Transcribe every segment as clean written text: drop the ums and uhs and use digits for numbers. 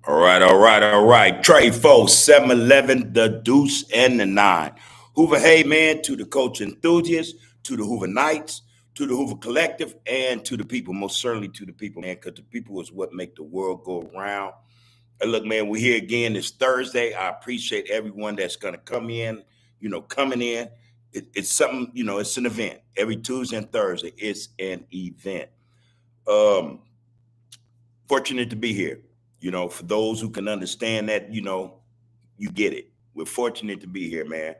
All right. Trade folks, 711, the deuce and the nine. Hoover, hey man, to the coach enthusiasts, to the Hoover Knights, to the Hoover Collective, and to the people, most certainly to the people, man, because the people is what make the world go around. And look, man, we're here again this Thursday. I appreciate everyone that's going to come in, coming in. It's something, it's an event. Every Tuesday and Thursday, it's an event. Um, Fortunate to be here. For those who can understand that, you get it. We're fortunate to be here, man.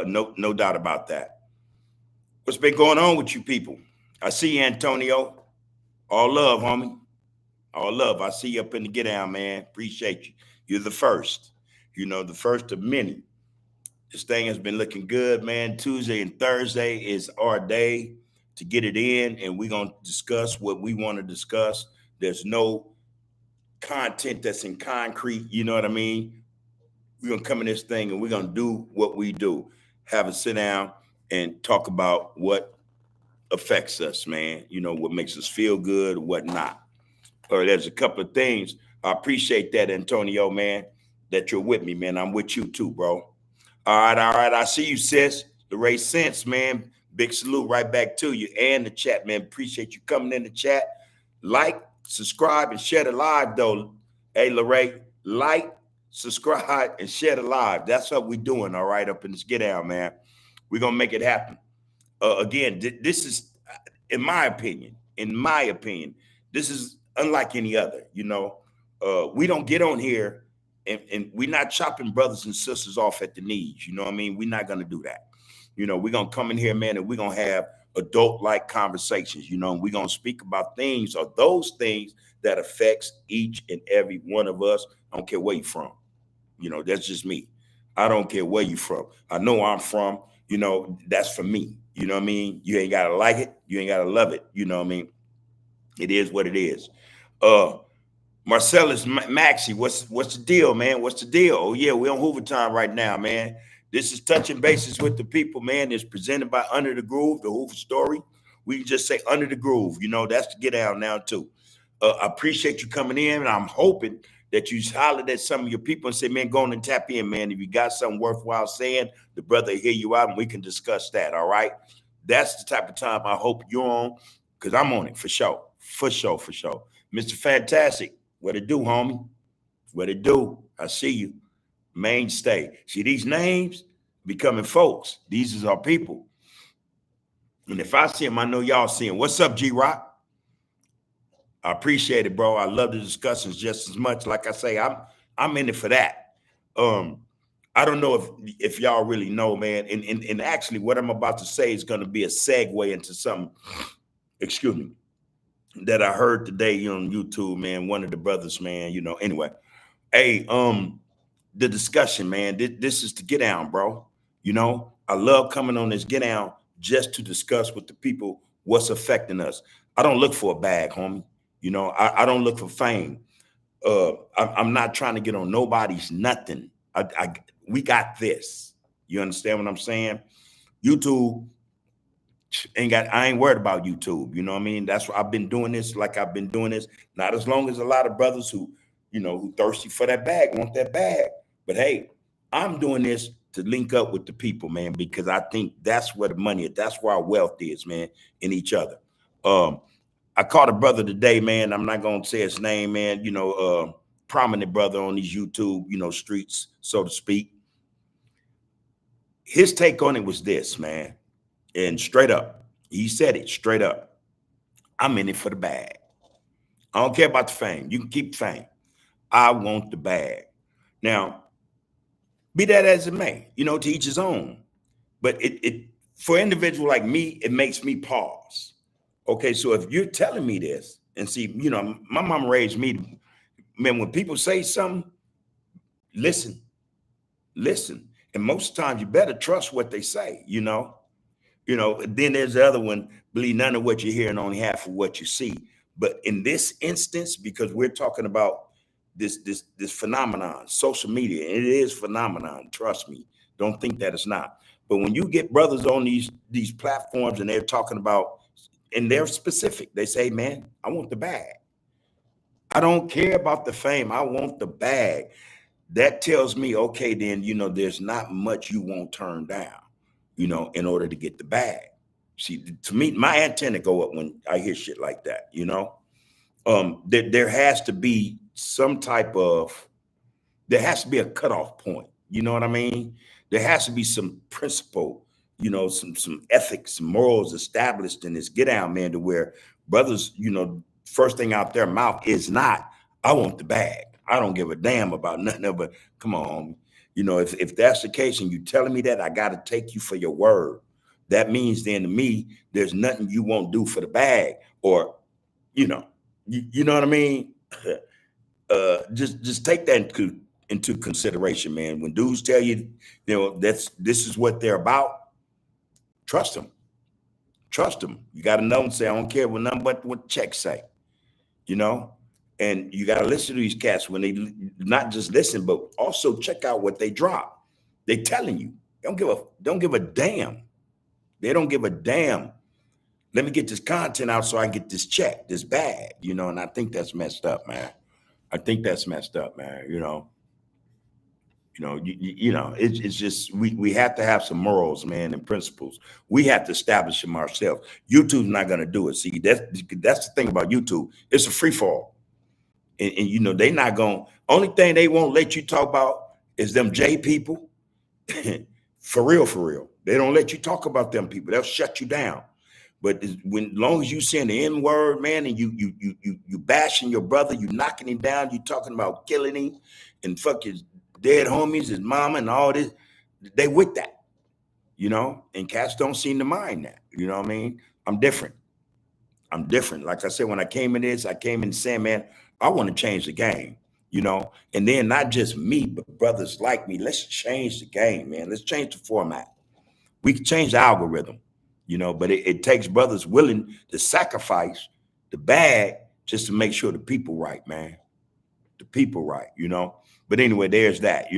No doubt about that. What's been going on with you people? I see you, Antonio. All love, homie. All love. I see you up in the get down, man. Appreciate you. You're the first. The first of many. This thing has been looking good, man. Tuesday and Thursday is our day to get it in, and we're gonna discuss what we want to discuss. There's no content that's in concrete. You know what I mean? We're gonna come in this thing and we're gonna do what we do. Have a sit down and talk about what affects us, man. What makes us feel good, what not. Or there's a couple of things. I appreciate that, Antonio, man, that you're with me, man. I'm with you too, bro. All right. I see you, sis. The Ray Sense, man. Big salute right back to you and the chat, man. Appreciate you coming in the chat. Like, subscribe, and share the live, though. Hey, Lorraine, like, subscribe, and share the live. That's what we're doing, all right, up in this get down, man. We're going to make it happen. Again, this is, in my opinion, this is unlike any other, we don't get on here and we're not chopping brothers and sisters off at the knees. You know what I mean? We're not going to do that. We're going to come in here, man, and we're going to have adult-like conversations, and we're going to speak about things or those things that affects each and every one of us. I don't care where you're from. That's just me. I don't care where you're from. I know where I'm from. That's for me. You know what I mean? You ain't got to like it. You ain't got to love it. You know what I mean? It is what it is. Marcellus Maxey, what's the deal, man? What's the deal? Oh, yeah, we're on Hoover time right now, man. This is touching bases with the people, man. It's presented by Under the Groove, the Hoover story. We can just say Under the Groove. That's the get down now, too. I appreciate you coming in, and I'm hoping that you hollered at some of your people and say, man, go on and tap in, man. If you got something worthwhile saying, the brother will hear you out, and we can discuss that, all right? That's the type of time I hope you're on, because I'm on it for sure. For sure. Mr. Fantastic, what it do, homie? What it do? I see you. Mainstay. See, these names becoming folks. These is our people. And if I see them, I know y'all see them. What's up, G-Rock? I appreciate it, bro. I love the discussions just as much. Like I say, I'm in it for that. I don't know if y'all really know, man. And actually, what I'm about to say is going to be a segue into something, excuse me, that I heard today on YouTube, man. One of the brothers, man. Anyway, hey, the discussion, man. This is the get down, bro. I love coming on this get down just to discuss with the people what's affecting us. I don't look for a bag, homie. I don't look for fame. I'm not trying to get on nobody's nothing. We got this. You understand what I'm saying? YouTube I ain't worried about YouTube. You know what I mean? That's why I've been doing this like I've been doing this. Not as long as a lot of brothers who thirsty for that bag, want that bag. But hey, I'm doing this to link up with the people, man, because I think that's where the money is. That's where our wealth is, man, in each other. I caught a brother today, man. I'm not gonna say his name, man. Prominent brother on these YouTube, streets, so to speak. His take on it was this, man. And straight up, he said it straight up. I'm in it for the bag. I don't care about the fame. You can keep the fame. I want the bag. Now, be that as it may, to each his own. But it for an individual like me, it makes me pause. Okay, so if you're telling me this, and see, my mom raised me, man, when people say something, listen. And most times you better trust what they say, then there's the other one, believe none of what you hear and only half of what you see. But in this instance, because we're talking about this phenomenon, social media, and it is phenomenon, trust me. Don't think that it's not. But when you get brothers on these platforms and they're talking about, and they're specific, they say, man, I want the bag. I don't care about the fame. I want the bag. That tells me, okay, then, there's not much you won't turn down, in order to get the bag. See, to me, my antenna go up when I hear shit like that. There has to be some type of, there has to be a cutoff point. You know what I mean? There has to be some principle, some ethics, some morals established in this get down, man, to where brothers, first thing out their mouth is not, I want the bag. I don't give a damn about nothing else, but come on. If that's the case and you telling me that, I got to take you for your word. That means then to me, there's nothing you won't do for the bag, or, you know, you know what I mean? Just take that into consideration, man. When dudes tell you, this is what they're about, trust them. Trust them. You got to know and say, I don't care what nothing but what checks say, you know? And you got to listen to these cats when they not just listen, but also check out what they drop. They telling you. They don't give a damn. They don't give a damn. Let me get this content out so I can get this check, this bag, and I think that's messed up, man. I think that's messed up, man. It's just we have to have some morals, man, and principles. We have to establish them ourselves. YouTube's not gonna do it. See, that's the thing about YouTube. It's a free fall, and they not gonna. Only thing they won't let you talk about is them J people. For real, for real. They don't let you talk about them people. They'll shut you down. But long as you saying the N word, man, and you bashing your brother, you knocking him down, you talking about killing him, and fuck his dead homies, his mama, and all this, they with that, And cats don't seem to mind that. You know what I mean? I'm different. I'm different. Like I said, when I came in this, I came in saying, man, I want to change the game. And then not just me, but brothers like me. Let's change the game, man. Let's change the format. We can change the algorithm, but it takes brothers willing to sacrifice the bag just to make sure the people right, man. The people right. But anyway, there's that.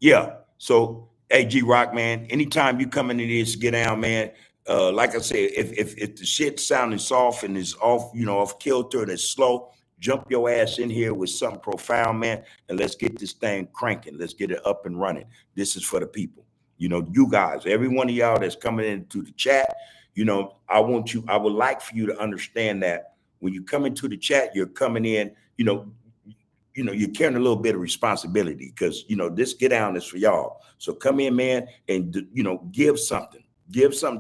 Yeah. So, hey, G Rock, man, anytime you come into this, get down, man. Like I said, if the shit sounding soft and is off, off kilter and it's slow, jump your ass in here with something profound, man, and let's get this thing cranking. Let's get it up and running. This is for the people. You guys, every one of y'all that's coming into the chat, I would like for you to understand that when you come into the chat, you're coming in, you're carrying a little bit of responsibility because, this get down is for y'all. So come in, man, and, give something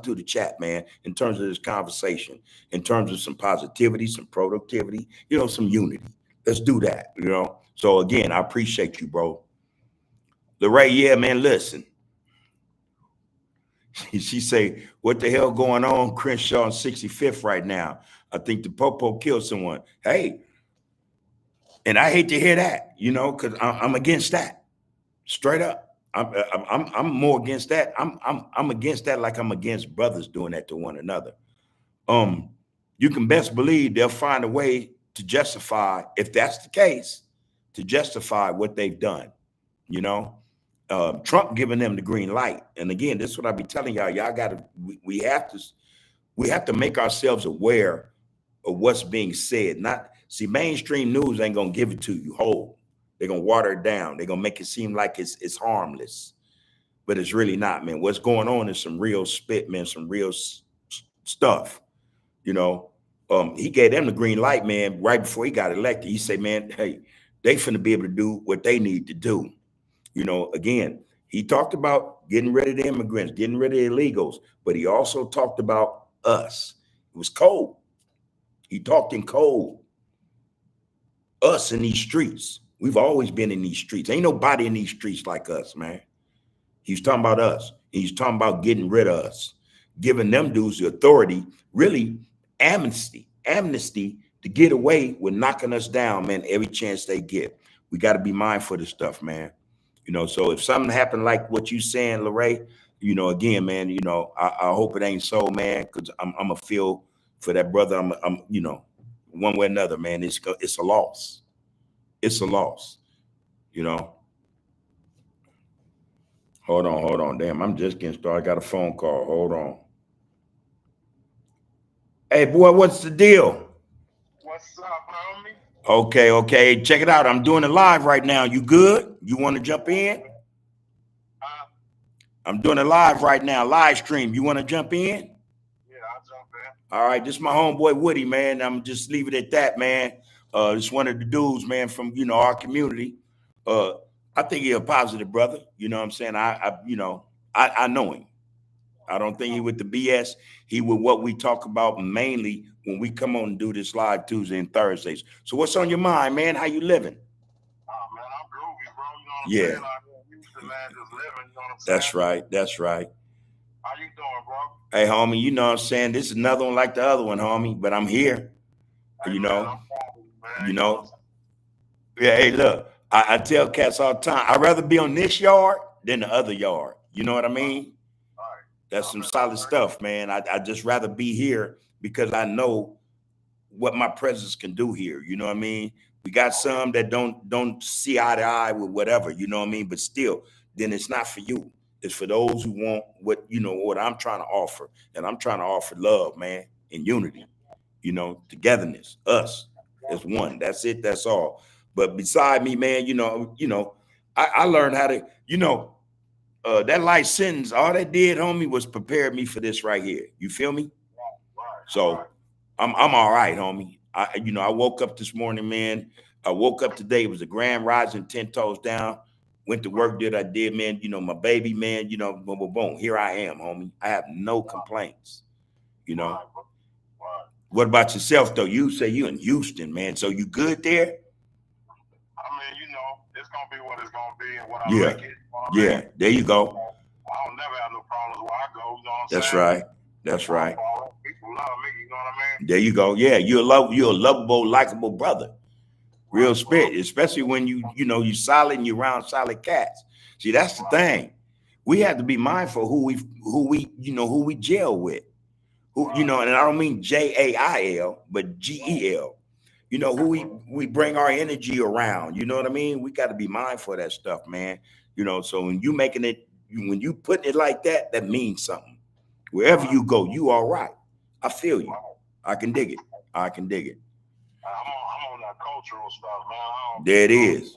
to the chat, man, in terms of this conversation, in terms of some positivity, some productivity, some unity. Let's do that, So again, I appreciate you, bro. Lorraine, yeah, man, listen. She say, what the hell going on? Crenshaw on 65th right now. I think the Popo killed someone. Hey, and I hate to hear that, because I'm against that. Straight up. I'm more against that. I'm against that like I'm against brothers doing that to one another. You can best believe they'll find a way to justify, if that's the case, to justify what they've done, Trump giving them the green light. And again, this is what I be telling y'all. Y'all gotta, we have to make ourselves aware of what's being said. Not see, mainstream news ain't gonna give it to you whole. They're gonna water it down. They're gonna make it seem like it's harmless, but it's really not, man. What's going on is some real spit, man, some real stuff. He gave them the green light, man, right before he got elected. He said, man, hey, they finna be able to do what they need to do. Again, he talked about getting rid of the immigrants, getting rid of the illegals, but he also talked about us. It was cold. He talked in code. Us in these streets. We've always been in these streets. Ain't nobody in these streets like us, man. He's talking about us. He's talking about getting rid of us, giving them dudes the authority, really amnesty to get away with knocking us down, man, every chance they get. We got to be mindful of this stuff, man. So if something happened like what you saying, Lorraine, again, man, I hope it ain't so, man, because I'm going to feel for that brother. I'm one way or another, man, it's a loss. It's a loss, Hold on. Damn, I'm just getting started. I got a phone call. Hold on. Hey, boy, what's the deal? What's up, homie? Okay. Check it out. I'm doing it live right now. You good? You want to jump in? I'm doing it live right now. Live stream. You want to jump in? Yeah, I'll jump in. All right. This is my homeboy Woody, man. I'm just leave it at that, man. It's one of the dudes, man, from our community. I think he's a positive brother. You know what I'm saying? I know him. I don't think he with the BS. He with what we talk about mainly when we come on and do this live Tuesday and Thursdays. So what's on your mind, man? How you living? Oh, man, I'm groovy, bro. You know what I'm saying? I'm used to, man, just living. You know what I'm saying? That's right. How you doing, bro? Hey, homie, you know what I'm saying? This is another one like the other one, homie, but I'm here. Hey, you man, know, I'm proud of you, man. you know. Yeah, hey, look, I tell cats all the time, I'd rather be on this yard than the other yard. You know what I mean? All right. That's some solid stuff, man. I just rather be here because I know what my presence can do here. You know what I mean? We got some that don't see eye to eye with whatever, you know what I mean? But still, then it's not for you. It's for those who want what I'm trying to offer. And I'm trying to offer love, man, and unity, togetherness, us as one. That's it, that's all. But beside me, man, I learned how to, that life sentence, all that did, homie, was prepare me for this right here. You feel me? So I'm all right, homie. I woke up this morning, man. I woke up today. It was a grand rising, 10 toes down. Went to work, did I did, man. My baby, man, boom, boom, boom. Here I am, homie. I have no complaints, What about yourself, though? You say you in Houston, man. So you good there? I mean, it's going to be what it's going to be and what I like it. Yeah, there you go. I don't never have no problems where I go, you know what I'm That's saying? right. That's right. People love me, you know what I mean? There you go. Yeah, you're a lovable, likable brother. Real spirit, especially when you solid and you around solid cats. See, that's the thing. We have to be mindful who we jail with. And I don't mean JAIL, but GEL. Who we bring our energy around. You know what I mean? We got to be mindful of that stuff, man. So when you putting it like that, that means something. Wherever you go, you all right. I feel you. I can dig it. I'm on that cultural stuff, man. There it is.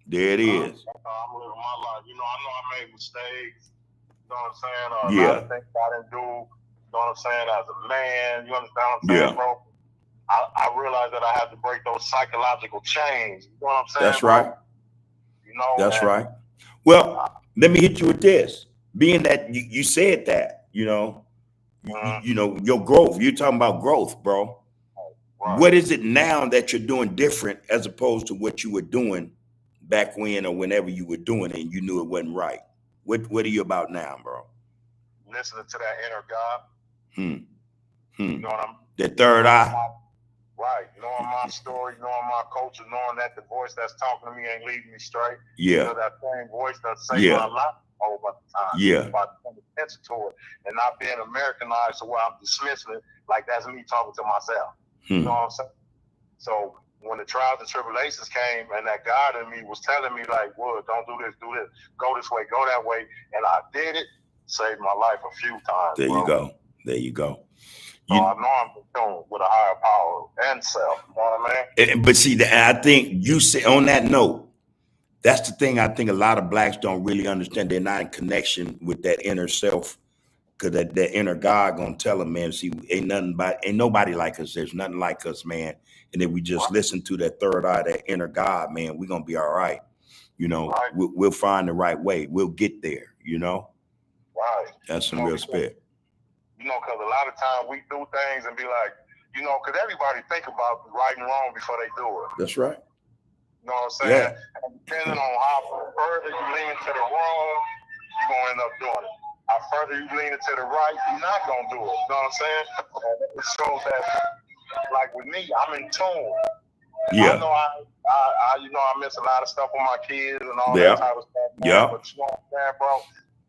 There it is. I'm living my life. I know I made mistakes. You know what I'm saying? A lot of things I didn't do. You know what I'm saying? As a man, you understand what I'm saying, bro? I realized that I had to break those psychological chains. You know what I'm saying? That's right. That's right. Well, let me hit you with this. Being that you said that, your growth. You're talking about growth, bro. Right. What is it now that you're doing different as opposed to what you were doing back when or whenever you were doing it and you knew it wasn't right? What are you about now, bro? Listening to that inner God. You know what I'm? The third eye. Right. Knowing my story, knowing my culture, knowing that the voice that's talking to me ain't leading me straight. Yeah. That same voice that saved my life a whole bunch of times. Yeah. By paying attention to it and not being Americanized to where I'm dismissing it like that's me talking to myself. You know what I'm saying? So when the trials and tribulations came and that God in me was telling me like, "Wood, don't do this, go this way, go that way," and I did it, saved my life a few times. There you go. There you go. So I know I'm in tune with a higher power and self. You know what I mean? But see, I think you say on that note, that's the thing I think a lot of blacks don't really understand. They're not in connection with that inner self. Cause that inner God gonna tell them, man, see, ain't nobody like us. There's nothing like us, man. And if we just listen to that third eye, that inner God, man, we're gonna be all right. We'll find the right way. We'll get there, Right. That's some real spit. Because a lot of times we do things and be like, because everybody think about right and wrong before they do it. That's right. You know what I'm saying? Yeah. And depending on how further you lean to the wrong, you're gonna end up doing it. How further you lean to the right, you're not gonna do it. You know what I'm saying? It shows that, like with me, I'm in tune. Yeah. I know I miss a lot of stuff with my kids and all that type of stuff. Man. Yeah. But you know what I'm saying, bro?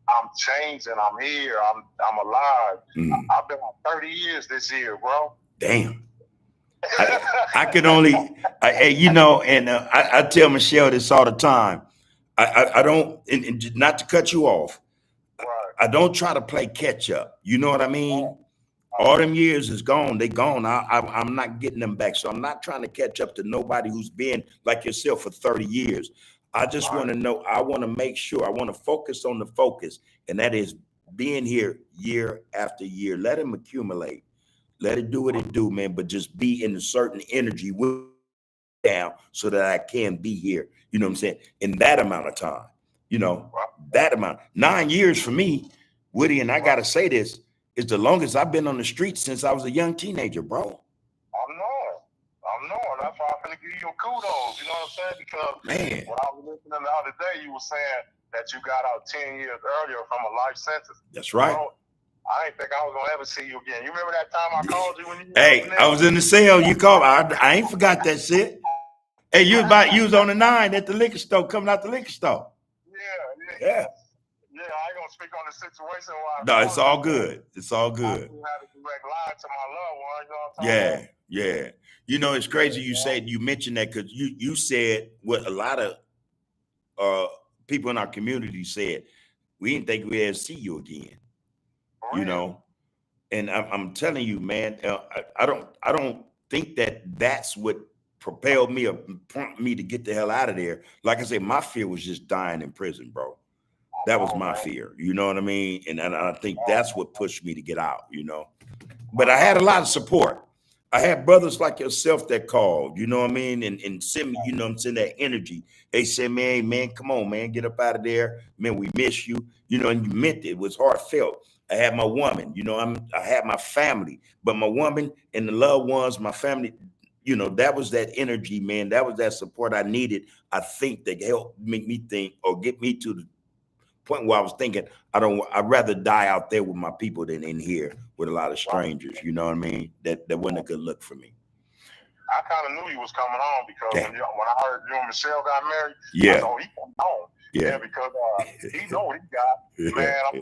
I'm changing. I'm here. I'm alive. I've been on 30 years this year, bro. Damn. I could only, I tell Michelle this all the time. I don't, and not to cut you off. Right. I don't try to play catch up. You know what I mean? All them years is gone. They gone. I'm not getting them back. So I'm not trying to catch up to nobody who's been like yourself for 30 years. I just want to know, I want to make sure, I want to focus on the focus, and that is being here year after year. Let them accumulate. Let it do what it do, man, but just be in a certain energy with down so that I can be here. You know what I'm saying? In that amount of time, you know, that amount. 9 years for me, Woody, and I got to say this, is the longest I've been on the streets since I was a young teenager, bro. I know. That's why I'm gonna give you kudos. You know what I'm saying? Because man, when I was listening the other day, you were saying that you got out 10 years earlier from a life sentence. That's right. I didn't think I was gonna ever see you again. You remember that time I called you when you hey, I was in the cell. You called. I ain't forgot that shit. Hey, you was on the 9 at the liquor store, coming out the liquor store. Yeah. Yeah, I ain't gonna speak on the situation. No, it's all good. It's all good. I had a direct line to my loved one. You know what I'm talking about? Yeah. You know, it's crazy you mentioned that, because you said what a lot of people in our community said. We didn't think we'd ever see you again. You know, and I'm telling you, man, I don't think that's what propelled me or prompted me to get the hell out of there. Like I said, my fear was just dying in prison, bro. That was my fear. You know what I mean? And I think that's what pushed me to get out, you know. But I had a lot of support. I had brothers like yourself that called, you know what I mean, and send me, you know, send that energy. They said, man, come on, man, get up out of there. Man, we miss you. You know, and you meant it. It was heartfelt. I had my woman, you know, I had my family, but my woman and the loved ones, my family, you know, that was that energy, man. That was that support I needed. I think that helped make me think or get me to the point where I was thinking, I'd rather die out there with my people than in here with a lot of strangers. You know what I mean? That wasn't a good look for me. I kind of knew you was coming on because when I heard you and Michelle got married, I thought he coming on. Yeah, because he know what he got. Man, I'm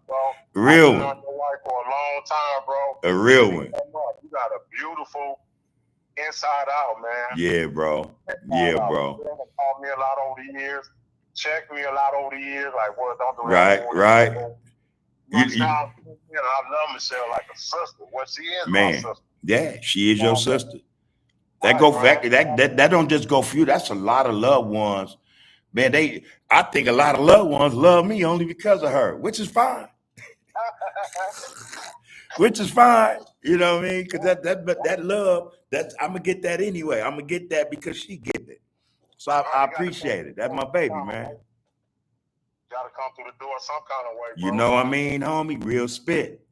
bro. Real I've been on your wife for a long time, bro. A real one. You got a beautiful inside out, man. Yeah, bro. Yeah, bro. You called me a lot over the years. Checked me a lot over the years. Like, what? Don't do that. Right. I love Michelle like a sister. What she is, man. My sister. Yeah, she is your sister. That go back. That don't just go for you. That's a lot of loved ones. Man, I think a lot of loved ones love me only because of her, which is fine. Which is fine. You know what I mean? Because that love, I'm gonna get that anyway. I'm gonna get that because she get it. So I appreciate it. That's my baby, man. Gotta come through the door some kind of way, bro. You know what I mean, homie? Real spit.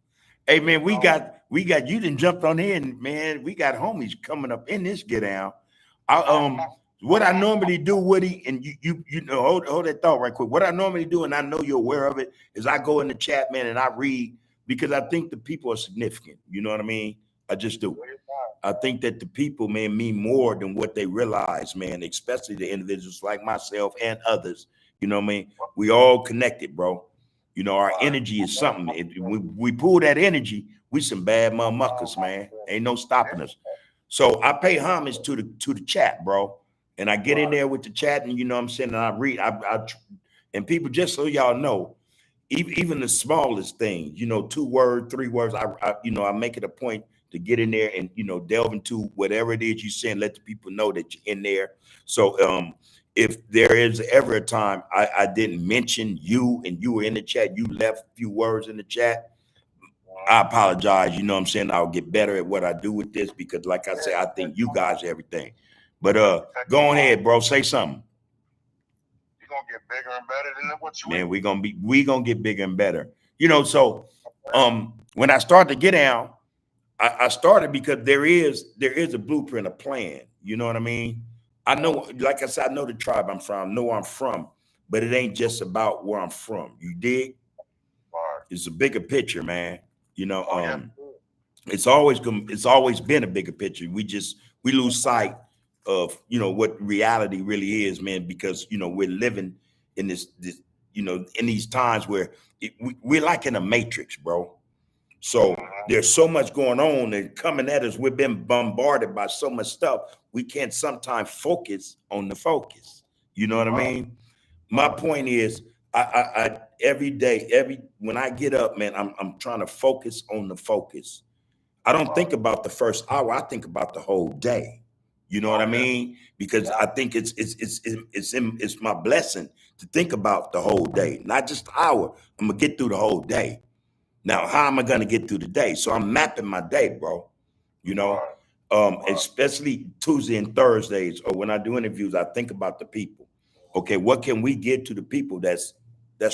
Hey, man, we got you done jumped on here, and man, we got homies coming up in this get down. What I normally do, Woody, and you know, hold that thought right quick. What I normally do, and I know you're aware of it, is I go in the chat, man, and I read because I think the people are significant. You know what I mean? I just do. I think that the people, man, mean more than what they realize, man, especially the individuals like myself and others. You know what I mean? We all connected, bro. You know, our energy is something. We pull that energy, we some bad motherfuckers, man. Ain't no stopping us. So I pay homage to the chat, bro. And I get in there with the chat, and you know what I'm saying, and I read, and people, just so y'all know, even the smallest things, you know, 2 words, 3 words, I make it a point to get in there and, you know, delve into whatever it is you say and let the people know that you're in there. So if there is ever a time I didn't mention you and you were in the chat, you left a few words in the chat, I apologize. You know what I'm saying? I'll get better at what I do with this because, like I say, I think you guys are everything. But go on ahead, bro. Say something. You're gonna get bigger and better than what you. Man, we gonna get bigger and better. You know, so when I started to get down, I started because there is a blueprint, a plan. You know what I mean? I know, like I said, I know the tribe I'm from, I know where I'm from, but it ain't just about where I'm from. You dig? It's a bigger picture, man. You know, it's always been a bigger picture. We lose sight of, you know, what reality really is, man, because, you know, we're living in this you know, in these times where we're like in a matrix, bro. So there's so much going on and coming at us. We've been bombarded by so much stuff. We can't sometimes focus on the focus. You know what I mean? My point is, I every day, when I get up, man, I'm trying to focus on the focus. I don't think about the first hour. I think about the whole day. You know what I mean? Because I think it's my blessing to think about the whole day, not just the hour. I'm gonna get through the whole day. Now, how am I gonna get through the day? So I'm mapping my day, bro. You know, especially Tuesday and Thursdays, or when I do interviews, I think about the people. Okay, what can we get to the people that's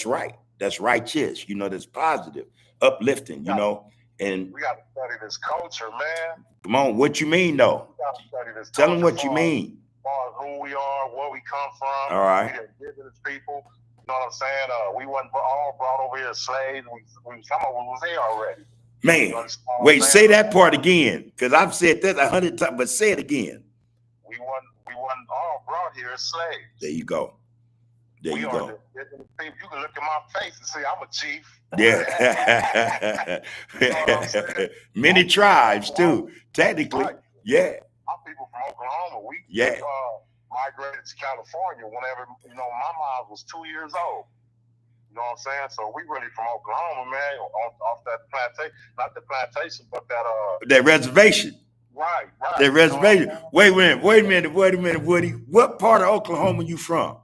right, that's righteous, you know, that's positive, uplifting, you know, and we got to study this culture, man. Come on, what you mean though? We got to study this Tell culture them what you mean. as far as who we are, where we come from. All right. We indigenous people. You know what I'm saying? We weren't all brought over here as slaves. Some of us was here already. Man, wait, say that part again, because I've said that 100 times, but say it again. We weren't all brought here as slaves. There you go. There you go. You can look at my face and say I'm a chief. Yeah. You know what I'm saying? Many tribes too, technically. Right. Yeah. Our people from Oklahoma, we migrated to California whenever, you know, my mom was 2 years old. You know what I'm saying? So we really from Oklahoma, man, off that plantation, not the plantation, but that reservation. Right. That reservation. Wait a minute, Woody. What part of Oklahoma you from?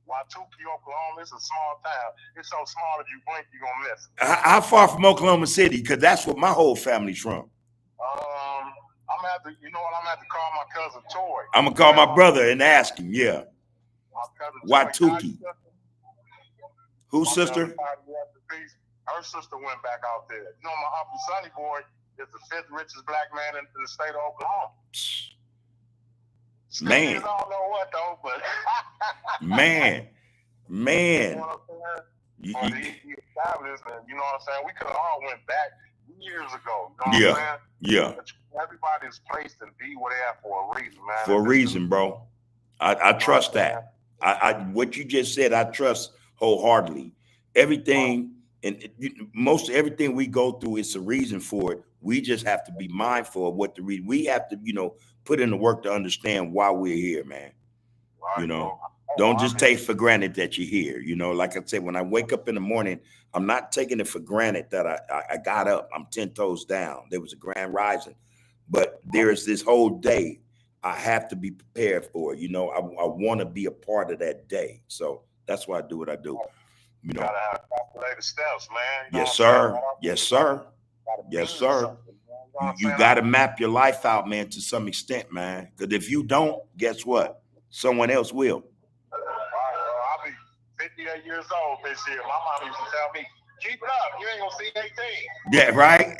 Watuki, Oklahoma. It's a small town. It's so small if you blink, you're gonna miss it. How far from Oklahoma City? Because that's where my whole family's from. I'm gonna have to, you know what? I'm gonna have to call my cousin Toy. I'm gonna call my brother and ask him. Yeah. My cousin Watuki. Whose sister? Her sister went back out there. You know, my uncle Sonny Boy is the 5th richest black man in the state of Oklahoma. Man. I don't know what though, but man. You know what I'm saying? He established, and you know what I'm saying? We could have all went back years ago. You know what I'm saying? Yeah. Everybody's placed and be where they are for a reason, man. For a reason, bro. I trust that. I what you just said, I trust wholeheartedly. Everything and most everything we go through, it's a reason for it. We just have to be mindful of what the reason. We have to, you know, put in the work to understand why we're here, man. You know, don't just take for granted that you're here. You know, like I said, when I wake up in the morning, I'm not taking it for granted that I got up. I'm 10 toes down. There was a grand rising, but there is this whole day. I have to be prepared for it. You know, I want to be a part of that day. So that's why I do what I do. You know, gotta have calculated steps, man. Yes, sir. Yes, sir. Yes, sir. You got to map your life out, man, to some extent, man. Because if you don't, guess what? Someone else will. I'll be 58 years old this year. My mom used to tell me, keep it up. You ain't going to see 18. Yeah, right?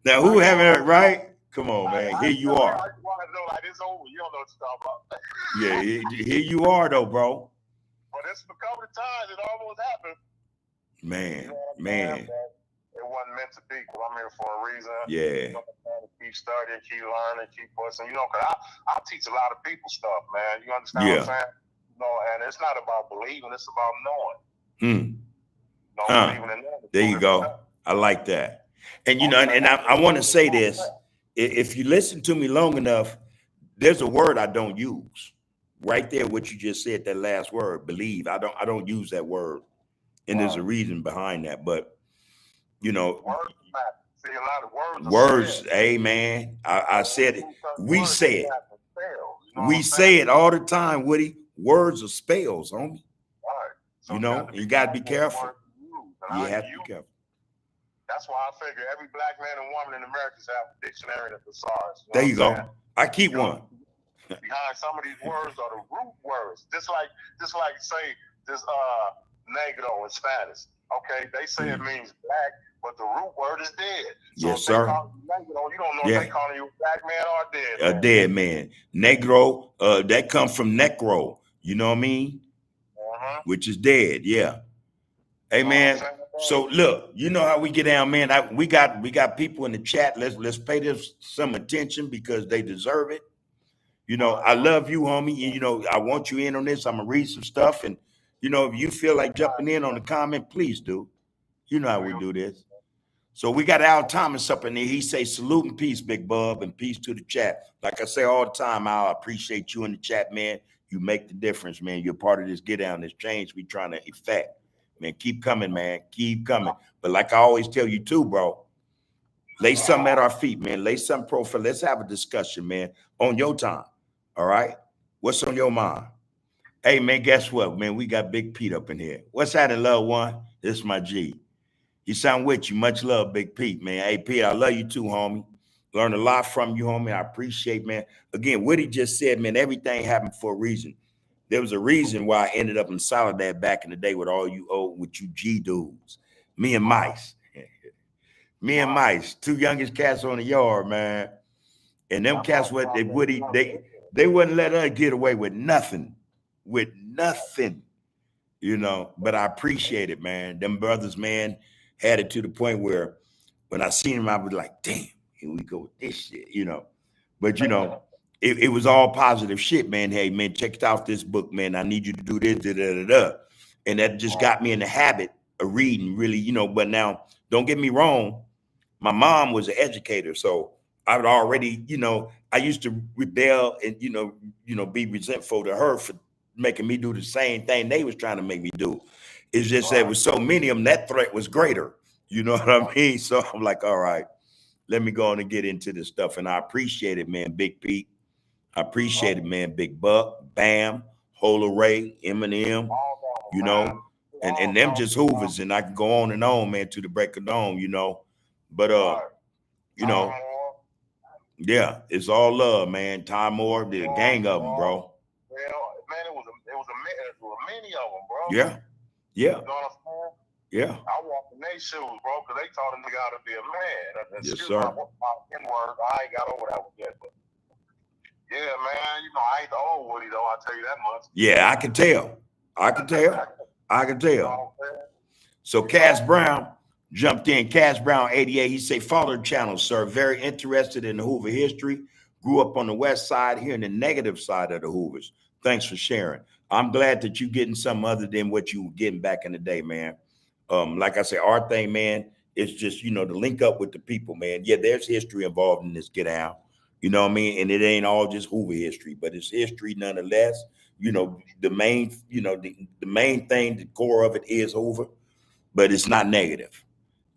Now, who having it, right? Come on, man. Here you are. I want to know, like, it's over. You don't know what you're talking about. Yeah, here you are, though, bro. But it's a couple of times it almost happened. Man. It wasn't meant to be, because I'm here for a reason. Yeah. You know, keep studying, keep learning, keep pushing. You know, because I teach a lot of people stuff, man. You understand what I'm saying? You know, and it's not about believing, it's about knowing. Believing in knowing. There you go. I like that. And, you know, and I want to say this. If you listen to me long enough, there's a word I don't use. Right there, what you just said, that last word, believe. I don't use that word. And there's a reason behind that. But, you know, see, a lot of words, hey, man, I said it. We say it. We say it all the time, Woody. Words are spells, homie. So you know, you got to be careful. You have to be careful. That's why I figure every black man and woman in America should have a dictionary and a thesaurus. There you go. I keep one. Behind some of these words are the root words. Just like say this negro in Spanish. Okay, they say it means black, but the root word is dead. So yes, sir. You don't know if they calling you a black man or a dead man. A dead man. Negro, that comes from necro. You know what I mean? Which is dead, yeah. Hey, man. So look, you know how we get down, man. We got people in the chat. Let's pay this some attention because they deserve it. You know, I love you, homie. You know, I want you in on this. I'm gonna read some stuff, and you know, if you feel like jumping in on the comment, please do. You know how we do this. So we got Al Thomas up in there. He say salute and peace, Big Bub, and peace to the chat. Like I say all the time, Al, I appreciate you in the chat, man. You make the difference, man. You're part of this get down, this change we trying to effect. Man, keep coming, man. Keep coming. But like I always tell you too, bro, Lay something at our feet, man. Lay something profile. Let's have a discussion, man, on your time. All right? What's on your mind? Hey, man, guess what, man? We got Big Pete up in here. What's happening, loved one? This is my G. You sound with you. Much love, Big Pete, man. Hey, Pete, I love you too, homie. Learned a lot from you, homie. I appreciate, man. Again, what he just said, man, everything happened for a reason. There was a reason why I ended up in Soledad back in the day with all you with you G dudes. Me and Mice. Me and Mice, two youngest cats on the yard, man. And them cats, what they wouldn't let us get away with nothing. With nothing. You know, but I appreciate it, man. Them brothers, man, had it to the point where when I seen them, I was like, damn, here we go with this shit, you know. But, you know, it was all positive shit, man. Hey, man, check out this book, man. I need you to do this, da, da, da, da. And that just got me in the habit of reading, really, you know. But now, don't get me wrong, my mom was an educator, so I would already, you know, I used to rebel and, you know, be resentful to her for making me do the same thing they was trying to make me do. It's just that with so many of them, that threat was greater. You know what I mean? So I'm like, all right, let me go on and get into this stuff. And I appreciate it, man, Big Pete. I appreciate it, man, Big Buck, Bam, Hola Ray, Eminem, you know, and them just hoovers. And I can go on and on, man, to the break of dawn, you know. But you know, yeah, it's all love, man. Time Moore, the gang of them, bro. Well, man, it was many of them, bro. Yeah, yeah. You know what I'm saying? Yeah. I walked in their shoes, bro, because they taught a nigga how to be a man. Yes, sir. My N-word, I ain't got over that one yet, but yeah, man, you know, I ain't the old Woody, though, I'll tell you that much. Yeah, I can tell. I can tell. I can tell. You know, so Cass Brown jumped in. Cass Brown, 88. He say, follow the channel, sir. Very interested in the Hoover history. Grew up on the west side, here in the negative side of the Hoovers. Thanks for sharing. I'm glad that you're getting something other than what you were getting back in the day, man. Like I said, our thing, man, is just, you know, to link up with the people, man. Yeah, there's history involved in this get out. You know what I mean? And it ain't all just Hoover history, but it's history nonetheless. You know, the main, you know, the main thing, the core of it is Hoover, but it's not negative.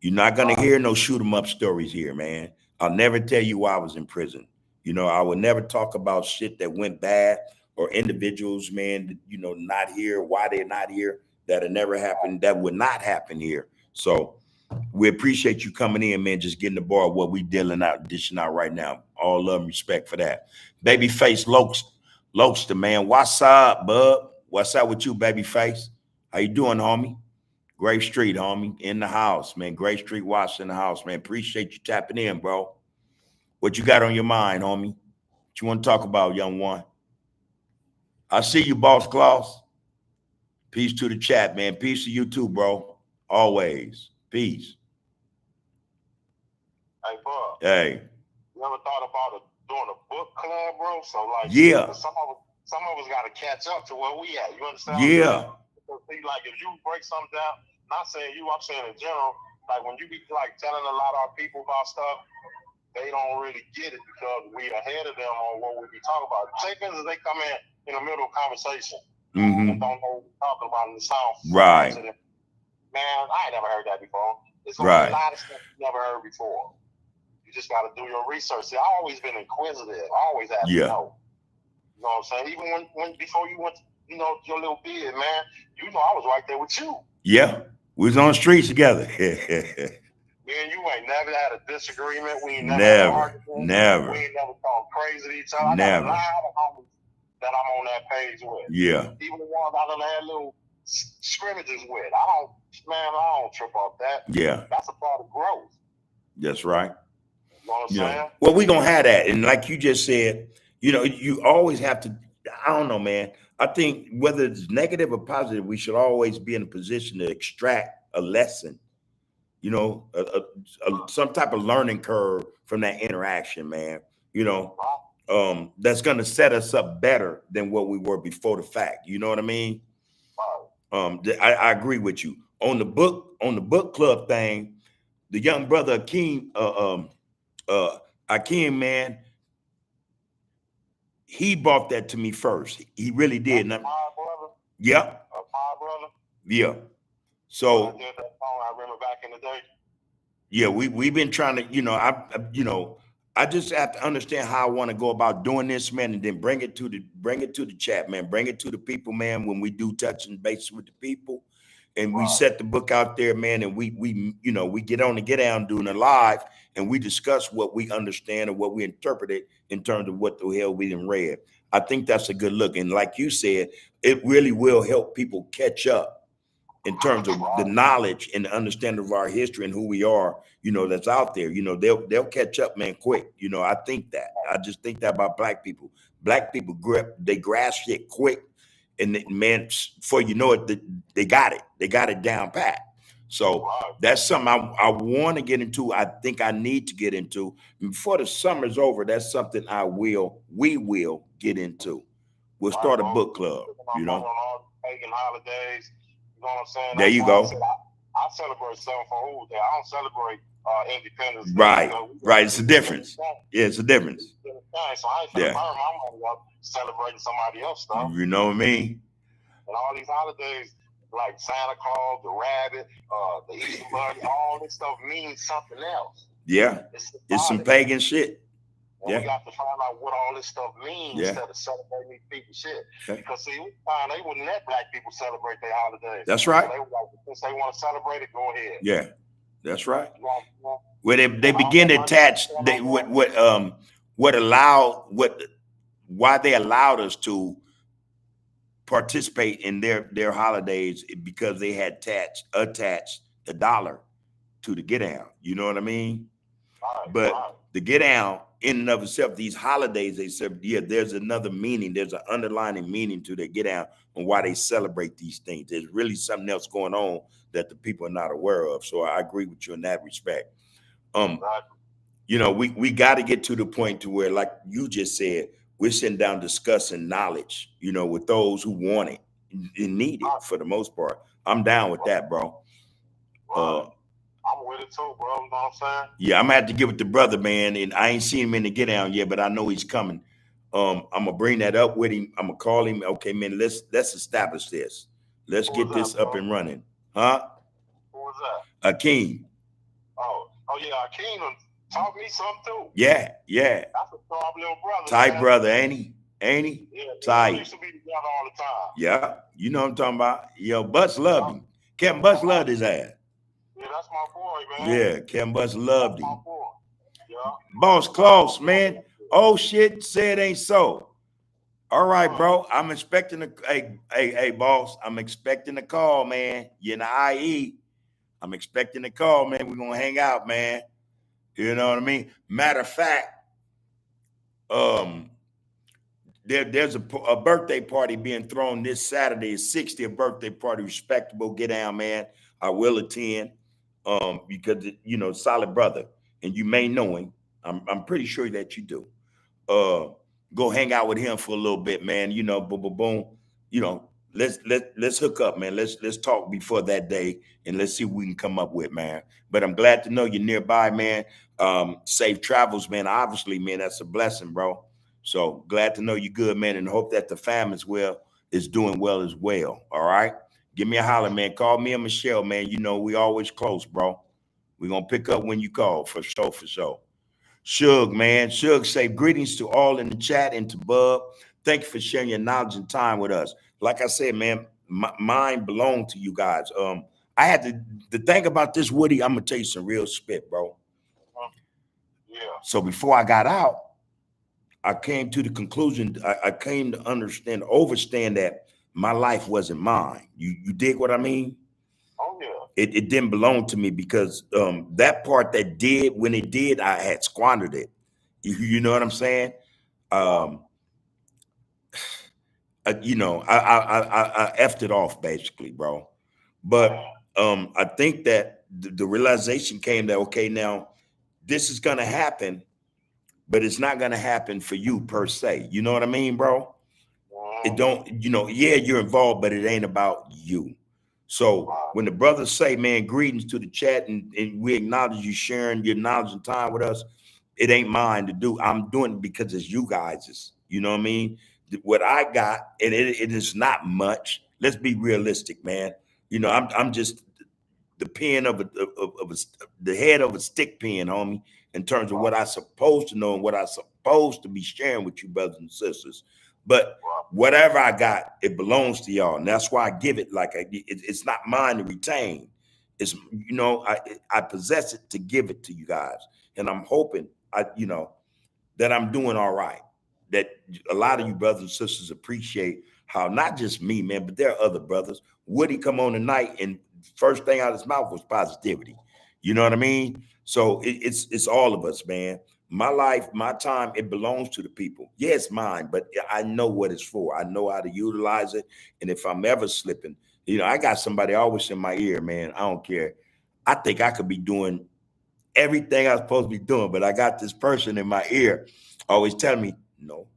You're not going to hear no shoot 'em up stories here, man. I'll never tell you why I was in prison. You know, I would never talk about shit that went bad or individuals, man, you know, not here, why they're not here. That'll never happen. That would not happen here. So we appreciate you coming in, man, just getting the ball what we dishing out right now. All love and respect for that. Babyface Lokester, man. What's up, bub? What's up with you, Babyface? How you doing, homie? Grave Street, homie, in the house, man. Grave Street Watch in the house, man. Appreciate you tapping in, bro. What you got on your mind, homie? What you want to talk about, young one? I see you, Boss Claus. Peace to the chat, man. Peace to you too, bro. Always. Peace. Hey, bro. Hey. You ever thought about doing a book club, bro? So, like, yeah. Some of us got to catch up to where we at. You understand? Yeah. See, like, if you break something down, not saying you, I'm saying in general, like, when you be, like, telling a lot of our people about stuff, they don't really get it because we ahead of them on what we be talking about. Chickens, they come in the middle of conversation and don't know what we're talking about in the South. Right. Man, I ain't never heard that before. There's a lot of stuff you never heard before. You just got to do your research. See, I've always been inquisitive. I always have to know. You know what I'm saying? Even when before you went, you know, your little bid, man, you know I was right there with you. Yeah. We was on the streets together. Me and you ain't never had a disagreement. We ain't never had an argument. Never. We ain't never talked crazy to each other. Never. I got a lot of homies that I'm on that page with. Yeah. Even the ones I done had little scrimmages with. I don't trip off that. Yeah. That's a part of growth. That's right. You know what I'm saying? Well, we gonna have that. And like you just said, you know, you always have to, I don't know, man. I think whether it's negative or positive, we should always be in a position to extract a lesson. You know, some type of learning curve from that interaction, man. You know, that's going to set us up better than what we were before the fact. You know what I mean? I agree with you on the book club thing. The young brother Akeem, man, he brought that to me first. He really did. That's my brother. Yep. My brother. Yeah. So I did that song. I remember back in the day. Yeah, we've been trying to, I just have to understand how I want to go about doing this, man, and then bring it to the chat, man. Bring it to the people, man, when we do touching base with the people. And we Right. set the book out there, man, and we get on the get down doing a live and we discuss what we understand and what we interpreted in terms of what the hell we done read. I think that's a good look. And like you said, it really will help people catch up in terms of the Right. knowledge and the understanding of our history and who we are, that's out there. They'll catch up, man, quick. I think that. I just think that about black people. Black people they grasp shit quick, and man, before you know it, they got it. They got it down pat. So Right. that's something I want to get into. I think I need to get into. And before the summer's over, that's something we will get into. We'll Right, start a bro. book club, My phone on all the pagan holidays. You know what I'm saying? There That's you why I go. said I celebrate 7 for Day. I don't celebrate Independence Day. Right, because right. It's a difference. Yeah, it's a difference. So I ain't finna Yeah. burn my money up celebrating somebody else's stuff. You know what I mean? And all these holidays, like Santa Claus, the rabbit, the Easter bunny, all this stuff means something else. Yeah, it's some pagan shit. And Yeah. we got to find out what all this stuff means Yeah. instead of celebrating these people's shit. Yeah. Because see, we find they wouldn't let black people celebrate their holidays. That's right. So they were like, since they want to celebrate it, go ahead. Yeah, that's right. You know, Where they begin to attach why they allowed us to participate in their holidays because they had attached the dollar to the get down. You know what I mean? right, But right. the get down in and of itself, these holidays, they said, yeah, there's another meaning. There's an underlying meaning to their get down and why they celebrate these things. There's really something else going on that the people are not aware of. So I agree with you in that respect. Right. We got to get to the point to where, like you just said, we're sitting down discussing knowledge, with those who want it and need it for the most part. I'm down with that, bro. I'm with it too, bro. You know what I'm saying? Yeah, I'm gonna have to get with the brother, man, and I ain't seen him in the get down yet, but I know he's coming. I'm gonna bring that up with him. I'm gonna call him. Okay, man, let's establish this. Let's get this up and running, huh? Who was that? Akeem. Oh yeah, Akeem taught me something too. Yeah. That's a strong little brother. Tight man. brother, ain't he? Ain't he? Yeah, Tight. we used to be together all the time. Yeah, you know what I'm talking about. Yo, Butts loved him. Kevin Butts loved his ass. Yeah, that's my boy, man. Yeah, Kevin Butts loved him. Yeah. Boss Claus, man. Oh shit, say it ain't so. All right, bro. I'm expecting hey, boss. I'm expecting a call, man. You in the IE. I'm expecting a call, man. We're gonna hang out, man. You know what I mean? Matter of fact, there's a birthday party being thrown this Saturday, 60th birthday party, respectable, get down, man. I will attend because, solid brother, and you may know him. I'm pretty sure that you do. Go hang out with him for a little bit, man. Boom, boom, boom. Let's hook up, man. Let's talk before that day, and let's see what we can come up with, man. But I'm glad to know you're nearby, man. Safe travels, man. Obviously, man, that's a blessing, bro. So glad to know you're good, man, and hope that the fam is doing well as well. All right. Give me a holler, man. Call me and Michelle, man. We always close, bro. We're gonna pick up when you call, for sure, for sure. Suge, man. Suge say greetings to all in the chat and to Bub. Thank you for sharing your knowledge and time with us. Like I said, man, mine belonged to you guys. I had to think about this, Woody. I'm gonna tell you some real spit, bro. Yeah. So before I got out, I came to the conclusion, I came to overstand that my life wasn't mine. You dig what I mean? Oh yeah. It didn't belong to me because that part that did, when it did, I had squandered it. You know what I'm saying? I effed it off basically, bro. But I think that the realization came that, okay, now this is gonna happen, but it's not gonna happen for you per se. You know what I mean, bro? It don't, yeah, you're involved, but it ain't about you. So when the brothers say, man, greetings to the chat and we acknowledge you sharing your knowledge and time with us, it ain't mine to do. I'm doing it because it's you guys's. You know what I mean? What I got, and it is not much. Let's be realistic, man. I'm just the pen of the head of a stick pen, homie, in terms of what I supposed to know and what I supposed to be sharing with you, brothers and sisters. But whatever I got, it belongs to y'all, and that's why I give it like it's not mine to retain. It's I possess it to give it to you guys, and I'm hoping that I'm doing all right. That a lot of you brothers and sisters appreciate how not just me, man, but there are other brothers. Woody come on tonight, and first thing out of his mouth was positivity. You know what I mean? So it's all of us, man. My life, my time, it belongs to the people. Yeah, it's mine, but I know what it's for. I know how to utilize it. And if I'm ever slipping, I got somebody always in my ear, man. I don't care. I think I could be doing everything I'm supposed to be doing, but I got this person in my ear always telling me, no,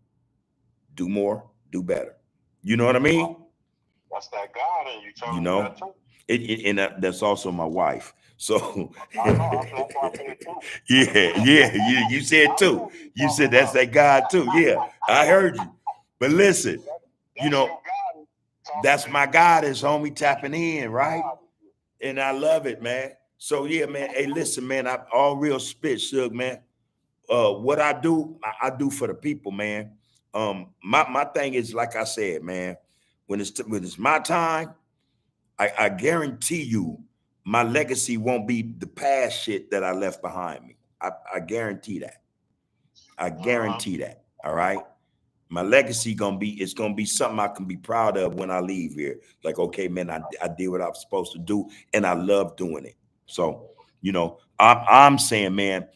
do more, do better. You know what I mean? That's that God in you telling me that too. And that's also my wife. So I know, that's why I said it too. yeah, you said too. You said that's that God too. Yeah, I heard you. But listen, that's my goddess, homie, tapping in, right? And I love it, man. So yeah, man. Hey, listen, man. I all real spit, Suge, man. What I do for the people, man. My thing is, like I said, man. When it's my time, I guarantee you, my legacy won't be the past shit that I left behind me. I guarantee that. I guarantee that. All right. My legacy gonna be something I can be proud of when I leave here. Like, okay, man, I did what I was supposed to do, and I love doing it. So, I'm saying, man,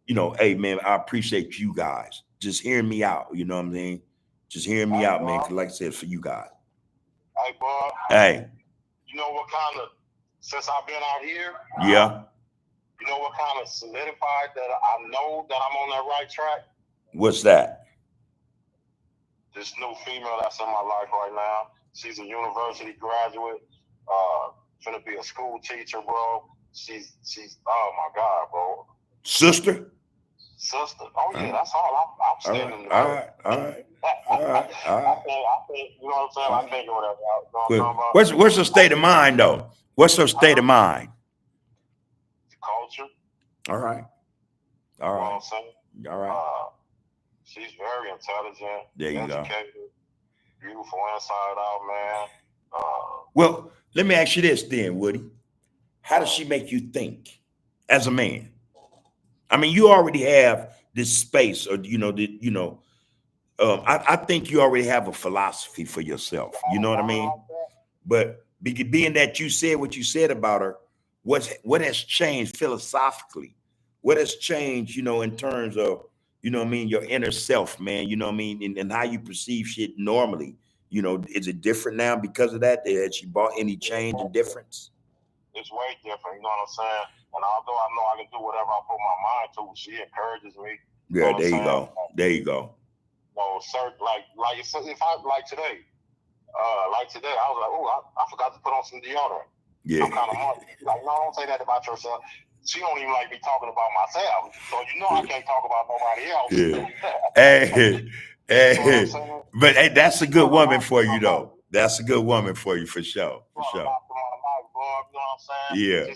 hey, man, I appreciate you guys just hearing me out. You know what I mean? Just hearing me out, man. Cause like I said, for you guys. Hey, Bob. Hey. You know what kind of, since I've been out here? Yeah. You know what kind of solidified that I know that I'm on that right track? What's that? This new female that's in my life right now. She's a university graduate. Finna be a school teacher, bro. She's oh my God, bro. Sister? Oh yeah, that's all. I'm standing. All right. I think, you know what I'm saying? I think whatever. You know what I'm talking about? What's her state of mind though? What's her state of mind? The culture. All right. You know what I'm saying? All right. She's very intelligent. There you educated, go. Beautiful inside out, man. Well, let me ask you this then, Woody. How does she make you think as a man? I mean, you already have this space, or I think you already have a philosophy for yourself. You know what I mean? But being that you said what you said about her, what has changed philosophically? What has changed, in terms of, your inner self, man? You know what I mean? And how you perceive shit normally. Is it different now because of that? Has she brought any change and difference? It's way different, you know what I'm saying? And although I know I can do whatever I put my mind to, she encourages me. Yeah, there you go. There you go. Certain if I like today, I was like, oh, I forgot to put on some deodorant. Yeah. I'm kind of like, no, don't say that about yourself. She don't even like me talking about myself, so I can't talk about nobody else. Yeah. Hey, but hey, that's a good woman for you though. That's a good woman for you for sure. For sure. You know what I'm saying? Yeah.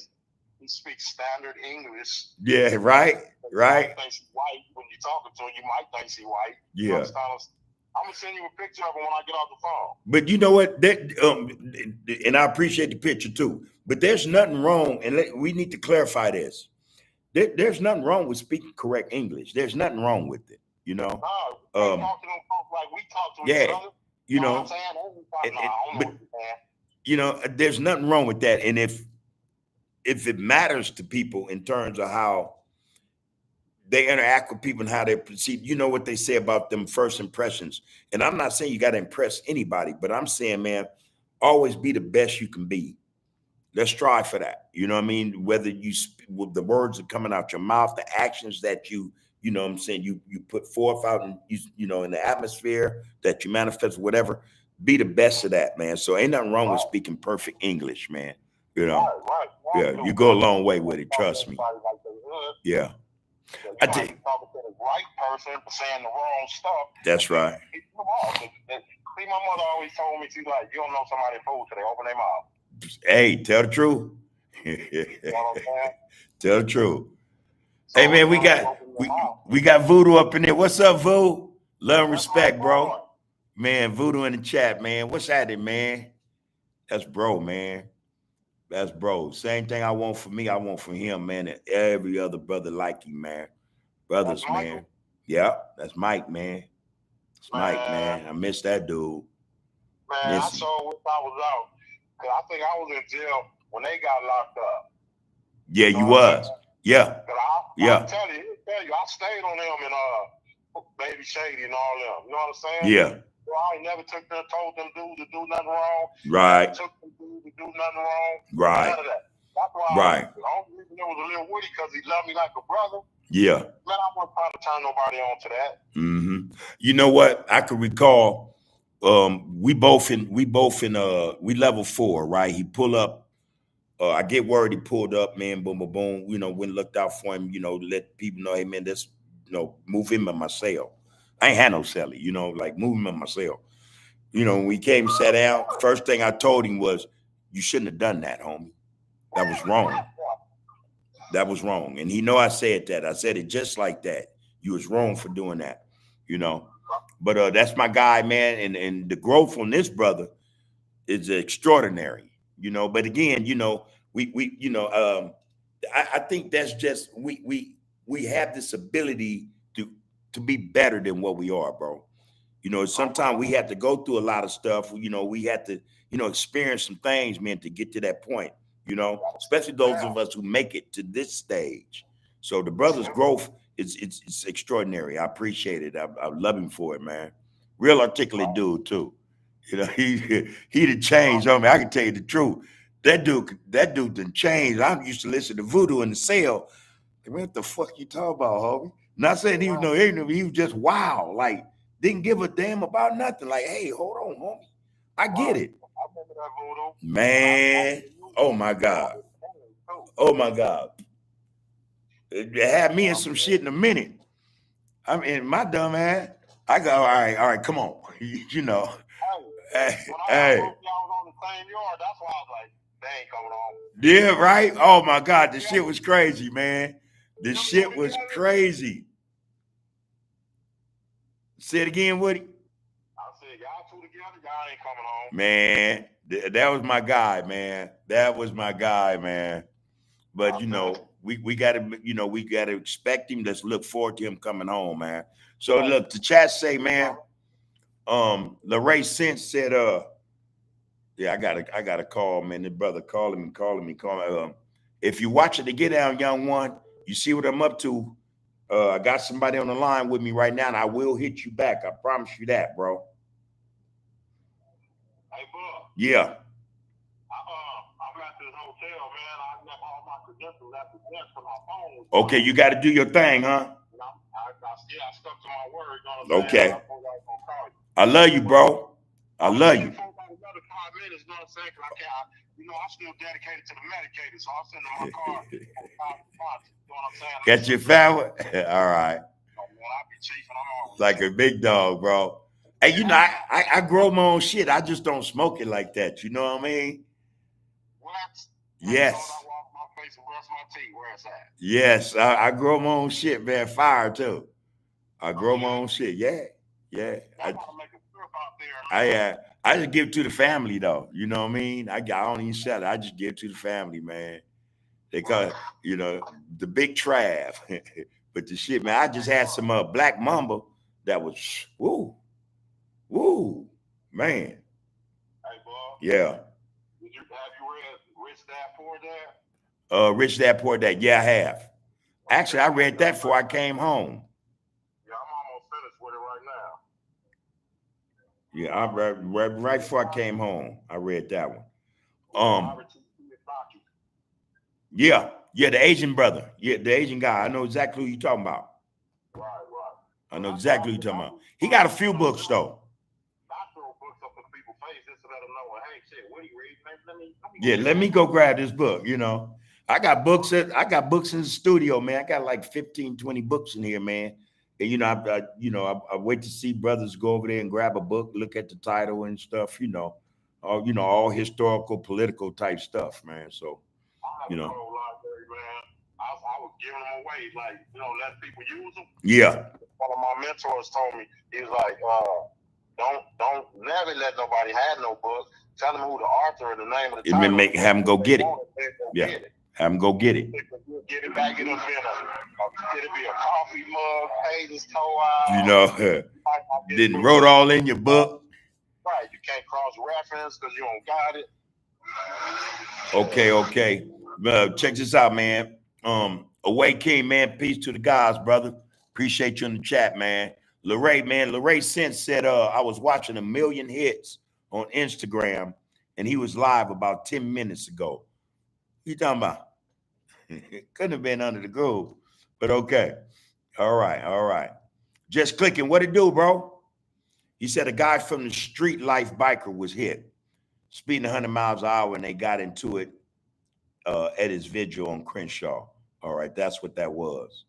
He speaks standard English. Yeah, right. You might think she's white when you're talking to her. You might think she's white. Yeah. I'm gonna send you a picture of her when I get off the phone. But you know what? And I appreciate the picture too. But there's nothing wrong, and we need to clarify this. There's nothing wrong with speaking correct English. There's nothing wrong with it. No, talk to them folks like we talk to each other. You know what I'm saying? There's nothing wrong with that. And if it matters to people in terms of how they interact with people and how they perceive, you know what they say about them first impressions. And I'm not saying you got to impress anybody, but I'm saying, man, always be the best you can be. Let's strive for that. You know what I mean? Whether the words are coming out your mouth, the actions that you know what I'm saying, you put forth out in, in the atmosphere that you manifest, whatever, be the best of that, man. So ain't nothing wrong with speaking perfect English, man. Right. Yeah, you go a long way with it. Trust me. Yeah. I talking to the right person for saying the wrong stuff. That's right. See, my mother always told me, she's like, you don't know somebody's food till they open their mouth. Hey, tell the truth. what I'm saying? Tell the truth. So Hey man, you know, you open your mouth. we got Voodoo up in there. What's up, Voodoo? Love and That's my respect, boy. bro. Man, Voodoo in the chat, man. What's happening, man? That's bro, man. That's bro. Same thing I want for me, I want for him, man, and every other brother like him, man. Brothers, That's man. Michael. Yeah, that's Mike, man. It's Mike, Man, man. I miss that dude. I Miss him. sure wish I was out. Cause I think I was in jail when they got locked up. Yeah, You you know what I'm was. saying? Yeah. Cause Yeah. I'll tell you, I stayed on them and Baby Shady and all them. You know what I'm saying? Yeah. So I ain't never told them dudes to do nothing wrong. Right. Never took them dudes to do nothing wrong. Right. None of that. That's why Right. the only reason it was a little Woody because he loved me like a brother. Yeah. Man, I wasn't trying to turn nobody on to that. Mm-hmm. You know what? I can recall we level 4, right? He pull up. I get word he pulled up, man, boom, boom, boom. You know, went and looked out for him, you know, let people know, hey man, this, you know, move him in my cell. I ain't had no celly, you know, like move him in my cell. You know, when we came and sat down, first thing I told him was, you shouldn't have done that, homie. That was wrong. That was wrong. And he know I said that. I said it just like that. You was wrong for doing that, you know. But that's my guy, man. And the growth on this brother is extraordinary, you know. But again, you know, I think that's just we have this ability to be better than what we are, bro. You know, sometimes we have to go through a lot of stuff. You know, we have to, you know, experience some things, man, to get to that point, you know, especially those of us who make it to this stage. So the brother's growth it's extraordinary. I appreciate it. I love him for it, man. Real articulate dude, too. You know, he done changed on me. I can tell you the truth. That dude done changed. I used to listen to Voodoo in the cell. What the fuck you talking about, homie? Not saying he was no ignorant, he was just wild. Like, didn't give a damn about nothing. Like, hey, hold on, homie. I get it. I remember that Voodoo. Man, oh my God. Oh my God. It had me in some shit in a minute. I mean, my dumb ass. I go, all right, come on. You know. Hey, when I was on the same yard, that's why I was like, they ain't coming on. Yeah, right? Oh my God, the shit was crazy, man. The shit was crazy. Say it again, Woody. I said, y'all two together, y'all ain't coming home. Man, that was my guy, man. That was my guy, man. But you know, we gotta expect him. Let's look forward to him coming home, man. So look, the chat say, man, Larray Sense said, yeah, I got a call, man. The brother calling me. If you watch it to get down, young one, you see what I'm up to. I got somebody on the line with me right now, and I will hit you back. I promise you that, bro. Hey, bro. Yeah. I'm at this hotel, man. I left all my credentials at the desk for my phone. Okay, you got to do your thing, huh? I stuck to my word. You know what I'm okay. saying? I love you, bro. I love you. Another 5 minutes, you know what I'm saying? Because I can't, I'm still dedicated to the medicated, so I'll send them my car. You know what I'm saying? Got your family? All right. Oh, man, I be chiefing. I'm always like a big dog, bro. Hey, you know, I grow my own shit. I just don't smoke it like that. You know what I mean? What? Yes. I wash my face and brush my teeth. Where it's at? Yes, I grow my own shit, man. Fire too. I grow my own shit. Yeah, yeah. I gotta make a trip out there. I just give it to the family though. You know what I mean? I don't even sell it. I just give it to the family, man. They call it, you know, the big Trav. But the shit, man, I just had some Black Mamba that was woo, man. Hey, boy. Yeah. Have you read Rich Dad Poor Dad? Rich Dad Poor Dad. Yeah, I have. Actually, I read that before I came home. Yeah, I'm almost finished with it right now. Yeah, I read right before I came home. I read that one. Yeah, the Asian brother. Yeah, the Asian guy. I know exactly who you're talking about. Right. I know exactly who you're talking about. He got a few books though. I throw books up in people's face just to let them know, hey, shit, what are you reading? Let me go grab this book, you know. I got books in the studio, man. I got like 15, 20 books in here, man. And you know, I wait to see brothers go over there and grab a book, look at the title and stuff, all historical, political type stuff, man. So I You know. I was giving them away, like, let people use them. Yeah. One of my mentors told me, he was like, don't never let nobody have no book. Tell them who the author and the name of the title. Have them go get it. Yeah. Get it. Have them go get it. Get it back. It'll be a coffee mug, pages tore out. Didn't wrote all in your book. Right. You can't cross reference because you don't got it. Okay. Check this out, man. Away King, man. Peace to the guys, brother. Appreciate you in the chat, man. Lorray said, I was watching 1 million hits on Instagram, and he was live about 10 minutes ago. You talking about? Couldn't have been under the groove, but okay. All right. Just clicking. What it do, bro? He said a guy from the street life biker was hit, speeding 100 miles an hour, and they got into it at his vigil on Crenshaw. All right, that's what that was.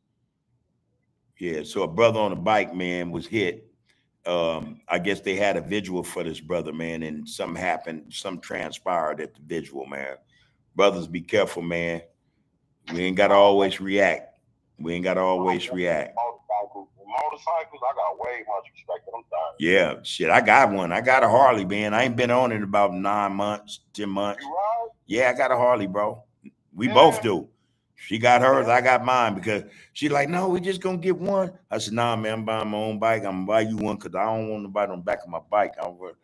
Yeah, so a brother on a bike, man, was hit. I guess they had a vigil for this brother, man, and something happened, something transpired at the vigil, man. Brothers, be careful, man. We ain't got to always react. Motorcycles, I got way much respect for them things. Yeah, shit, I got one. I got a Harley, man. I ain't been on it in about 9 months, 10 months. You right? Yeah, I got a Harley, bro. We both do. She got hers, I got mine, because she like, no, we just gonna get one. I said, nah, man, I'm buying my own bike. I'm gonna buy you one because I don't want nobody on the back of my bike. I know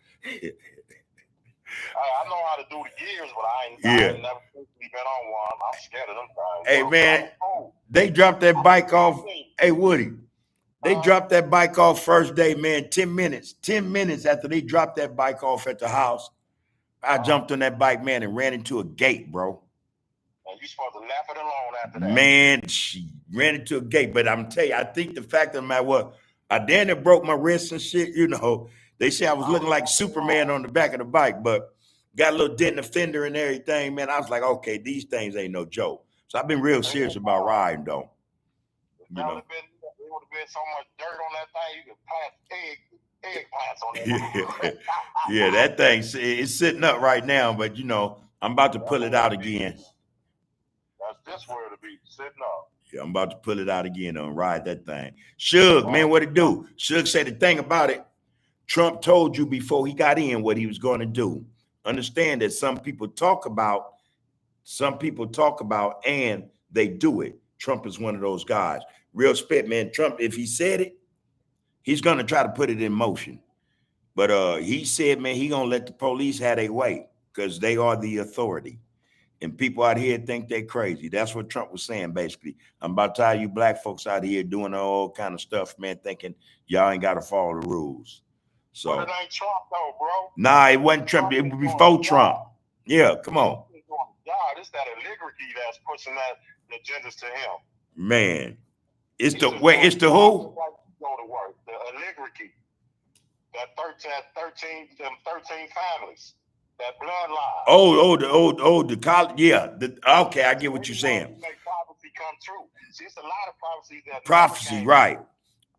how to do the gears, but I ain't never been on one. I'm scared of them things. Hey, man, they dropped that bike off. Hey, Woody, they dropped that bike off first day, man, 10 minutes. 10 minutes after they dropped that bike off at the house, I jumped on that bike, man, and ran into a gate, bro. And you supposed to left it alone after that. Man, she ran into a gate. But I'm telling you, I think the fact of the matter was, I damn near broke my wrist and shit, They say I was looking like Superman on the back of the bike, but got a little dent in the fender and everything, man. I was like, okay, these things ain't no joke. So I've been real serious about riding, though. There would have been so much dirt on that thing, you could plant egg plants on that. Yeah, that thing is sitting up right now, but I'm about to pull it out again. That's this where to be sitting up. Yeah, I'm about to pull it out again and ride that thing. Suge, man, what it do? Suge said the thing about it. Trump told you before he got in what he was going to do. Understand that some people talk about, and they do it. Trump is one of those guys. Real spit, man. Trump, if he said it, he's going to try to put it in motion. But he said, man, he going to let the police have their way because they are the authority. And people out here think they're crazy. That's what Trump was saying, basically. I'm about to tell you black folks out here doing all kind of stuff, man, thinking y'all ain't got to follow the rules. So, but it ain't Trump, though, bro. Nah, it wasn't Trump. It was before Trump. Yeah, come on. God, it's that oligarchy that's pushing that agendas to him. Man, it's the who? Go to work. The oligarchy. That 13 families. That bloodline. The college. Yeah. Okay, I get what you're saying. Make prophecy come true. See, it's a lot of prophecies that prophecy, right?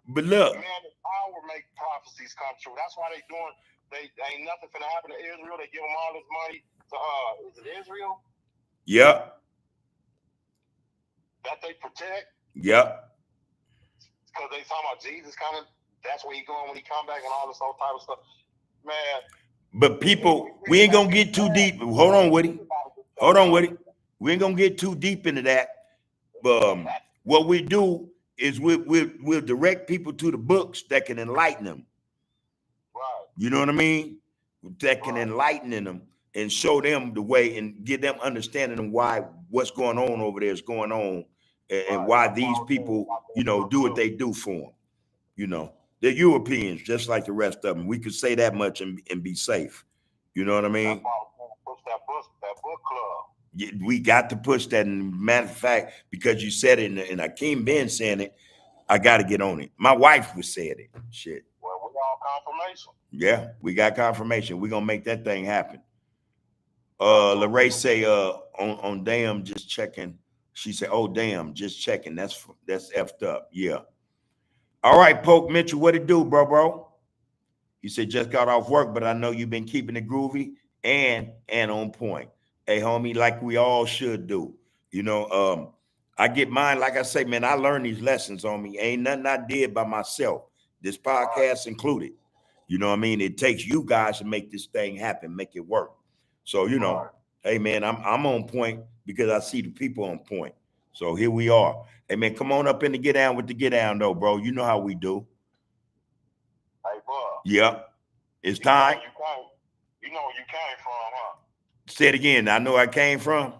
But look, man, the power make prophecies come true. That's why they ain't nothing finna happen to Israel. They give them all this money to is it Israel? Yep. That they protect. Yep. Because they talking about Jesus coming. That's where he going when he come back and all this old type of stuff, man. But people, we ain't gonna get too deep. Hold on, Woody. We ain't gonna get too deep into that. But what we do is we'll direct people to the books that can enlighten them. Right. You know what I mean? That can enlighten them and show them the way and give them understanding of why what's going on over there is going on and why these people, do what they do for them. They're Europeans, just like the rest of them. We could say that much and be safe. You know what I mean? Push that book club. We got to push that. And matter of fact, because you said it and Akeem been saying it, I got to get on it. My wife was saying it. Shit. Well, we got confirmation. Yeah, we got confirmation. We're gonna make that thing happen. Lorray say, on damn, just checking. She said, oh damn, just checking. That's effed up. Yeah. All right, Poke Mitchell, what it do, bro? He said, just got off work, but I know you've been keeping it groovy and on point. Hey, homie, like we all should do. You know, I get mine, like I say, man, I learned these lessons on me. Ain't nothing I did by myself. This podcast included. You know what I mean? It takes you guys to make this thing happen, make it work. So, you know, hey man, I'm on point because I see the people on point. So here we are. Hey man, come on up in the get down with the get down though, bro. You know how we do. Hey, bro. Yep. It's time. You know where you came from, huh? Say it again. I know where I came from.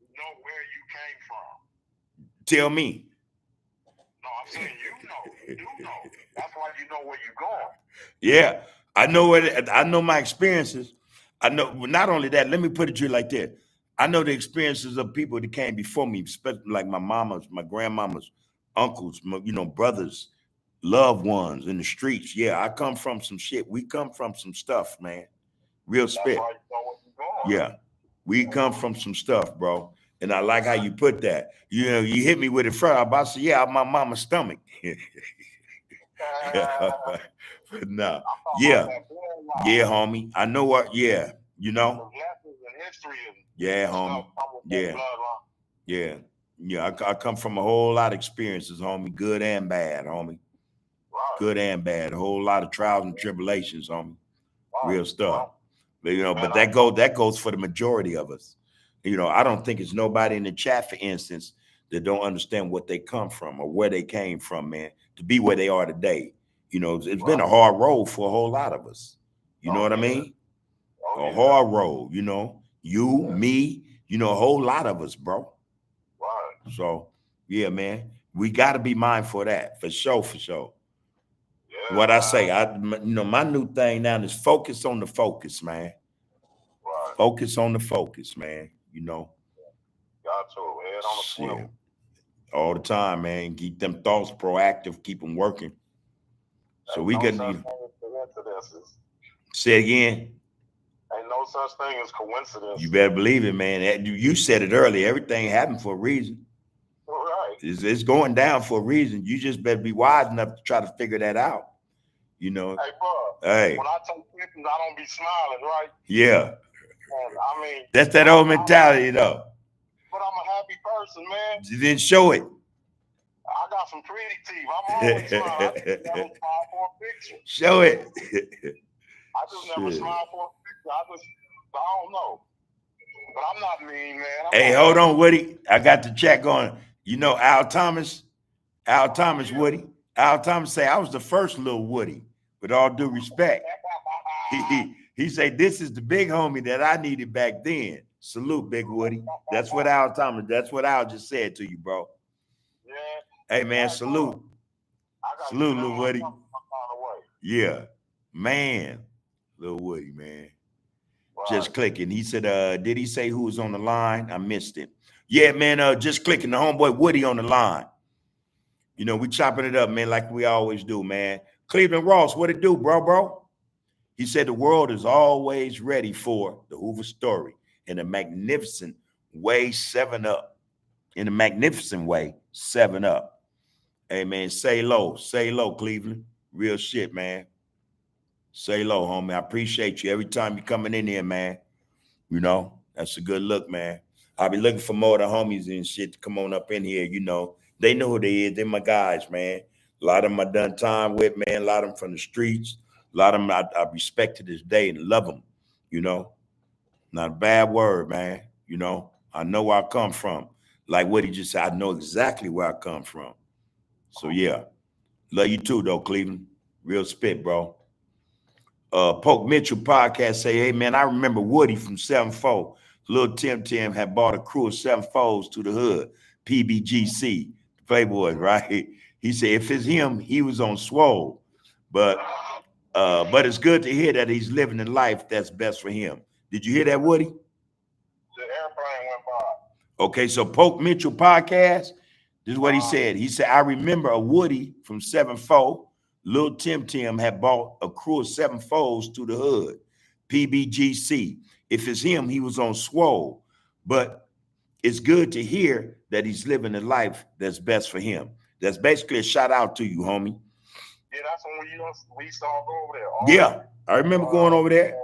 You know where you came from. Tell me. No, I'm saying you know. You know. That's why you know where you're going. Yeah. I know it. I know my experiences. I know not only that, let me put it to you like that. I know the experiences of people that came before me, especially like my mamas, my grandmamas, uncles, you know, brothers, loved ones in the streets. Yeah, I come from some shit. We come from some stuff, man. Real spit. That's why you know where you're going. Yeah. We come from some stuff, bro. And I like how you put that. You know, you hit me with it first. I about to say, yeah, my mama's stomach. But no. Yeah. Yeah, homie. I know what, yeah. You know? Yeah, homie. Yeah. Yeah. Yeah. I come from a whole lot of experiences, homie. Good and bad, homie. Good and bad. A whole lot of trials and tribulations, homie. Real stuff. But, you know, but that goes for the majority of us. You know, I don't think it's nobody in the chat, for instance, that don't understand what they come from or where they came from, man, to be where they are today. You know, it's been a hard road for a whole lot of us. You know what I mean? A hard road, you know, you, me, you know, a whole lot of us, bro. So, yeah, man, we got to be mindful of that, for sure, for sure. Yeah. What I say, you know, my new thing now is focus on the focus, man. Focus on the focus, man. You know. Got to head on the swivel. All the time, man. Keep them thoughts proactive. Keep them working. So we can coincidences. Say again. Ain't no such thing as coincidence. You better believe it, man. You said it earlier. Everything happened for a reason. Right. It's going down for a reason. You just better be wise enough to try to figure that out. You know. Hey, bro. Hey. When I take pictures, I don't be smiling, right? Yeah. And, I mean, that's that old mentality, though. But I'm a happy person, man. You didn't show it. I got some pretty teeth. I'm always smiling. I just never smile for a picture. Show it. I just never smile for a picture. I don't know. But I'm not mean, man. Hey, hold on, Woody. I got the chat going. You know Al Thomas? Al Thomas, Woody. Al Thomas say, I was the first little Woody, with all due respect. He said, this is the big homie that I needed back then. Salute, Big Woody. That's what Al just said to you, bro. Yeah. Hey, man, salute. Salute, Lil Woody. Yeah. Man. Lil Woody, man. Wow. Just clicking. He said, did he say who was on the line? I missed it. Yeah, man, just clicking. The homeboy Woody on the line. You know, we chopping it up, man, like we always do, man. Cleveland Ross, what it do, bro? He said the world is always ready for the Hoover story in a magnificent way, 7 up. In a magnificent way, 7 up. Hey, man, say low, Cleveland. Real shit, man. Say low, homie. I appreciate you every time you're coming in here, man. You know, that's a good look, man. I'll be looking for more of the homies and shit to come on up in here, you know. They know who they is. They're my guys, man. A lot of them I done time with, man. A lot of them from the streets. A lot of them I respect to this day and love them, you know. Not a bad word, man. You know, I know where I come from. Like what he just said, I know exactly where I come from. So, yeah. Love you too, though, Cleveland. Real spit, bro. Poke Mitchell podcast say, hey, man, I remember Woody from 7-4. Lil Tim had bought a crew of 7-4s to the hood, PBGC, Playboys, right? He said, if it's him, he was on swole. But it's good to hear that he's living a life that's best for him. Did you hear that, Woody? The airplane went by. Okay, so Poke Mitchell podcast, this is what he said. He said, I remember a Woody from 7-4. Lil Tim had bought a crew of 7-4s to the hood, PBGC. If it's him, he was on swole. But it's good to hear that he's living a life that's best for him. That's basically a shout out to you, homie. Yeah, that's when we used to all go over there. Yeah, I remember going over there.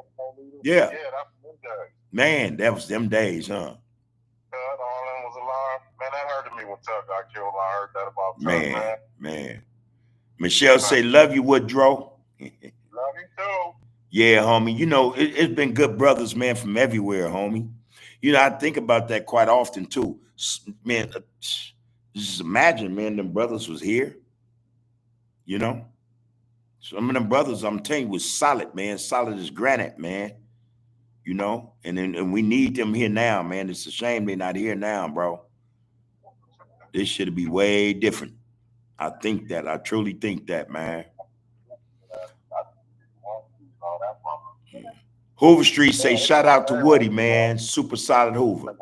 Yeah. Yeah, that's them days. Man, that was them days, huh? All them was alive Tuck got killed. I heard that about Tuck, Man, man. man. Michelle say, love you, Woodrow. Love you too. Yeah, homie. You know, it's been good brothers, man, from everywhere, homie. You know, I think about that quite often too. Man, just imagine, man, them brothers was here. You know, some of them brothers, I'm telling you, was solid, man, solid as granite, man. You know, and we need them here now, man. It's a shame they're not here now, bro. This should be way different. I think that. I truly think that, man. Hoover Street say shout out to Woody, man. Super solid Hoover.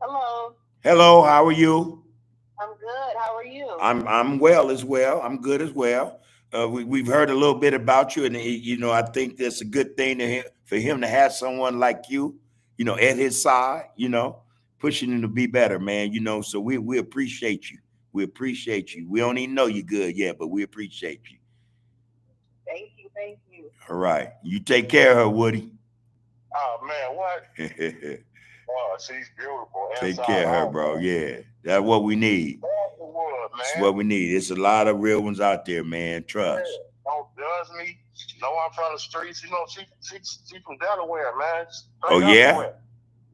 Hello. Hello, how are you? I'm good. How are you? I'm well as well. I'm good as well. We've heard a little bit about you, and you know, I think that's a good thing for him to have someone like you, you know, at his side, you know, pushing him to be better, man. You know, so we appreciate you. We appreciate you. We don't even know you good yet, but we appreciate you. Thank you. Thank you. All right, you take care of her, Woody. Oh man, what? Oh, she's beautiful. Take care of her, bro. Yeah, that's what we need. That's what we need. It's a lot of real ones out there, man. Trust. Yeah. Don't judge me. No, I'm from the streets. You know, she from Delaware, man. Oh yeah.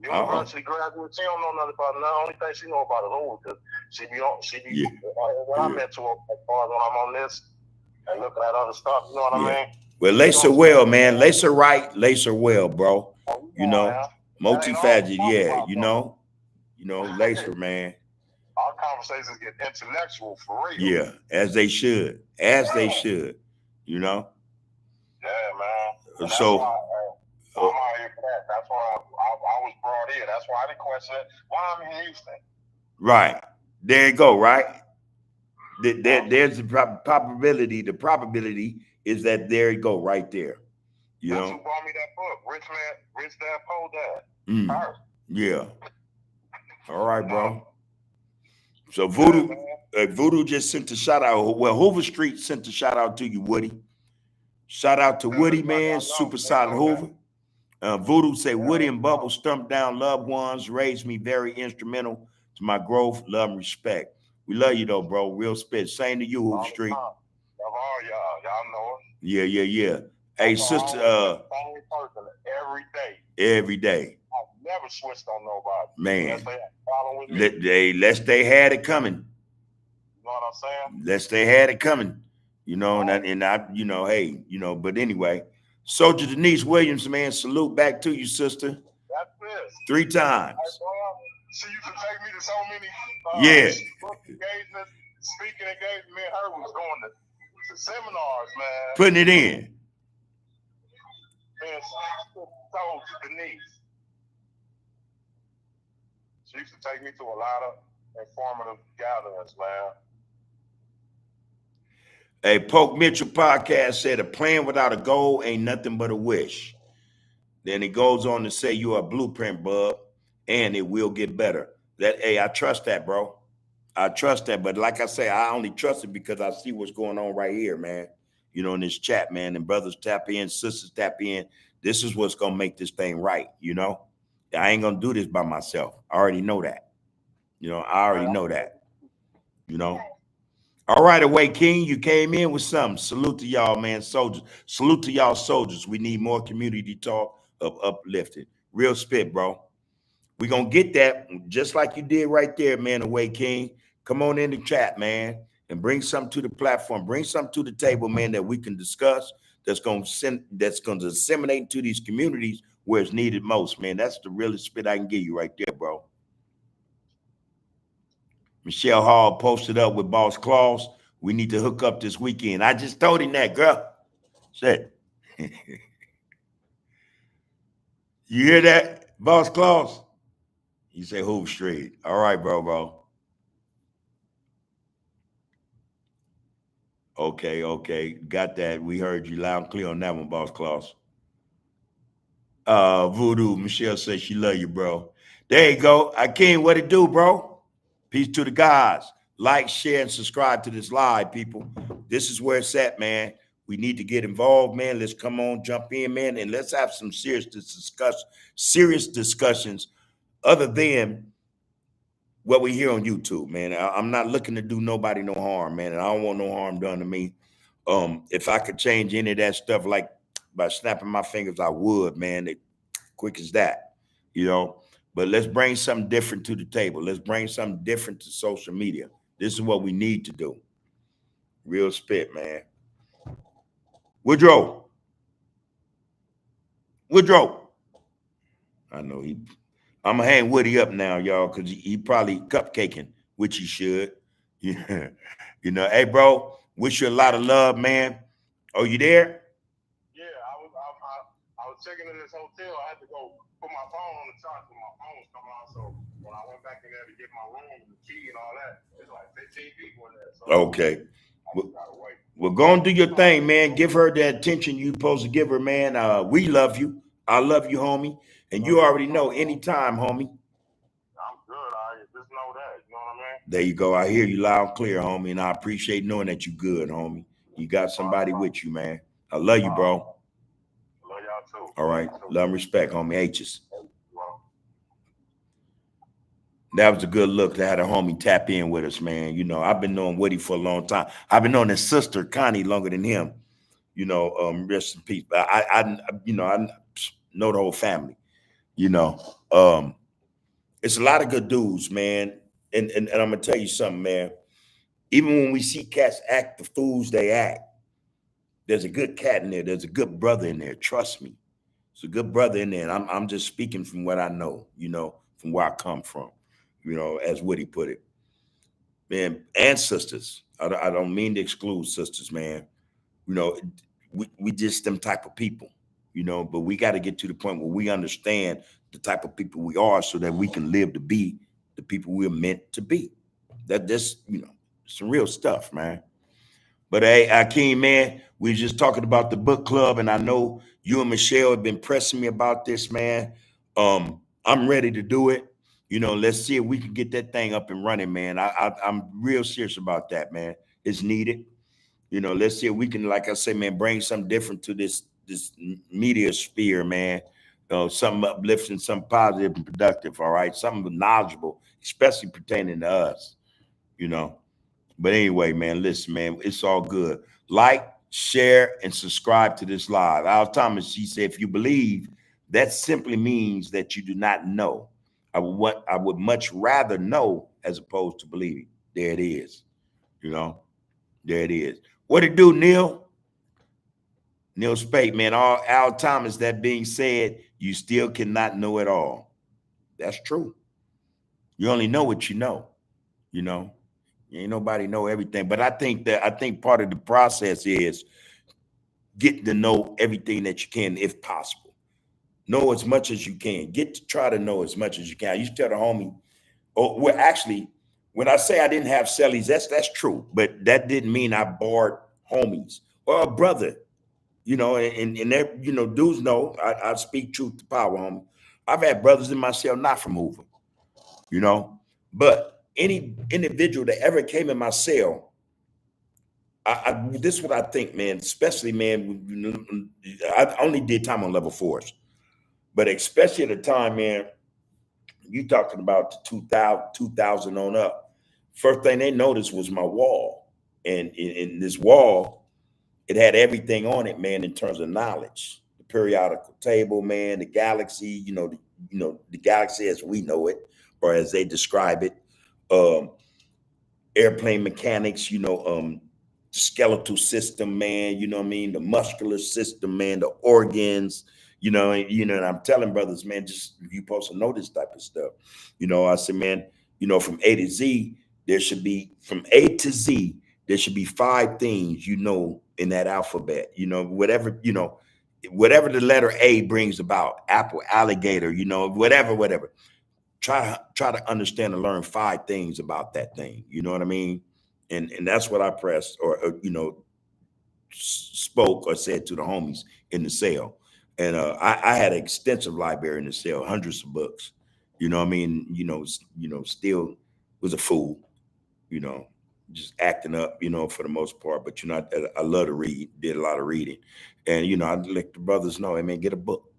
University graduate. She don't know nothing about it. The only thing she know about it over because she be yeah. When I met her as far as when I'm on this and looking at other stuff, you know what I mean? Well, lace her well, man. Lace her right, lace her well, bro. You know, multifaceted, yeah. You know, lace her, man. Our conversations get intellectual for real. Yeah, as they should, they should. You know. Yeah, man. So. I'm out here for that. That's why I was brought in. That's why I didn't question it. Why I'm in Houston. Right. There you go, right? There's the probability. The probability is that there you go, right there. You That's know? who brought me that book, Rich Dad, Poor Dad. Yeah. All right, bro. So Voodoo just sent a shout out. Well, Hoover Street sent a shout out to you, Woody. Shout out to Woody, man. Super solid Hoover. Voodoo say Woody and Bubble stumped down loved ones, raised me, very instrumental to my growth, love, and respect. We love you though, bro. Real spit. Same to you, Hoover Street. Love all y'all know Yeah. it. Hey, sister. Every day. Every day. I've never switched on nobody. Man. Unless they had it coming. You know what I'm saying? Unless they had it coming. You know, and I, you know, hey, you know, but anyway. Soldier Denise Williams, man, salute back to you, sister. That's it. 3 times. She used to take me to so many engagements, speaking engagements. Me and her was going to seminars, man. Putting it in. Man, Soldier Denise. She used to take me to a lot of informative gatherings, man. A Poke Mitchell podcast said a plan without a goal ain't nothing but a wish. Then it goes on to say you are a blueprint, bub, and it will get better. I trust that, bro. I trust that. But like I say, I only trust it because I see what's going on right here, man. You know, in this chat, man, and brothers tap in, sisters tap in. This is what's going to make this thing right, you know? I ain't going to do this by myself. I already know that. You know, I already know that. You know? All right, Away King, you came in with something. Salute to y'all, man, soldiers. Salute to y'all, soldiers. We need more community talk of uplifting. Real spit, bro. We're going to get that just like you did right there, man, Away King. Come on in the chat, man, and bring something to the platform. Bring something to the table, man, that we can discuss that's going to disseminate into these communities where it's needed most, man. That's the realest spit I can give you right there, bro. Michelle Hall posted up with Boss Claus. We need to hook up this weekend. I just told him that, girl. Shit. You hear that, Boss Claus? You say Hoover Street. All right, bro. Okay. Got that. We heard you loud and clear on that one, Boss Claus. Voodoo, Michelle says she love you, bro. There you go. Akeem, what it do, bro? Peace to the guys. Like, share, and subscribe to this live, people. This is where it's at, man. We need to get involved, man. Let's come on, jump in, man, and let's have some serious discussions other than what we hear on YouTube, man. I'm not looking to do nobody no harm, man, and I don't want no harm done to me. If I could change any of that stuff, like by snapping my fingers, I would, man. Quick as that, you know. But let's bring something different to the table. Let's bring something different to social media. This is what we need to do. Real spit, man. Woodrow. Woodrow. I know he. I'm gonna hang Woody up now, y'all, because he probably cupcaking, which he should. Yeah. You know, hey, bro. Wish you a lot of love, man. Oh, you there? Yeah, I was checking in this hotel. I had to go put my phone on the charge when my phone was coming out. So when I went back in there to get my room, the key and all that, there's like 15 people in there. So Okay. I just gotta wait. Well, go and do your thing, man. Give her the attention you supposed to give her, man. We love you. I love you, homie. And you already know anytime, homie. I'm good. I just know that. You know what I mean? There you go. I hear you loud and clear, homie. And I appreciate knowing that you good, homie. You got somebody with you, man. I love you, bro. Love y'all too. All right. Love and respect, homie. H's. That was a good look to have a homie tap in with us, man. You know, I've been knowing Woody for a long time. I've been knowing his sister, Connie, longer than him. You know, rest in peace. I know the whole family. You know, it's a lot of good dudes, man. And I'm gonna tell you something, man. Even when we see cats act the fools they act, there's a good cat in there. There's a good brother in there. Trust me, it's a good brother in there. And I'm just speaking from what I know. You know, from where I come from. You know, as Woody put it, man, and sisters. I don't mean to exclude sisters, man. You know, we just them type of people, you know, but we got to get to the point where we understand the type of people we are so that we can live to be the people we're meant to be. That's, you know, some real stuff, man. But hey, Akeem, man, we were just talking about the book club, and I know you and Michelle have been pressing me about this, man. I'm ready to do it. You know, let's see if we can get that thing up and running, man. I'm real serious about that, man. It's needed. You know, let's see if we can, like I say, man, bring something different to this media sphere, man. Something uplifting, something positive and productive, all right? Something knowledgeable, especially pertaining to us, you know. But anyway, man, listen, man, it's all good. Like, share, and subscribe to this live. Al Thomas, she said, if you believe, that simply means that you do not know. I would much rather know as opposed to believing. There it is. You know, there it is. What it do, Neil? Neil Spate, man. All Al Thomas, that being said, you still cannot know it all. That's true. You only know what you know, you know. Ain't nobody know everything. But I think part of the process is getting to know everything that you can, if possible. Know as much as you can. Get to try to know as much as you can. I used to tell the homie, oh, well, actually, when I say I didn't have cellies, that's true. But that didn't mean I barred homies or a brother, you know, and you know, dudes know I speak truth to power, homie. I've had brothers in my cell not from Hoover, you know, but any individual that ever came in my cell, this is what I think, man, especially, man, I only did time on level fours, but especially at the time, man, you talking about the 2000 on up. First thing they noticed was my wall. And in this wall, it had everything on it, man, in terms of knowledge. The periodical table, man, the galaxy, the galaxy as we know it, or as they describe it, um, airplane mechanics, skeletal system, man, you know what I mean, the muscular system, man, the organs, and I'm telling brothers, man, just you supposed to know this type of stuff. I said, man, from A to Z, from A to Z, there should be five things, in that alphabet, whatever the letter A brings about, apple, alligator, whatever. Try to understand and learn five things about that thing. You know what I mean? And that's what I pressed or spoke or said to the homies in the cell. And I had an extensive library in the cell, hundreds of books. You know what I mean? Still was a fool, you know, just acting up, for the most part. But I love to read, did a lot of reading. And I let the brothers know, hey man, get a book.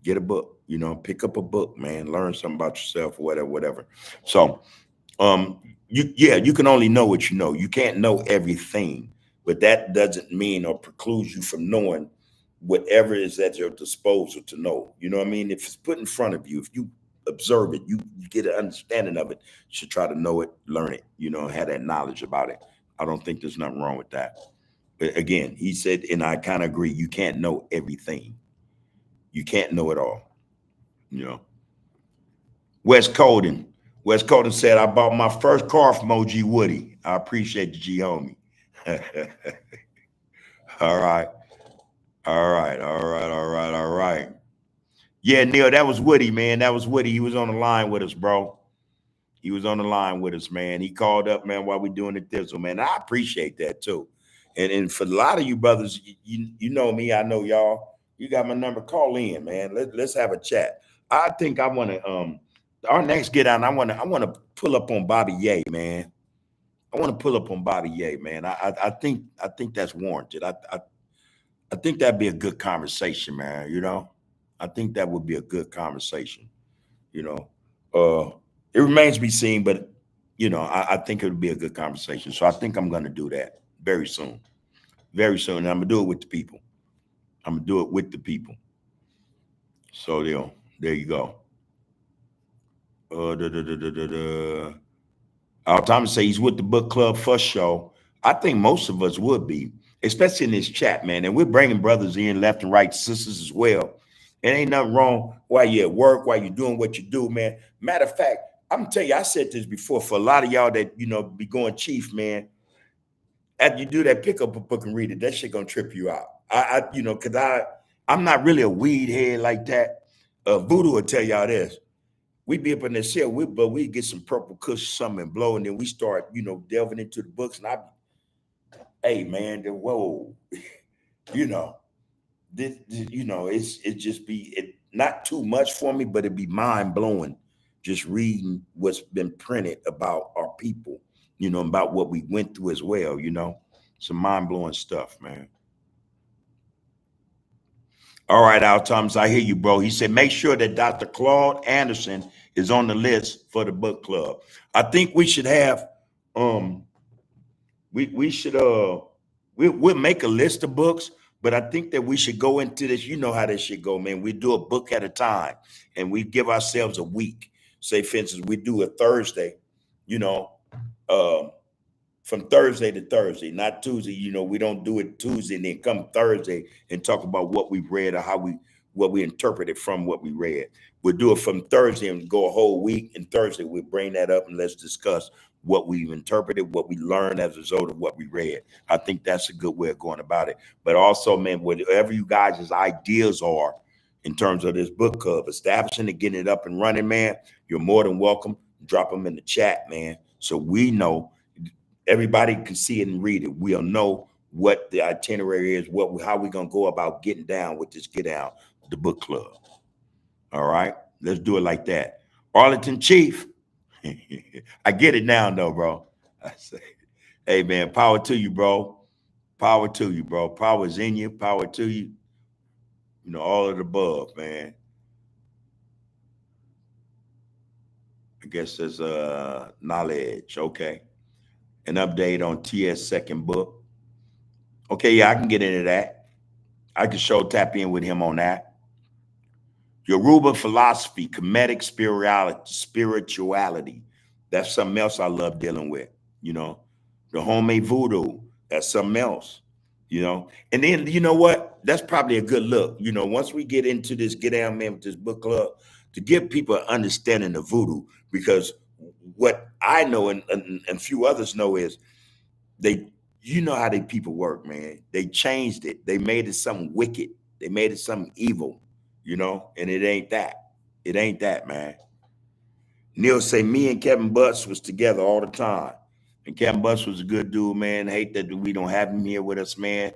Get a book. You know, pick up a book, man. Learn something about yourself, or whatever, whatever. So, you can only know what you know. You can't know everything, but that doesn't mean or precludes you from knowing whatever is at your disposal to know. You know what I mean? If it's put in front of you, if you observe it, you get an understanding of it. You should try to know it, learn it. You know, have that knowledge about it. I don't think there's nothing wrong with that. But again, he said, and I kind of agree. You can't know everything. You can't know it all. You know. Wes Colden. Wes Colden said, I bought my first car from OG Woody. I appreciate the G homie. All right. All right. All right. All right. All right. Yeah, Neil, that was Woody, man. That was Woody. He was on the line with us, bro. He was on the line with us, man. He called up, man, while we doing the thizzle, man. I appreciate that too. And for a lot of you brothers, you know me, I know y'all. You got my number. Call in, man. Let's have a chat. I think I want to our next get out. I want to pull up on Bobby Ye, man. I want to pull up on Bobby Ye, man. I think that's warranted. I think that'd be a good conversation, man. You know, I think that would be a good conversation. You know, it remains to be seen, but you know, I think it would be a good conversation. So I think I'm going to do that very soon, very soon. And I'm gonna do it with the people. I'm gonna do it with the people. So there you go. Da, da, da, da, da, da. Thomas say he's with the book club for show. I think most of us would be, especially in this chat, man. And we're bringing brothers in left and right, sisters as well. It ain't nothing wrong while you're at work, while you're doing what you do, man. Matter of fact, I'm gonna tell you, I said this before for a lot of y'all that be going chief, man. After you do that, pick up a book and read it. That shit gonna trip you out. Cause I'm not really a weed head like that. Voodoo will tell y'all this. We be up in the cell, but we get some purple kush, something and blow, and then we start, delving into the books. And hey man, whoa, you know, it just be not too much for me, but it'd be mind blowing just reading what's been printed about our people, about what we went through as well, some mind blowing stuff, man. All right, Al Thomas, I hear you, bro. He said, make sure that Dr. Claude Anderson is on the list for the book club. I think we should have, we should, we'll make a list of books, but I think that we should go into this. You know how this should go, man. We do a book at a time and we give ourselves a week. Say, for instance, we do a Thursday, you know, um, from Thursday to Thursday, not Tuesday. We don't do it Tuesday and then come Thursday and talk about what we read or what we interpreted from what we read. We'll do it from Thursday and go a whole week. And Thursday, we'll bring that up and let's discuss what we've interpreted, what we learned as a result of what we read. I think that's a good way of going about it. But also, man, whatever you guys' ideas are in terms of this book club, establishing and getting it up and running, man, you're more than welcome. Drop them in the chat, man, so we know. Everybody can see it and read it. We'll know what the itinerary is, how we're gonna go about getting down with this get down, the book club. All right, let's do it like that. Arlington Chief, I get it now, though, bro. I say, hey man, power to you, bro. Power to you, bro. Power is in you. Power to you. All of the above, man. I guess there's knowledge. Okay. An update on TS second book. Okay, yeah, I can get into that. I can tap in with him on that. Yoruba philosophy, Kemetic spirituality. That's something else I love dealing with. The homemade voodoo. That's something else. And then you know what? That's probably a good look. Once we get into this, get down, man, with this book club, to give people an understanding of voodoo, because what I know and few others know is you know how they people work, man. They changed it. They made it something wicked. They made it something evil, and it ain't that. It ain't that, man. Neil say me and Kevin Butts was together all the time. And Kevin Butts was a good dude, man. Hate that we don't have him here with us, man.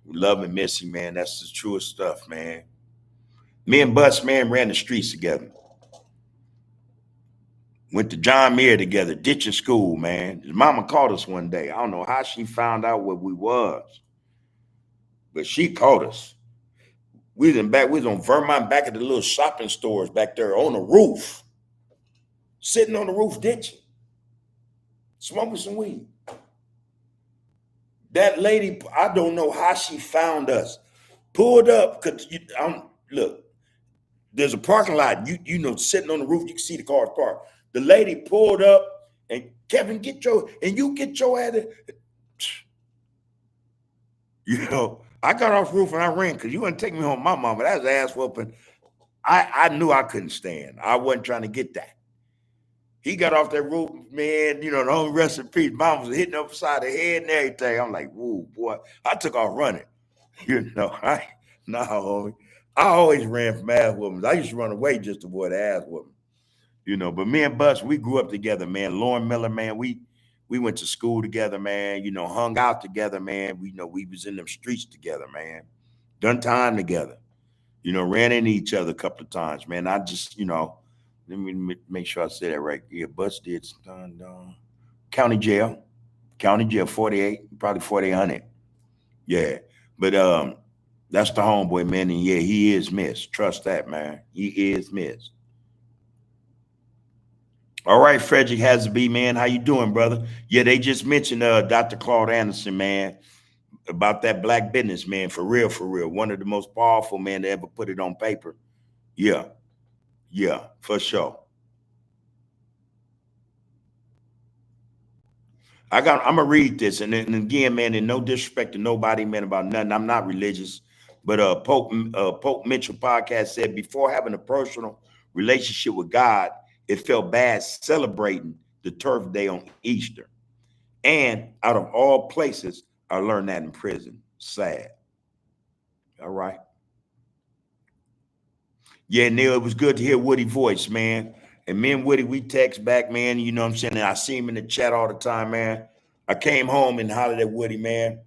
We love and miss him, man. That's the truest stuff, man. Me and Butts, man, ran the streets together. Went to John Muir together, ditching school, man. His mama called us one day. I don't know how she found out what we was, but she called us. We was on Vermont, back at the little shopping stores back there on the roof, sitting on the roof ditching, smoking some weed. That lady, I don't know how she found us. Pulled up, cause look, there's a parking lot. Sitting on the roof, you can see the cars parked. The lady pulled up, and Kevin, you get your ass. I got off the roof and I ran because you wouldn't take me home. My mama, that was ass whooping. I knew I couldn't stand. I wasn't trying to get that. He got off that roof, man. The only rest in peace. Mom was hitting upside the head and everything. I'm like, whoa, boy. I took off running. Homie. I always ran from ass whoopings. I used to run away just to avoid ass whooping. But me and Bus, we grew up together, man. Lauren Miller, man, we went to school together, man. Hung out together, man. We was in them streets together, man. Done time together. Ran into each other a couple of times, man. I just, let me make sure I say that right. Yeah, Bus did some time, county jail, 48, probably 4,800. Yeah, but that's the homeboy, man. And yeah, he is missed. Trust that, man. He is missed. All right, Frederick has to be, man. How you doing, brother? Yeah, they just mentioned Dr. Claude Anderson, man, about that black business, man. For real, for real. One of the most powerful, man, to ever put it on paper. Yeah, for sure. I'm gonna read this, and again, man, and no disrespect to nobody, man, about nothing. I'm not religious, but Pope Mitchell podcast said before having a personal relationship with God, it felt bad celebrating the turf day on Easter. And out of all places, I learned that in prison. Sad. All right. Yeah, Neil, it was good to hear Woody's voice, man. And me and Woody, we text back, man. You know what I'm saying? And I see him in the chat all the time, man. I came home and hollered at Woody, man.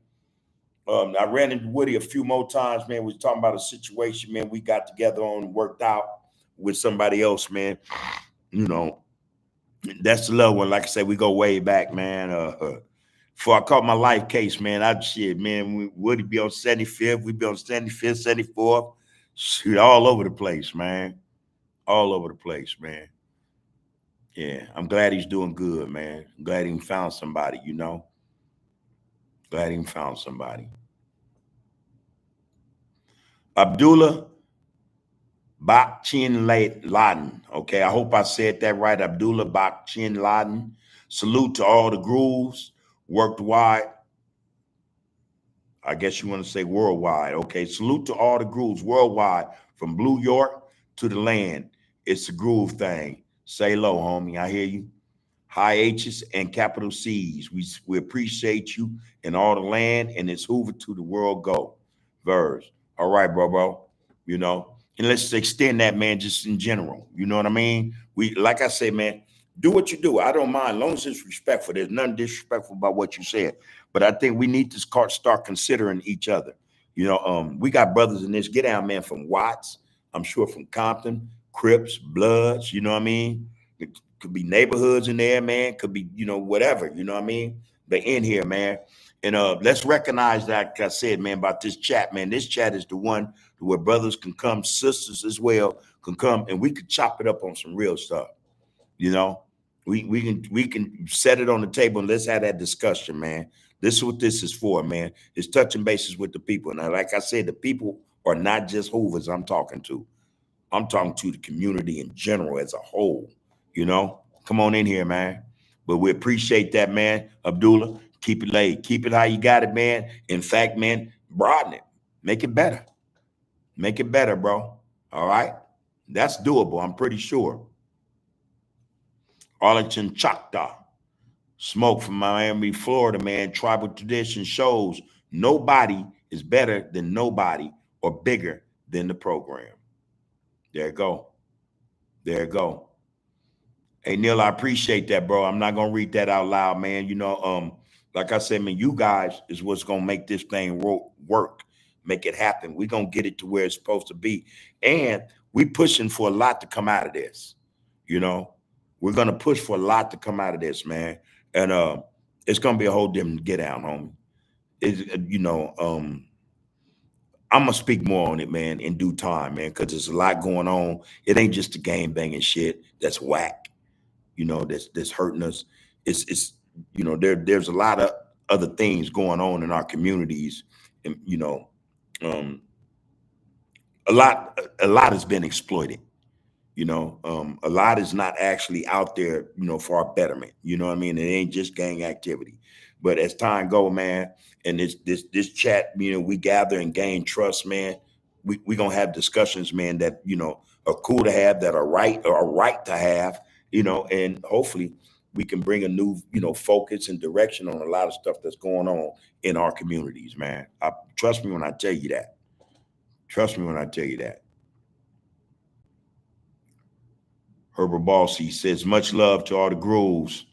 I ran into Woody a few more times, man. We was talking about a situation, man. We got together on and worked out with somebody else, man. That's the little one. Like I said, we go way back, man. Before I caught my life case, man, Woody be on 75th, we be on 75th, 74th. Shoot, all over the place, man. All over the place, man. Yeah, I'm glad he's doing good, man. I'm glad he found somebody, Glad he found somebody. Abdullah Bakhtin Laden. Okay, I hope I said that right. Abdullah Bakhtin Laden. Salute to all the grooves. Worked wide. I guess you want to say worldwide. Okay, salute to all the grooves worldwide, from Blue York to the land. It's a groove thing. Say low, homie. I hear you. High H's and capital C's. We appreciate you and all the land, and it's Hoover to the world go. Verse. All right, bro. And let's extend that, man, just in general. You know what I mean? Like I say, man, do what you do. I don't mind, as long as it's respectful. There's nothing disrespectful about what you said. But I think we need to start considering each other. We got brothers in this. Get down, man, from Watts. I'm sure from Compton, Crips, Bloods. You know what I mean? It could be neighborhoods in there, man. Could be, whatever. You know what I mean? They're in here, man. And let's recognize that, like I said, man, about this chat, man. This chat is the one where brothers can come, sisters as well can come, and we could chop it up on some real stuff. We can set it on the table and let's have that discussion, man. This is what this is for, man. It's touching bases with the people. Now, like I said, the people are not just Hoovers I'm talking to. I'm talking to the community in general as a whole. Come on in here, man. But we appreciate that, man. Abdullah, keep it laid. Keep it how you got it, man. In fact, man, broaden it. Make it better. Make it better, bro. All right? That's doable, I'm pretty sure. Arlington Choctaw. Smoke from Miami, Florida, man. Tribal tradition shows nobody is better than nobody or bigger than the program. There you go. There you go. Hey, Neil, I appreciate that, bro. I'm not going to read that out loud, man. Like I said, man, you guys is what's going to make this thing work, make it happen. We're going to get it to where it's supposed to be. And we pushing for a lot to come out of this. We're going to push for a lot to come out of this, man. And it's going to be a whole different get down, homie. I'm gonna speak more on it, man, in due time, man, because there's a lot going on. It ain't just the game banging shit that's whack, that's hurting us. It's there's a lot of other things going on in our communities, and um, a lot has been exploited. A lot is not actually out there, for our betterment. You know what I mean? It ain't just gang activity. But as time go, man, and this chat, we gather and gain trust, man. We gonna have discussions, man, that are cool to have, that are right to have, and hopefully we can bring a new, focus and direction on a lot of stuff that's going on in our communities, man. Trust me when I tell you that. Trust me when I tell you that. Herbert Bossy says, much love to all the grooves.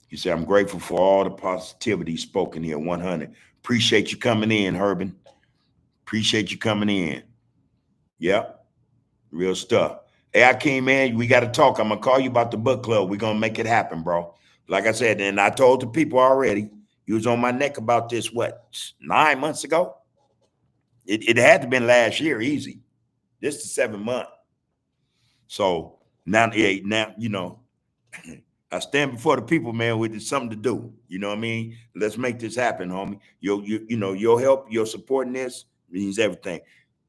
He said, I'm grateful for all the positivity spoken here, 100. Appreciate you coming in, Herbin. Appreciate you coming in. Yep, real stuff. Hey, Akeem, man, we got to talk. I'm going to call you about the book club. We're going to make it happen, bro. Like I said, and I told the people already, you was on my neck about this, 9 months ago? It had to have been last year, easy. This is 7 months. So now, I stand before the people, man, with something to do. You know what I mean? Let's make this happen, homie. Your help, your support in this means everything.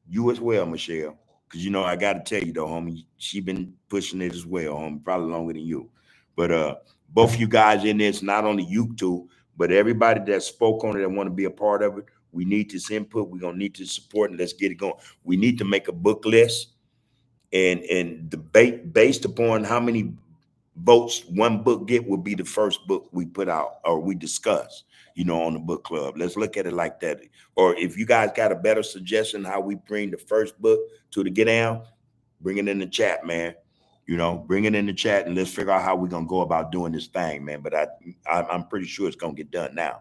You as well, Michelle. Because I gotta tell you though, homie, she been pushing it as well, homie, probably longer than you. But both you guys in this, not only you two, but everybody that spoke on it and want to be a part of it, we need this input. We're gonna need to support and let's get it going. We need to make a book list and debate based upon how many votes one book get would be the first book we put out or we discuss, on the book club. Let's look at it like that. Or if you guys got a better suggestion how we bring the first book to the get down, bring it in the chat, man. Bring it in the chat and let's figure out how we're gonna go about doing this thing, man. But I'm pretty sure it's gonna get done now.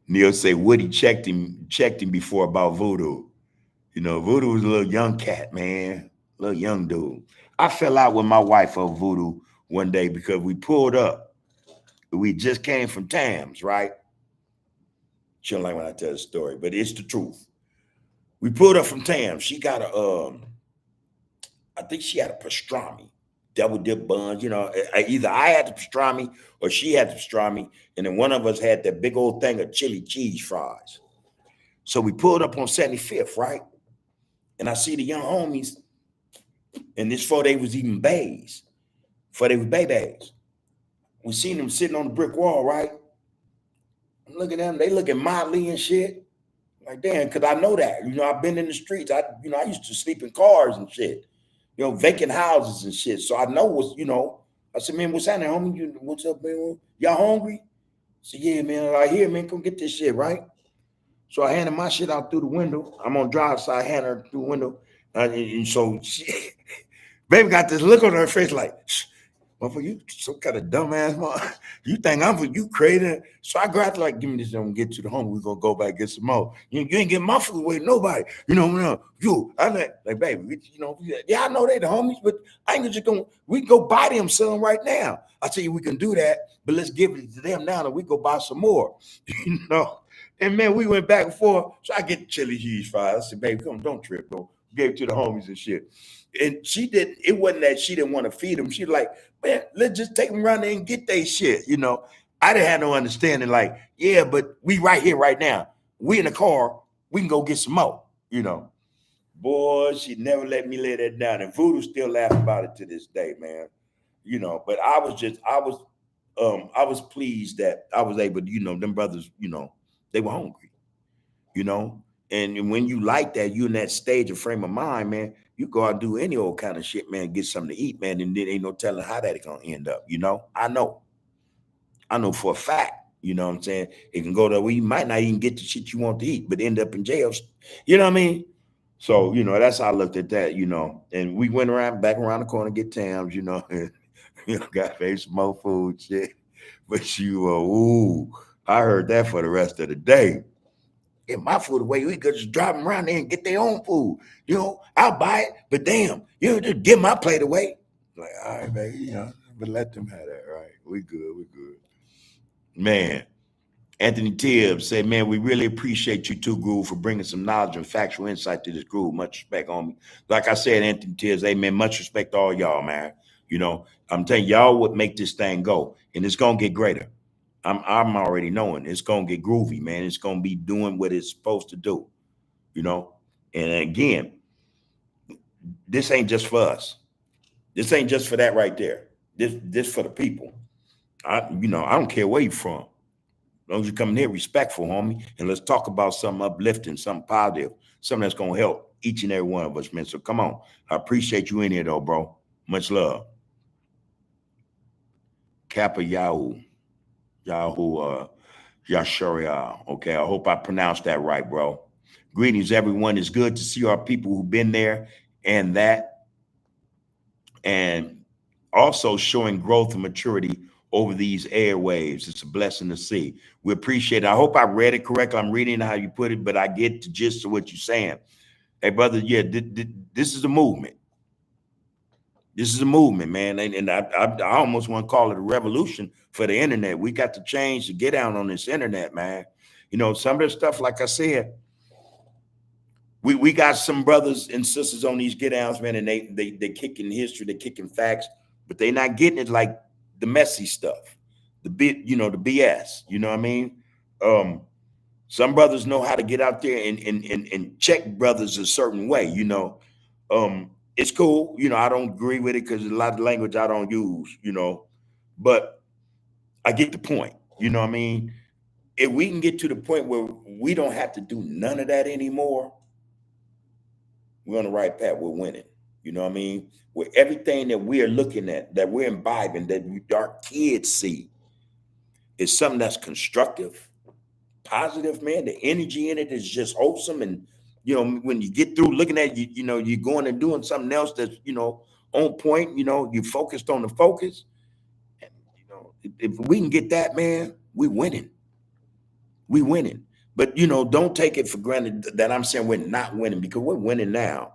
Neil say Woody checked him before about voodoo. Voodoo was a little young cat, man. Little young dude. I fell out with my wife over voodoo one day because we pulled up. We just came from Tams, right? She don't like when I tell the story, but it's the truth. We pulled up from Tams. She got I think she had a pastrami, double dip buns. Either I had the pastrami or she had the pastrami, and then one of us had that big old thing of chili cheese fries. So we pulled up on 75th, right? And I see the young homies, and this before they was even bays, before they was babies. We seen them sitting on the brick wall, right? I'm looking at them, they looking motley and shit. Like, damn, because I know that. I've been in the streets. I used to sleep in cars and shit. Vacant houses and shit. So I know I said, man, what's happening, homie? What's up, man? Y'all hungry? I said, yeah, man, right here, man, come get this shit, right? So I handed my shit out through the window. I'm on drive side, I hand her through the window. And so baby got this look on her face like, motherfucker, you some kind of dumbass mother. You think I'm for you crazy? So I grabbed like, give me this and get to the home. We're gonna go back and get some more. You ain't getting my food away, nobody. I like, baby, yeah, I know they the homies, but I ain't just gonna, we can go buy them some right now. I tell you, we can do that, but let's give it to them now and we go buy some more. And man, we went back and forth. So I get the chili cheese fries. I said, baby, come, don't trip, bro. Gave it to the homies and shit. And she didn't, it wasn't that she didn't want to feed them. She was like, man, let's just take them around there and get their shit. I didn't have no understanding, like, yeah, but we right here, right now. We in the car, we can go get some more, Boy, she never let me lay that down. And Voodoo still laugh about it to this day, man. But I was pleased that I was able to, them brothers, they were hungry, and when you like that, you in that stage of frame of mind, man, you go out and do any old kind of shit, man, get something to eat, man, and then ain't no telling how that gonna end up, I know for a fact, you know what I'm saying? It can go to where you might not even get the shit you want to eat, but end up in jail, you know what I mean? So, that's how I looked at that, and we went back around the corner, get Tams, and, got maybe some more food, shit, but I heard that for the rest of the day. Get my food away. We could just drive them around there and get their own food. I'll buy it, but damn, just give my plate away. Like, all right, baby, but let them have that, right? We good. Man. Anthony Tibbs said, man, we really appreciate you too, Groove, for bringing some knowledge and factual insight to this Groove. Much respect on me. Like I said, Anthony Tibbs, amen. Much respect to all y'all, man. You know, I'm telling y'all what make this thing go, and it's gonna get greater. I'm already knowing it's gonna get groovy, man. It's gonna be doing what it's supposed to do, you know. And again, this ain't just for us. This ain't just for that right there. This for the people. I don't care where you from. As long as you come in here respectful, homie, and let's talk about something uplifting, something positive, something that's gonna help each and every one of us, man. So come on. I appreciate you in here though, bro. Much love. Kappa Yahoo. Yahoo Yasharia. Okay, I hope I pronounced that right, bro. Greetings, everyone. It's good to see our people who've been there and that, and also showing growth and maturity over these airwaves. It's a blessing to see. We appreciate it. I hope I read it correctly. I'm reading how you put it, but I get the gist of what you're saying. Hey, brother, yeah, this is a movement. This is a movement, man. And I almost want to call it a revolution for the internet. We got to change to get out on this internet, man. You know, some of the stuff, like I said, we got some brothers and sisters on these get downs, man, and they kicking history, they kicking facts, but they not getting it like the messy stuff, the BS. You know what I mean? Some brothers know how to get out there and check brothers a certain way, you know. It's cool, you know, I don't agree with it because a lot of language I don't use, you know, but I get the point, you know what I mean? If we can get to the point where we don't have to do none of that anymore, we're on the right path. We're winning. You know what I mean? Where everything that we are looking at, that we're imbibing, that our kids see, is something that's constructive, positive, man. The energy in it is just wholesome. And, you know, when you get through looking at you, you know, you're going and doing something else that's, you know, on point, you know, you focused on the focus. And, you know, if we can get that, man, we winning. We winning. But, you know, don't take it for granted that I'm saying we're not winning, because we're winning now.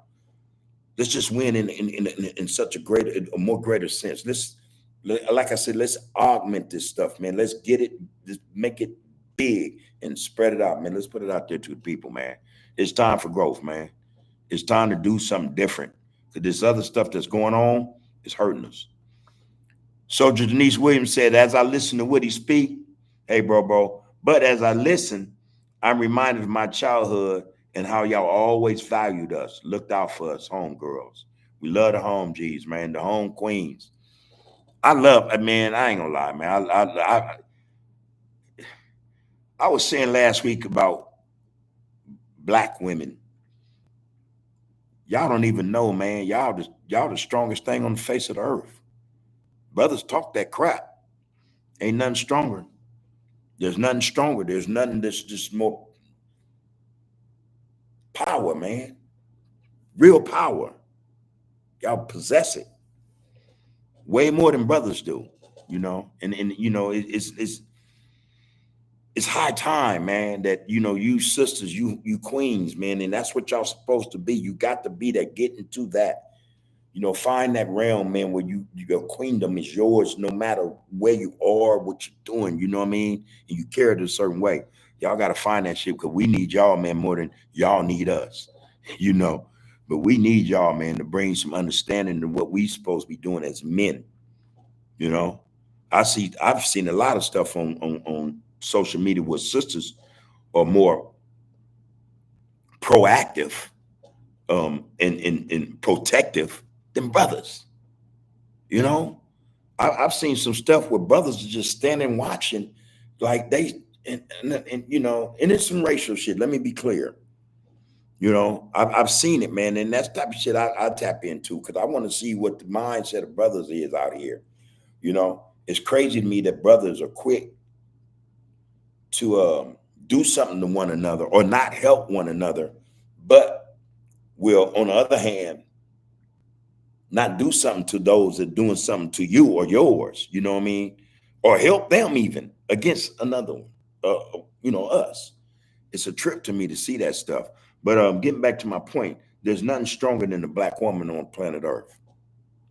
Let's just win in such a more greater sense. Like I said, let's augment this stuff, man. Let's get it, let's make it big and spread it out, man. Let's put it out there to the people, man. It's time for growth, man. It's time to do something different. Because this other stuff that's going on is hurting us. Soldier Denise Williams said, as I listen to Woody speak, hey, bro, but as I listen, I'm reminded of my childhood and how y'all always valued us, looked out for us, homegirls. We love the home G's, man, the home queens. Man, I ain't gonna lie, man. I was saying last week about black women. Y'all don't even know, man. Y'all the strongest thing on the face of the earth. Brothers talk that crap. Ain't nothing stronger. There's nothing stronger. There's nothing that's just more power, man. Real power. Y'all possess it way more than brothers do, you know. And you know, it's high time, man, that, you know, you sisters, you queens, man, and that's what y'all supposed to be. You got to be that, get into that. You know, find that realm, man, where your queendom is yours no matter where you are, what you're doing, you know what I mean? And you carry it a certain way. Y'all got to find that shit, because we need y'all, man, more than y'all need us, you know. But we need y'all, man, to bring some understanding to what we supposed to be doing as men, you know. I've seen a lot of stuff on social media where sisters are more proactive and protective than brothers, you know. I've seen some stuff where brothers are just standing watching, like and you know, and it's some racial shit. Let me be clear. You know, I've seen it, man, and that's the type of shit I tap into, because I want to see what the mindset of brothers is out here. You know, it's crazy to me that brothers are quick to do something to one another or not help one another, but will, on the other hand, not do something to those that are doing something to you or yours, you know what I mean? Or help them even against another one, you know, us. It's a trip to me to see that stuff. But getting back to my point, there's nothing stronger than the black woman on planet Earth.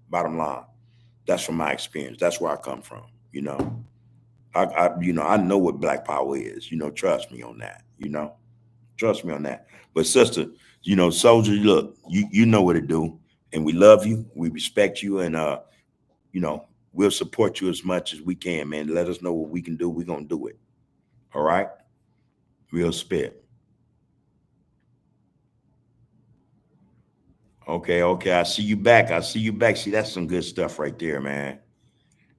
Bottom line. That's from my experience. That's where I come from, you know. I know what black power is. Trust me on that. Trust me on that. But sister, soldier, look, you know what to do, and we love you, we respect you, and we'll support you as much as we can, man. Let us know what we can do. We're gonna do it. All right, real spit. Okay, okay. I see you back. I see you back. See, that's some good stuff right there, man.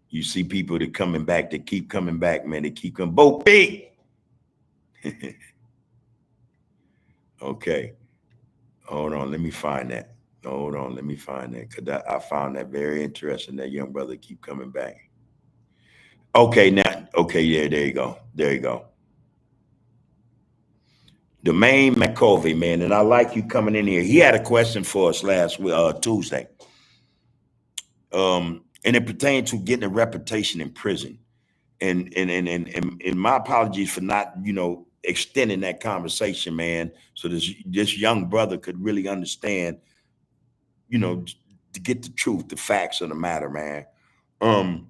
You see people that coming back, that keep coming back, man. They keep coming. Bo Big. Okay. Hold on. Let me find that. Hold on. Let me find that. Because I found that very interesting. That young brother keep coming back. Okay, now. Okay, yeah, there you go. There you go. Domain McCovey, man. And I like you coming in here. He had a question for us last Tuesday. And it pertained to getting a reputation in prison. And my apologies for not extending that conversation, man, so this young brother could really understand, you know to get the truth, the facts of the matter, man. um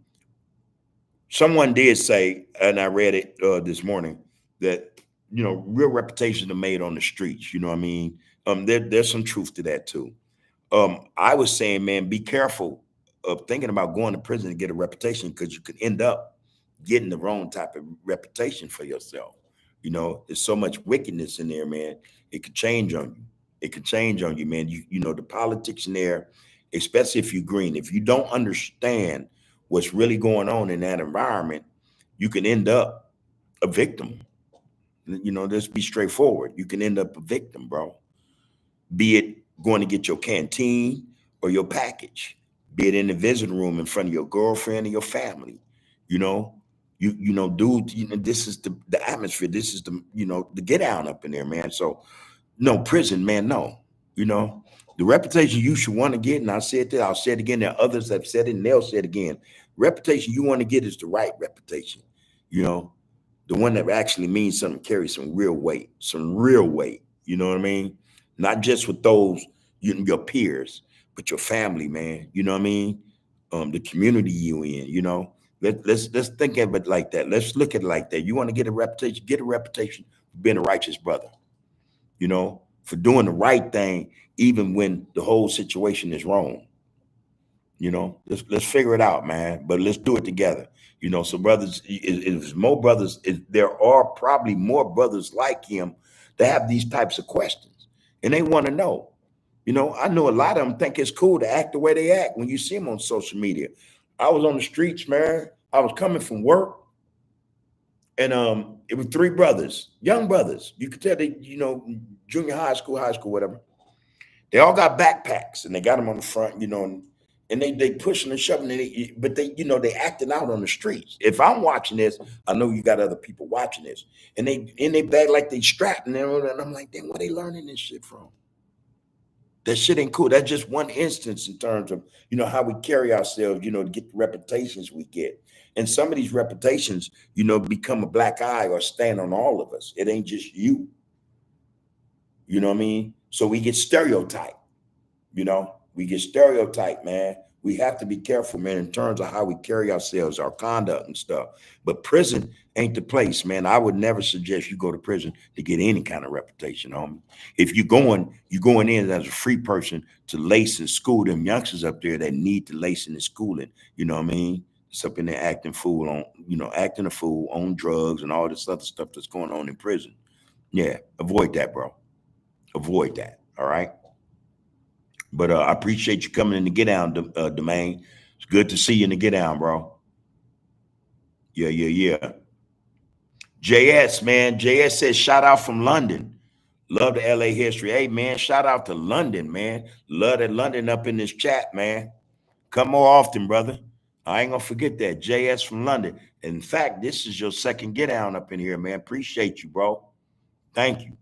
Someone did say, and I read it this morning, that real reputations are made on the streets. You know what I mean? There's some truth to that too. I was saying, man, be careful of thinking about going to prison to get a reputation, because you could end up getting the wrong type of reputation for yourself. There's so much wickedness in there, man. It could change on you. It could change on you, man. The politics in there, especially if you're green, if you don't understand what's really going on in that environment, you can end up a victim. Let's be straightforward. You can end up a victim, bro, be it going to get your canteen or your package, be it in the visiting room in front of your girlfriend or your family. You know, dude, this is the atmosphere. This is the get down up in there, man. So no prison, man, no. You know, the reputation you should want to get, and I said that, I'll say it again. There are others that have said it, and they'll say it again. Reputation you want to get is the right reputation. You know, the one that actually means something, carries some real weight, some real weight. You know what I mean? Not just with those your peers, but your family, man. You know what I mean? The community you in. Let's think of it like that. Let's look at it like that. You want to get a reputation for being a righteous brother. For doing the right thing, even when the whole situation is wrong. Let's figure it out, man. But let's do it together. So brothers, if more brothers, there are probably more brothers like him that have these types of questions, and they want to know. I know a lot of them think it's cool to act the way they act when you see them on social media. I was on the streets, man. I was coming from work, and it was three brothers, young brothers. You could tell they, junior high school, whatever. They all got backpacks and they got them on the front, and they pushing and shoving it, but they acting out on the streets. If I'm watching this, I know you got other people watching this, and they in their bag like they strapped, and I'm like, damn, where they learning this shit from? That shit ain't cool. That's just one instance in terms of how we carry ourselves, to get the reputations we get. And some of these reputations, become a black eye or stand on all of us. It ain't just you. You know what I mean? So we get stereotyped. We get stereotyped, man. We have to be careful, man, in terms of how we carry ourselves, our conduct and stuff. But prison ain't the place, man. I would never suggest you go to prison to get any kind of reputation, homie. If you're going in as a free person to lace and school them youngsters up there that need the lacing and schooling. You know what I mean? It's up in there acting a fool on drugs and all this other stuff that's going on in prison. Yeah, avoid that, bro. Avoid that. All right. But I appreciate you coming in to get down, Domain. It's good to see you in the get down, bro. Yeah, yeah, yeah. JS, man. JS says, shout out from London. Love the LA history. Hey, man, shout out to London, man. Love that London up in this chat, man. Come more often, brother. I ain't gonna forget that. JS from London. In fact, this is your second get down up in here, man. Appreciate you, bro. Thank you.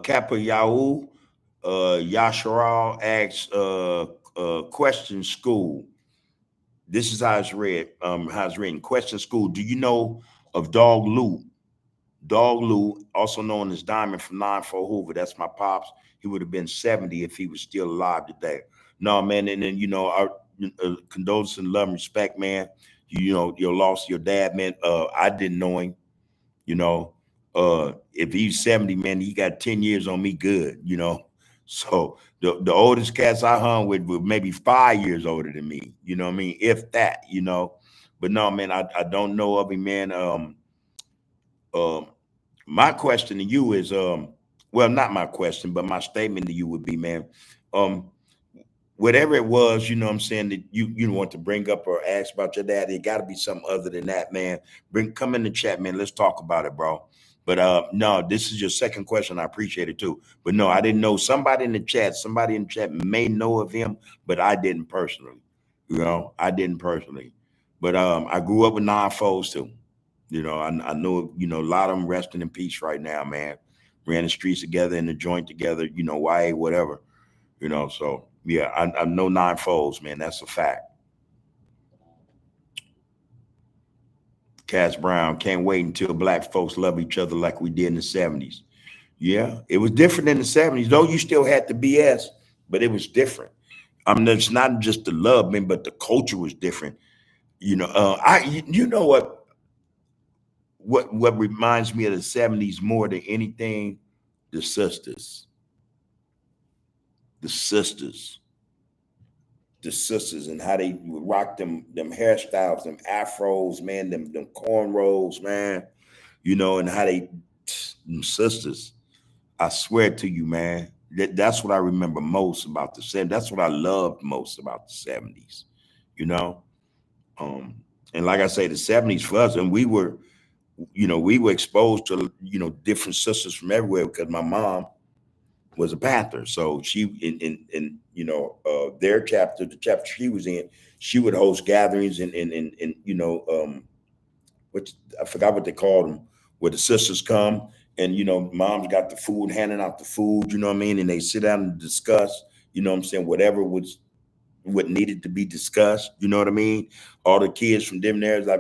Kappa Yahoo, Yasharal asks, question school. This is how it's read. How it's written. Question school. Do you know of Dog Lou. Dog Lou, also known as Diamond from 9-4 Hoover. That's my pops. He would have been 70 if he was still alive today. No, man, and then, our condolences and love and respect, man. You lost your dad, man. I didn't know him, you know. If he's 70, man, he got 10 years on me good. So the oldest cats I hung with were maybe 5 years older than me, you know what I mean? If that. But no, man, I don't know of him, man. Um, my question to you is, well, not my question, but my statement to you would be, man, um, whatever it was, you know what I'm saying, that you want to bring up or ask about your dad, it got to be something other than that, man. Come in the chat, man. Let's talk about it, bro. But no, this is your second question. I appreciate it too. But no, I didn't know. Somebody in the chat may know of him, but I didn't personally. I didn't personally. But I grew up with 9-4s too. I know, a lot of them resting in peace right now, man. Ran the streets together in the joint together, YA, whatever. So yeah, I know 9-4s, man. That's a fact. Cass Brown, can't wait until black folks love each other like we did in the 70s. Yeah, it was different in the 70s. Though you still had the BS, but it was different. I mean, it's not just the love, man, but the culture was different. You know what reminds me of the 70s more than anything? The sisters. The sisters. The sisters and how they would rock them hairstyles, them afros, man, them cornrows, man, and how them sisters. I swear to you, man, that's what I remember most about the 70s. That's what I loved most about the 70s, you know. Um, and like I say, the 70s for us, and we were exposed to different sisters from everywhere because my mom was a Panther. So she in their chapter, the chapter she was in, she would host gatherings and which I forgot what they called them, where the sisters come and mom's got the food, handing out the food, you know what I mean, and they sit down and discuss, what I'm saying, whatever was what needed to be discussed, you know what I mean? All the kids from them there, I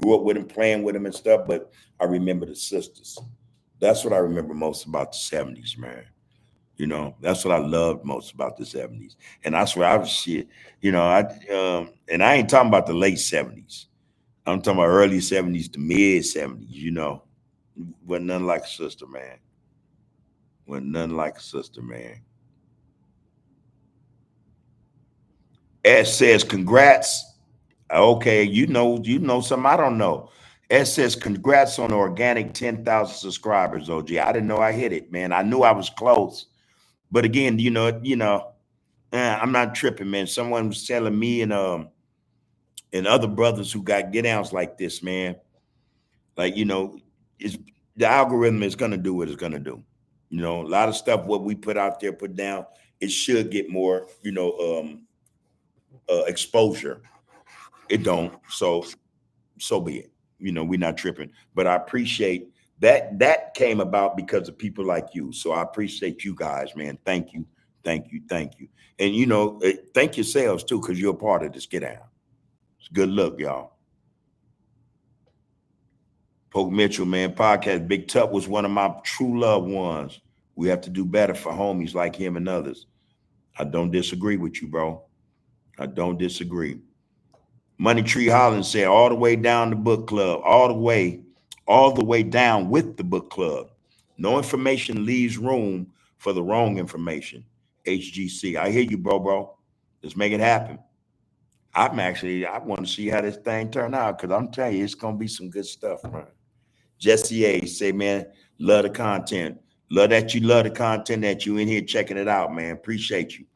grew up with them, playing with them and stuff, but I remember the sisters. That's what I remember most about the 70s, man. That's what I loved most about the 70s. And I swear I was shit. And I ain't talking about the late 70s. I'm talking about early 70s to mid 70s. Wasn't nothing like a sister, man. Wasn't nothing like a sister, man. S says, congrats. Okay, you know something I don't know. S says, congrats on the organic 10,000 subscribers, OG. I didn't know I hit it, man. I knew I was close. But again, I'm not tripping, man. Someone was telling me and other brothers who got get outs like this, man. Like, it's the algorithm is gonna do what it's gonna do. A lot of stuff what we put out there, put down, it should get more, exposure. It don't. So be it. We're not tripping. But I appreciate that came about because of people like you. So I appreciate you guys, man. Thank you. Thank you. Thank you. And thank yourselves too, because you're a part of this. Get out. It's good luck, y'all. Poke Mitchell, man, podcast. Big Tut was one of my true loved ones. We have to do better for homies like him and others. I don't disagree with you, bro. I don't disagree. Money Tree Holland said, all the way down the book club, all the way down with the book club. No information leaves room for the wrong information. HGC. I hear you, bro. Let's make it happen. I want to see how this thing turn out because I'm telling you, it's gonna be some good stuff, man. Jesse A say, man, love the content. Love the content that you in here checking it out, man. Appreciate you.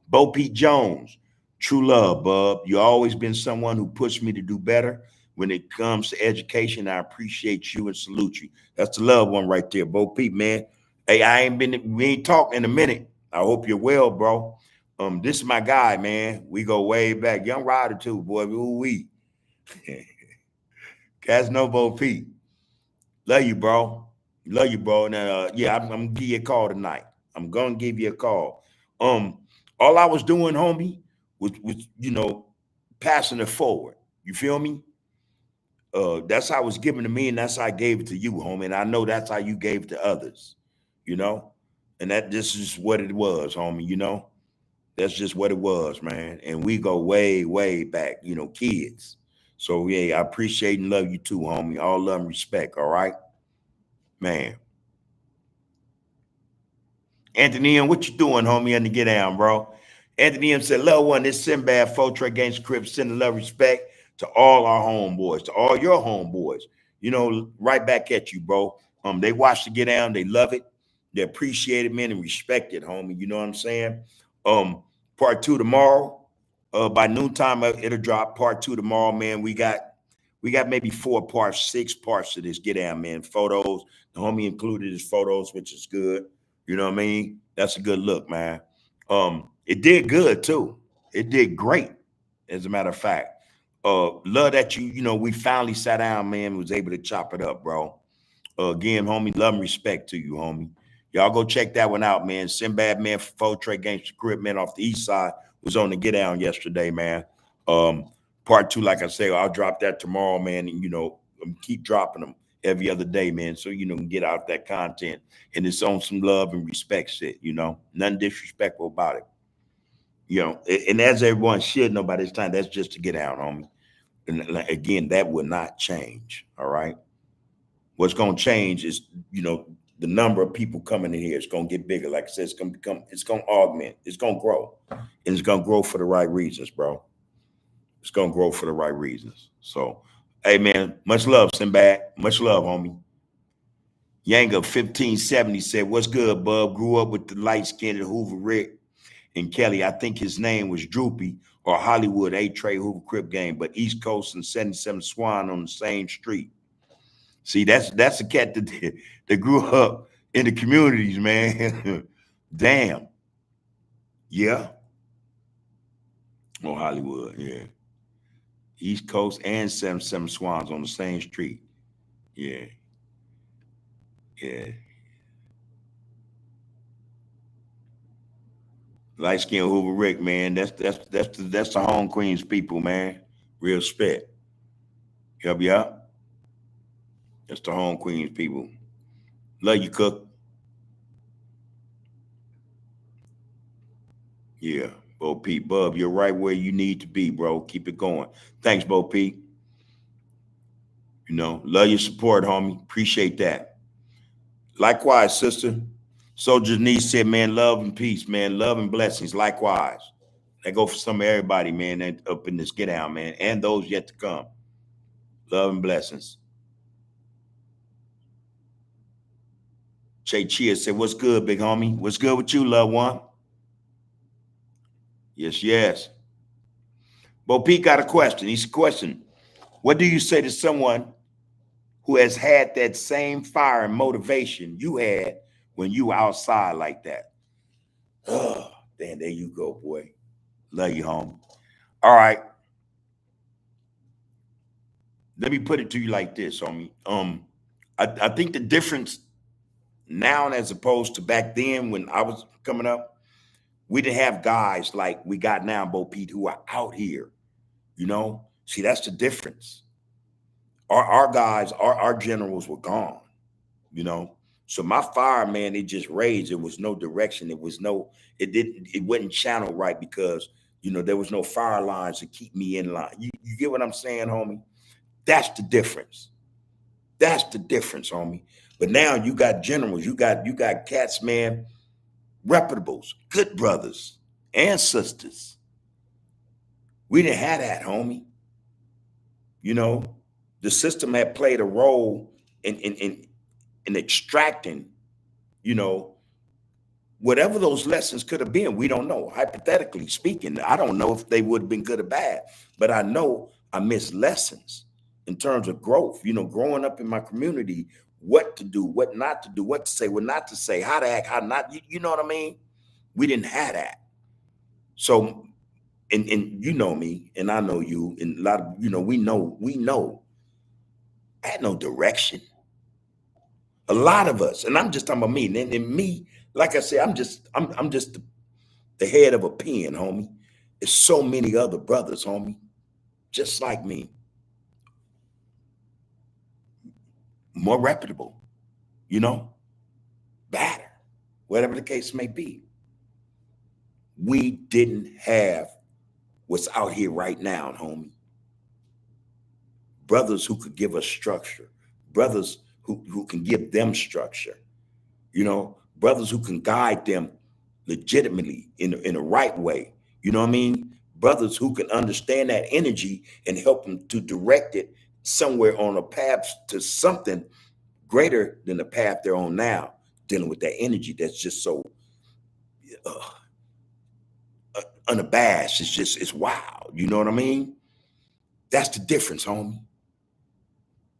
Bo Pete Jones, true love, bub. You always been someone who pushed me to do better when it comes to education. I appreciate you and salute you. That's the love one right there, Bo Pete, man. Hey, we ain't talking in a minute. I hope you're well, bro. This is my guy, man. We go way back. Young Rider too, boy. Ooh wee. Bo Pete. Love you, bro. Love you, bro. Now, yeah, I'm gonna give you a call tonight. I'm gonna give you a call. Um, all I was doing, homie, was passing it forward. You feel me? That's how it was given to me, and that's how I gave it to you, homie. And I know that's how you gave it to others, you know. And that this is what it was, homie. You know, that's just what it was, man. And we go way, way back, you know, kids. So yeah, I appreciate and love you too, homie. All love and respect. All right, man. Anthony M, what you doing, homie, on the get down, bro? Anthony M said, love one, this Sinbad Fortray against Crips, sending love respect to all our homeboys, to all your homeboys. You know, right back at you, bro. They watch the get down, they love it, they appreciate it, man, and respect it, homie. You know what I'm saying? Part two tomorrow. By noontime, it'll drop. Part two tomorrow, man. We got maybe 4 parts, 6 parts to this get down, man. Photos. The homie included his photos, which is good. You know what I mean? That's a good look, man. It did good too. It did great, as a matter of fact. Love that we finally sat down, man, and was able to chop it up, bro. Again, homie, love and respect to you, homie. Y'all go check that one out, man. Sinbad Man for Trey Gangster Crib, man, off the east side was on the get down yesterday, man. Part two, like I say, I'll drop that tomorrow, man, and keep dropping them every other day, man. So get out that content, and it's on some love and respect shit. Nothing disrespectful about it. And as everyone should know by this time, that's just to get out, homie. And again, that will not change. All right. What's going to change is, the number of people coming in here. It's going to get bigger. Like I said, it's going to augment. It's going to grow. And it's going to grow for the right reasons, bro. It's going to grow for the right reasons. So, hey, man, much love, Sinbad. Much love, homie. Yanga 1570 said, what's good, bub? Grew up with the light-skinned Hoover Rick and Kelly. I think his name was Droopy or Hollywood, A-Trey Hoover Crip game, but East Coast and 77 Swan on the same street. See, that's a cat that grew up in the communities, man. Damn. Yeah. Oh, Hollywood, yeah. East Coast and 77 Swans on the same street. Yeah. Yeah. Light skin Hoover Rick, man. That's the home Queens people, man. Real spit. Help you out. That's the home Queens people. Love you, Cook. Yeah. Bo Pete, Bub, you're right where you need to be, bro. Keep it going. Thanks, Bo Pete. Love your support, homie. Appreciate that. Likewise, sister. Soldier Niece said, man, love and peace, man. Love and blessings. Likewise. That go for some of everybody, man, that up in this get down, man, and those yet to come. Love and blessings. Che Chia said, what's good, big homie? What's good with you, loved one? Yes, yes. Bo Pete got a question. He's a question. What do you say to someone who has had that same fire and motivation you had when you were outside like that? Oh, damn, there you go, boy. Love you, homie. All right. Let me put it to you like this, homie. I think the difference now as opposed to back then when I was coming up, we didn't have guys like we got now, Bo Pete, who are out here. See, that's the difference. Our guys, our generals were gone. So my fire, man, it just raged. There was no direction. It wasn't channeled right because there was no fire lines to keep me in line. You get what I'm saying, homie? That's the difference. That's the difference, homie. But now you got generals, you got cats, man, reputables, good brothers and sisters. We didn't have that, homie. The system had played a role in extracting, whatever those lessons could have been. We don't know. Hypothetically speaking, I don't know if they would have been good or bad, but I know I missed lessons in terms of growth, growing up in my community, what to do, what not to do, what to say, what not to say, how to act, how not, you know what I mean? We didn't have that. So, and you know me, and I know you, and a lot of, we know, I had no direction. A lot of us, and I'm just talking about me, and me, like I said, I'm just the head of a pen, homie. There's so many other brothers, homie, just like me. more reputable, you know, better, whatever the case may be. We didn't have what's out here right now, homie. Brothers who could give us structure, brothers who can give them structure, you know, brothers who can guide them legitimately in the right way. You know what I mean? Brothers who can understand that energy and help them to direct it somewhere on a path to something greater than the path they're on now, dealing with that energy that's just so uh, unabashed. It's just, it's wild. You know what I mean? That's the difference, homie.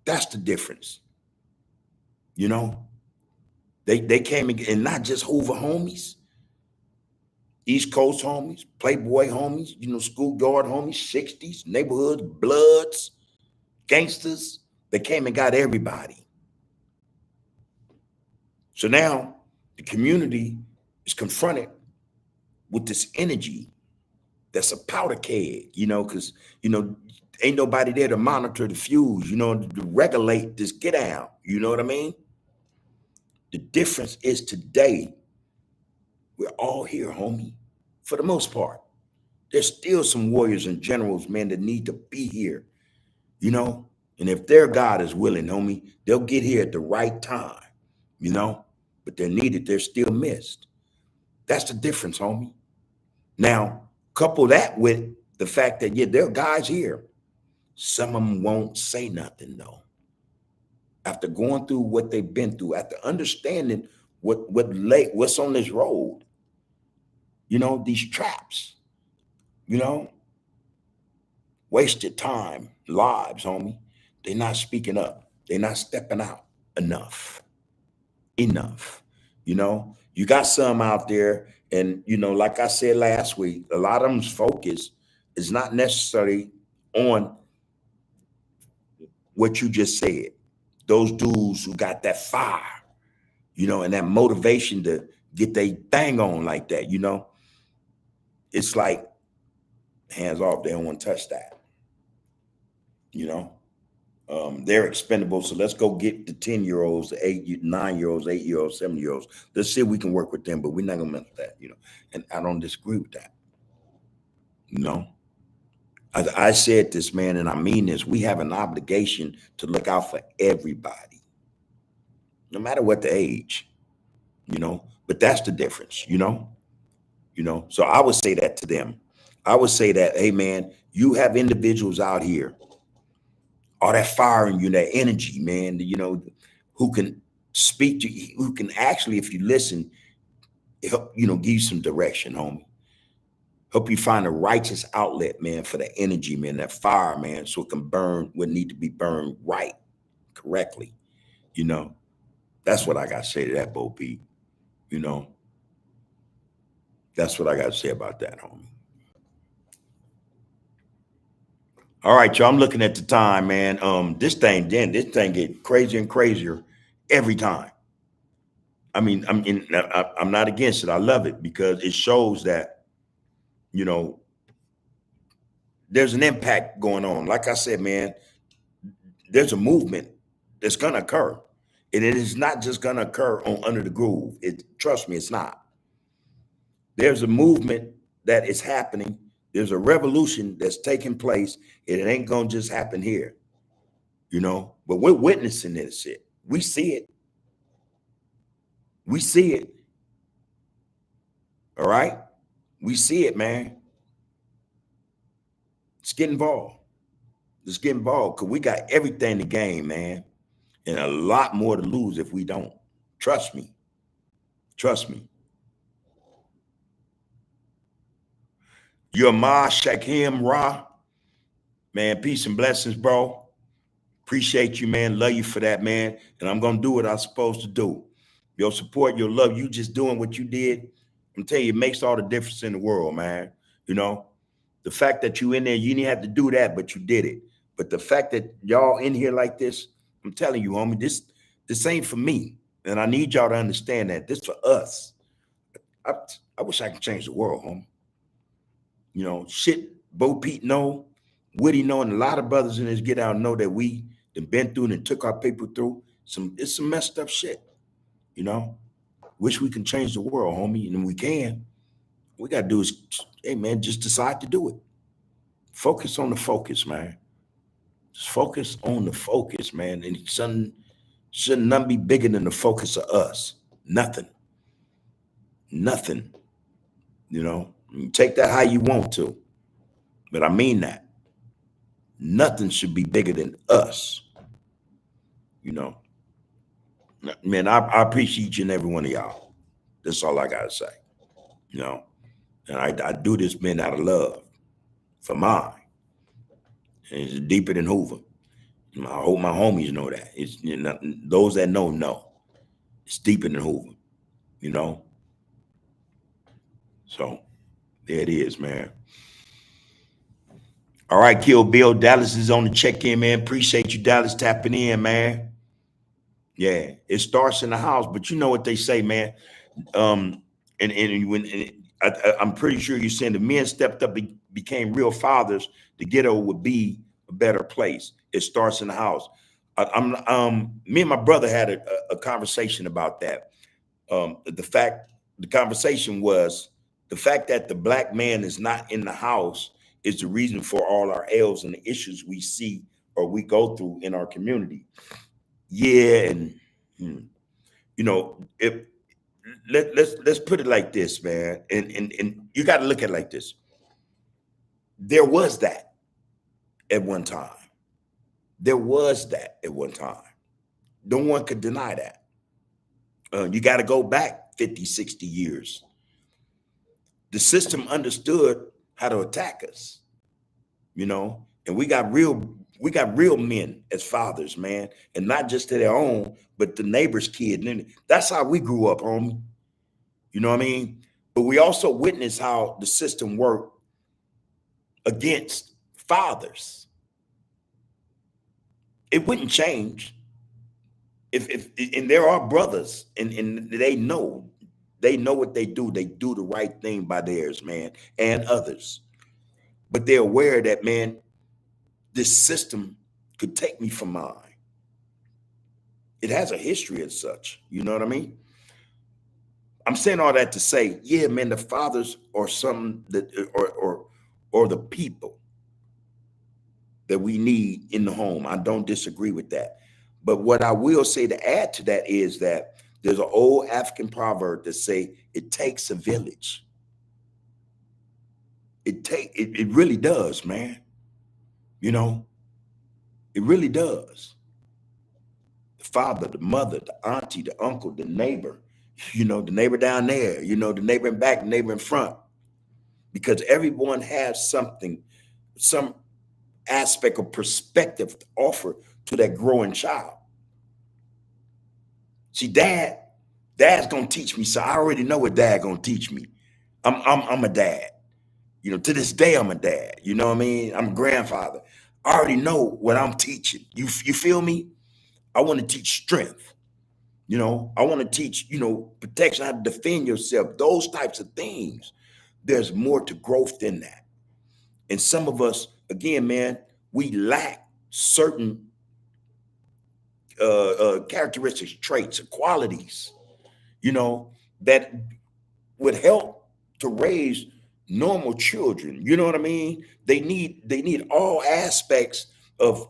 That's the difference. You know, they came and not just Hoover homies, East Coast homies, Playboy homies, you know, schoolyard homies, 60s, neighborhoods, bloods, gangsters. They came and got everybody. So now the community is confronted with this energy that's a powder keg, you know, because, you know, ain't nobody there to monitor the fuse, you know, to regulate this get out. You know what I mean? The difference is today, we're all here, homie, for the most part. There's still some warriors and generals, man, that need to be here, you know? And if their God is willing, homie, they'll get here at the right time, you know? But they're needed, they're still missed. That's the difference, homie. Now, couple that with the fact that, yeah, there are guys here. Some of them won't say nothing, though. After going through what they've been through, after understanding what's on this road, you know, these traps, you know, wasted time, lives, homie. They're not speaking up. They're not stepping out enough. Enough. You know, you got some out there, and you know, like I said last week, a lot of them's focus is not necessarily on what you just said. Those dudes who got that fire, you know, and that motivation to get their thing on like that, you know, it's like hands off. They don't want to touch that, you know. They're expendable. So let's go get the 10-year-olds, the 9-year-olds, 8-year-olds, 7-year-olds. Let's see if we can work with them, but we're not gonna mess with that, you know. And I don't disagree with that. You know, I said this, man, and I mean this. We have an obligation to look out for everybody, no matter what the age, you know. But that's the difference, you know. You know, so I would say that to them. I would say that, hey, man, you have individuals out here, all that fire in you, that energy, man, you know, who can speak to you, who can actually, if you listen, help, you know, give you some direction, homie. Help you find a righteous outlet, man, for the energy, man, that fire, man, so it can burn what need to be burned right, correctly. You know, that's what I got to say to that, Bo Peep. You know, that's what I got to say about that, homie. All right, y'all. I'm looking at the time, man. This thing get crazier and crazier every time. I'm not against it. I love it because it shows that, you know, there's an impact going on. Like I said, man, there's a movement that's gonna occur, and it is not just gonna occur on Under the Groove. Trust me, it's not. There's a movement that is happening. There's a revolution that's taking place, and it ain't gonna just happen here, you know. But we're witnessing this shit. We see it. We see it. All right. We see it, man. Let's get involved. Let's get involved because we got everything to gain, man, and a lot more to lose if we don't. Trust me. Trust me. You're Ma Shakim Ra. Man, peace and blessings, bro. Appreciate you, man. Love you for that, man. And I'm gonna do what I'm supposed to do. Your support, your love, you just doing what you did. I'm telling you, it makes all the difference in the world, man. You know, the fact that you in there, you didn't have to do that, but you did it. But the fact that y'all in here like this, I'm telling you, homie, this ain't for me. And I need y'all to understand that. This for us. I, I wish I could change the world, homie. You know, shit, Bo Pete know, Woody know, and a lot of brothers in this get out know that we done been through and took our people through. It's some messed up shit, you know. Wish we can change the world, homie, and we can. We gotta do is, hey man, just decide to do it. Focus on the focus, man. Just focus on the focus, man. And should none be bigger than the focus of us. Nothing. Nothing. You know. You take that how you want to. But I mean that. Nothing should be bigger than us. You know. Man, I appreciate each and every one of y'all. That's all I gotta say. You know. And I do this, man, out of love for mine. And it's deeper than Hoover. I hope my homies know that. It's, you know, those that know. It's deeper than Hoover, you know. So there it is, man. All right, Kill Bill. Dallas is on the check-in, man. Appreciate you, Dallas, tapping in, man. Yeah, it starts in the house, but you know what they say, man. I'm pretty sure you're saying the men stepped up, became real fathers. The ghetto would be a better place. It starts in the house. Me and my brother had a conversation about that. The conversation was the fact that the black man is not in the house is the reason for all our ills and the issues we see or we go through in our community. Yeah, and you know, if let's put it like this, man, and you got to look at it like this. There was that at one time. There was that at one time. No one could deny that. You got to go back 50, 60 years. The system understood how to attack us, you know, and we got real men as fathers, man, and not just to their own, but the neighbor's kid. And that's how we grew up, homie. You know what I mean? But we also witnessed how the system worked against fathers. It wouldn't change if and there are brothers and they know what they do. They do the right thing by theirs, man, and others. But they're aware that, man, this system could take me from mine. It has a history as such. You know what I mean? I'm saying all that to say, yeah, man, the fathers are some that or the people that we need in the home. I don't disagree with that. But what I will say to add to that is that there's an old African proverb that say it takes a village. It really does, man. You know, it really does. The father, the mother, the auntie, the uncle, the neighbor, you know, the neighbor down there, you know, the neighbor in back, the neighbor in front. Because everyone has something, some aspect of perspective to offer to that growing child. See, dad's gonna teach me. So I already know what dad gonna teach me. I'm a dad. You know, to this day, I'm a dad. You know what I mean? I'm a grandfather. I already know what I'm teaching. You feel me? I want to teach strength. You know, I want to teach, you know, protection, how to defend yourself, those types of things. There's more to growth than that. And some of us, again, man, we lack certain characteristics, traits, qualities, you know, that would help to raise normal children. You know what I mean? They need all aspects of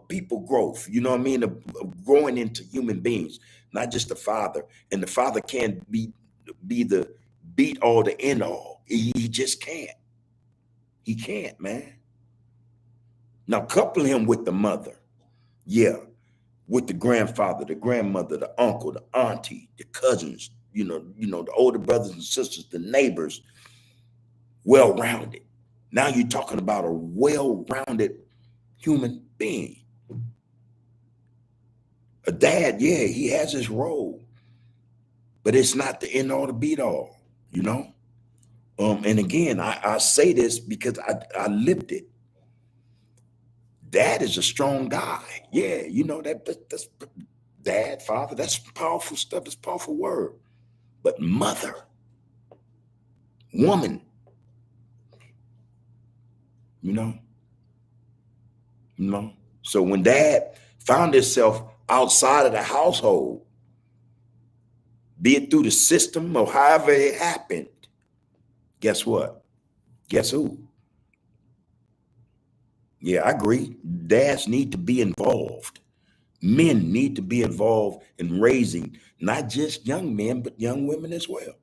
people growth. You know what I mean? Of growing into human beings, not just the father. And the father can't be the beat all the end all. He just can't. He can't, man. Now couple him with the mother. Yeah. With the grandfather, the grandmother, the uncle, the auntie, the cousins, you know, the older brothers and sisters, the neighbors, well-rounded. Now you're talking about a well-rounded human being. A dad, yeah, he has his role, but it's not the end all, the beat all, you know? And again, I say this because I lived it. Dad is a strong guy. Yeah, you know, that's dad, father, that's powerful stuff. That's powerful word. But mother, woman, you know. So when dad found himself outside of the household, be it through the system or however it happened, guess what? Guess who? Yeah, I agree. Dads need to be involved. Men need to be involved in raising not just young men, but young women as well.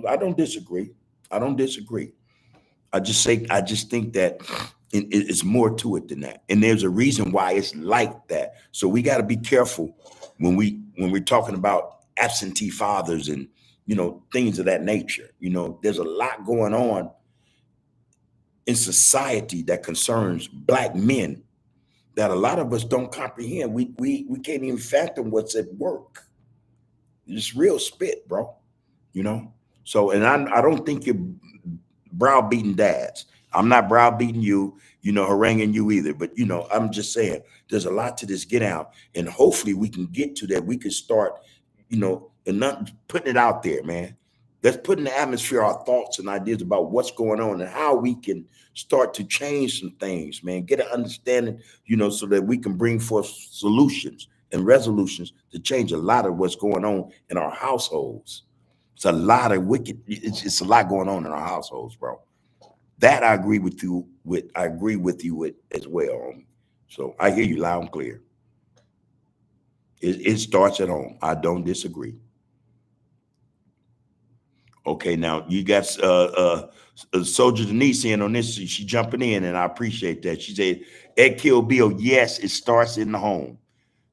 I don't disagree. I don't disagree. I just think that it's more to it than that, and there's a reason why it's like that. So we got to be careful when we're talking about absentee fathers and things of that nature. There's a lot going on in society that concerns Black men that a lot of us don't comprehend. We can't even fathom what's at work. It's real spit, bro. You know. So, and I don't think you're browbeating dads. I'm not browbeating you, haranguing you either. But I'm just saying there's a lot to this get out, and hopefully we can get to that. We can start, and not putting it out there, man. Let's put in the atmosphere our thoughts and ideas about what's going on and how we can start to change some things, man. Get an understanding, so that we can bring forth solutions and resolutions to change a lot of what's going on in our households. It's a lot of wicked. It's a lot going on in our households, bro. That I agree with you with. I agree with you with as well. So I hear you loud and clear. It starts at home. I don't disagree. Okay, now you got Soldier Denise in on this. She jumping in, and I appreciate that. She said, "Ed Kill Bill, yes, it starts in the home.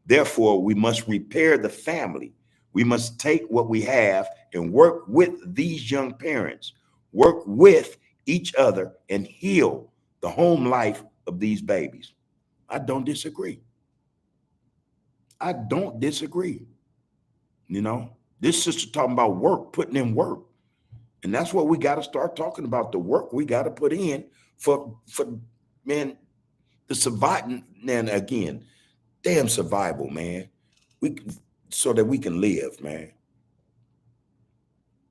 Therefore, we must repair the family. We must take what we have and work with these young parents, work with each other, and heal the home life of these babies." I don't disagree. I don't disagree. This sister talking about work, putting in work. And that's what we got to start talking about, the work we got to put in for man, the surviving. And again, damn survival, man. We so that we can live, man.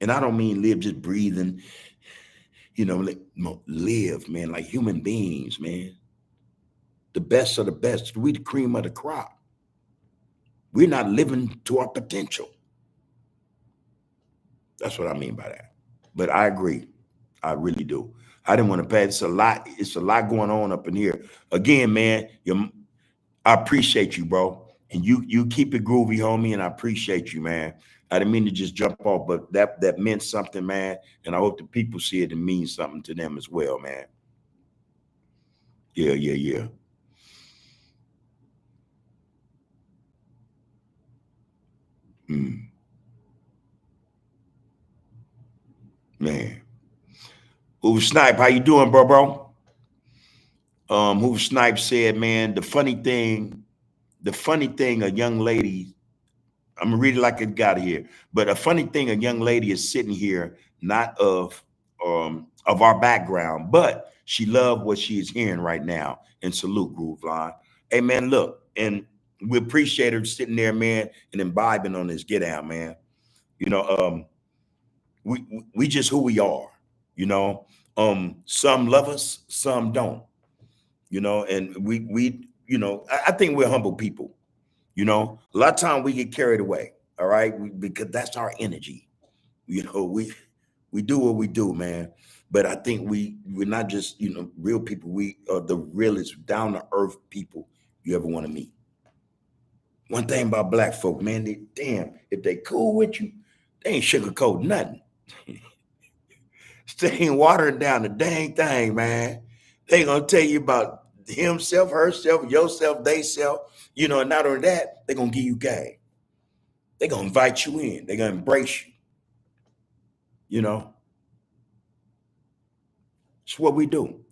And I don't mean live just breathing, live, man, like human beings, man. The best of the best. We the cream of the crop. We're not living to our potential. That's what I mean by that. But I agree. I really do. I didn't want to pass. It's a lot going on up in here. Again, man, I appreciate you, bro. And you keep it groovy, homie, and I appreciate you, man. I didn't mean to just jump off, but that meant something, man. And I hope the people see it and means something to them as well, man. Yeah, yeah, yeah. Mm, man. Hoover Snipe, how you doing, bro? Hoover Snipe said, man, the funny thing, a young lady, I'm gonna read it like it got here. But a funny thing, a young lady is sitting here, not of our background, but she loved what she is hearing right now. And salute, Groove Line. Hey man, look, and we appreciate her sitting there, man, and imbibing on this get out, man. You know, we just who we are, you know. Some love us, some don't, and I think we're humble people. A lot of time we get carried away, all right, because that's our energy. We do what we do, man. But I think we're not just real people. We are the realest, down to earth people you ever want to meet. One thing about Black folk, man, damn, if they cool with you, they ain't sugarcoat nothing. They ain't watering down the dang thing, man. They gonna tell you about himself, herself, yourself, they self. And not only that, they gonna give you game. They gonna invite you in. They gonna embrace you. You know, it's what we do,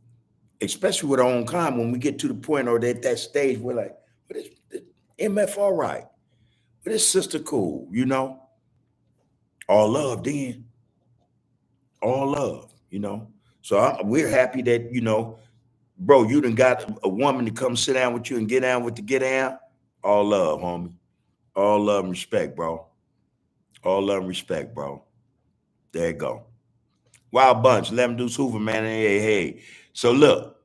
especially with our own kind. When we get to the point or that stage, we're like, "But it's MF all right? But it's sister cool?" All love, then all love. So we're happy that bro, you done got a woman to come sit down with you and get down with the get down. All love, homie. All love and respect, bro. All love and respect, bro. There you go. Wild bunch, Lemon Deuce Hoover, man. Hey, hey. So look,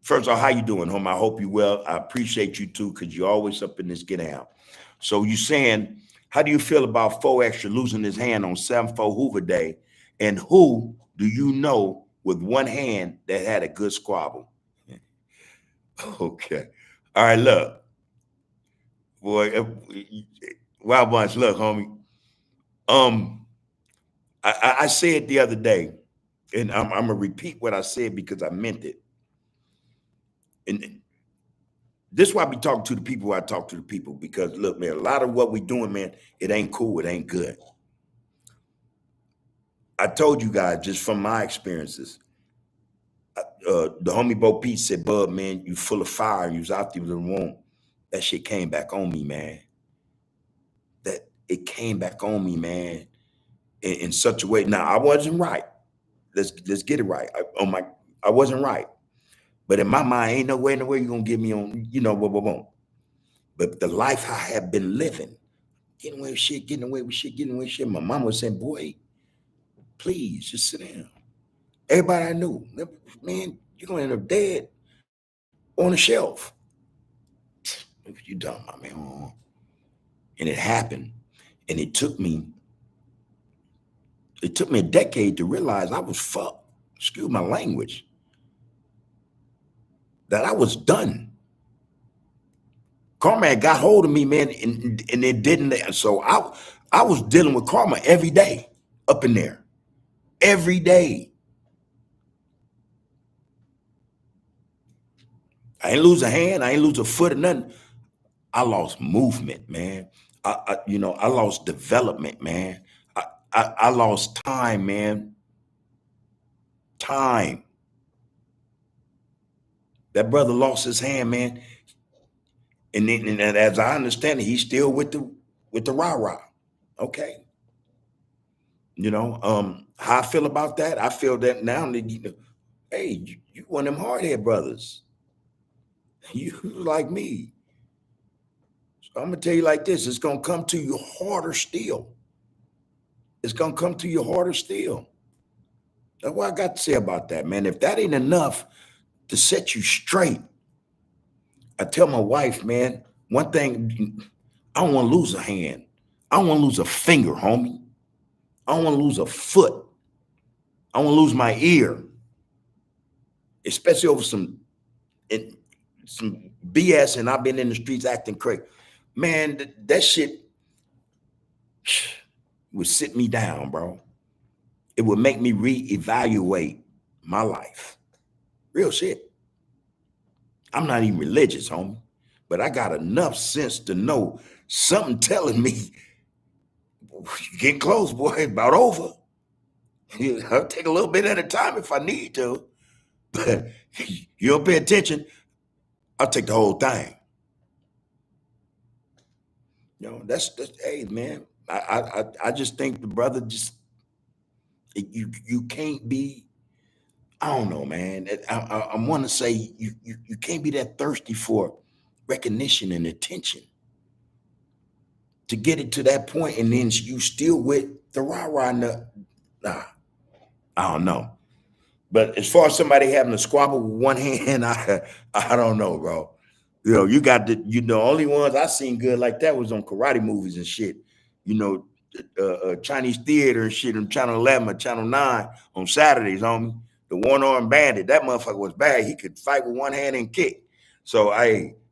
First of all, how you doing, home? I hope you well. I appreciate you too, because you're always up in this get out. So you saying, how do you feel about 4Extra losing his hand on 7-4 Hoover Day? And who do you know with one hand that had a good squabble? Okay. All right, look. Boy, Wild Bunch, look, homie. Um, I said the other day, and I'm gonna repeat what I said because I meant it. And this is why I be talking to the people who I talk to the people, because look, man, a lot of what we doing, man, it ain't cool, it ain't good. I told you guys just from my experiences. The homie Bo Pete said, Bub, man, you full of fire. You was out there with the room. That shit came back on me, man. That it came back on me, man, in such a way. Now I wasn't right. Let's get it right. I wasn't right. But in my mind, ain't no way in the way you're gonna get me on, what. But the life I have been living, getting away with shit, getting away with shit, getting away with shit. My mama was saying, boy, please just sit down. Everybody I knew, man, you're gonna end up dead on the shelf. What you talking about, man? And it happened. And it took me a decade to realize I was fucked. Excuse my language. That I was done. Karma had got hold of me, man, and it didn't. So I was dealing with karma every day up in there. Every day. I ain't lose a hand, I ain't lose a foot or nothing. I lost movement, man. I lost development, man. I lost time, man. Time. That brother lost his hand, man. And as I understand it, he's still with the rah-rah. Okay. How I feel about that, I feel that now that hey, you one of them hardhead brothers. You like me. So I'm gonna tell you like this, it's gonna come to you harder still. It's gonna come to you harder still. That's what I got to say about that, man. If that ain't enough to set you straight, I tell my wife, man, one thing, I don't want to lose a hand. I don't want to lose a finger, homie. I don't want to lose a foot. I want to lose my ear, especially over some BS. And I've been in the streets acting crazy. Man, that shit would sit me down, bro. It would make me reevaluate my life. Real shit. I'm not even religious, homie, but I got enough sense to know something telling me, you getting close, boy, it's about over. I'll take a little bit at a time if I need to. But you don't pay attention, I'll take the whole thing. That's hey, man. I just think the brother just you can't be. I don't know, man. I want to say you can't be that thirsty for recognition and attention to get it to that point, and then you still with the rah rah. Nah, I don't know. But as far as somebody having a squabble with one hand, I don't know, bro. You got the only ones I seen good like that was on karate movies and shit. You know, Chinese theater and shit on Channel 11 or Channel 9 on Saturdays, homie. The one-armed bandit, that motherfucker was bad. He could fight with one hand and kick. So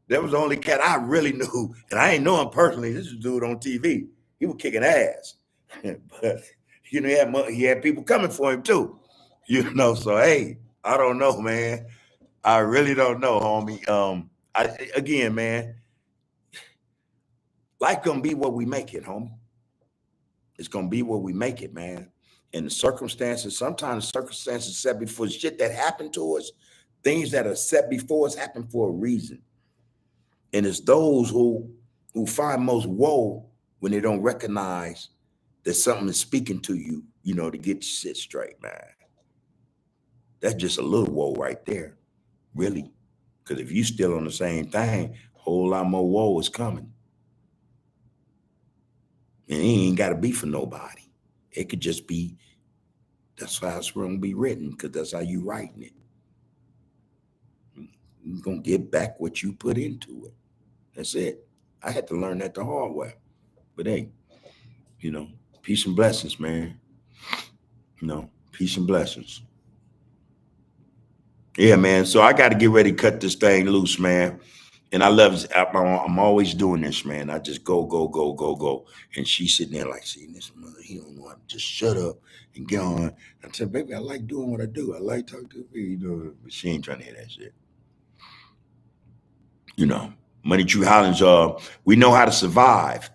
that was the only cat I really knew, and I ain't know him personally. This is a dude on TV. He was kicking ass, but he had people coming for him too. So hey, I don't know, man. I really don't know, homie. Again, man, life gonna be what we make it, homie. It's gonna be what we make it, man. And the circumstances, sometimes circumstances set before shit that happened to us, things that are set before us happen for a reason. And it's those who find most woe when they don't recognize that something is speaking to you, to get your shit straight, man. That's just a little woe right there, really. Because if you still on the same thing, a whole lot more woe is coming. And it ain't got to be for nobody. It could just be, that's how it's going to be written, because that's how you writing it. You're gonna get back what you put into it. That's it. I had to learn that the hard way. But hey, you know, peace and blessings, man. Peace and blessings. Yeah, man. So I got to get ready to cut this thing loose, man. And I love it. I'm always doing this, man. I just go, go, go, go, go. And she's sitting there like, see, this mother, he don't know how to just shut up and get on. I said, baby, I like doing what I do. I like talking to people, but she ain't trying to hear that shit. Money Tree Hollins, we know how to survive.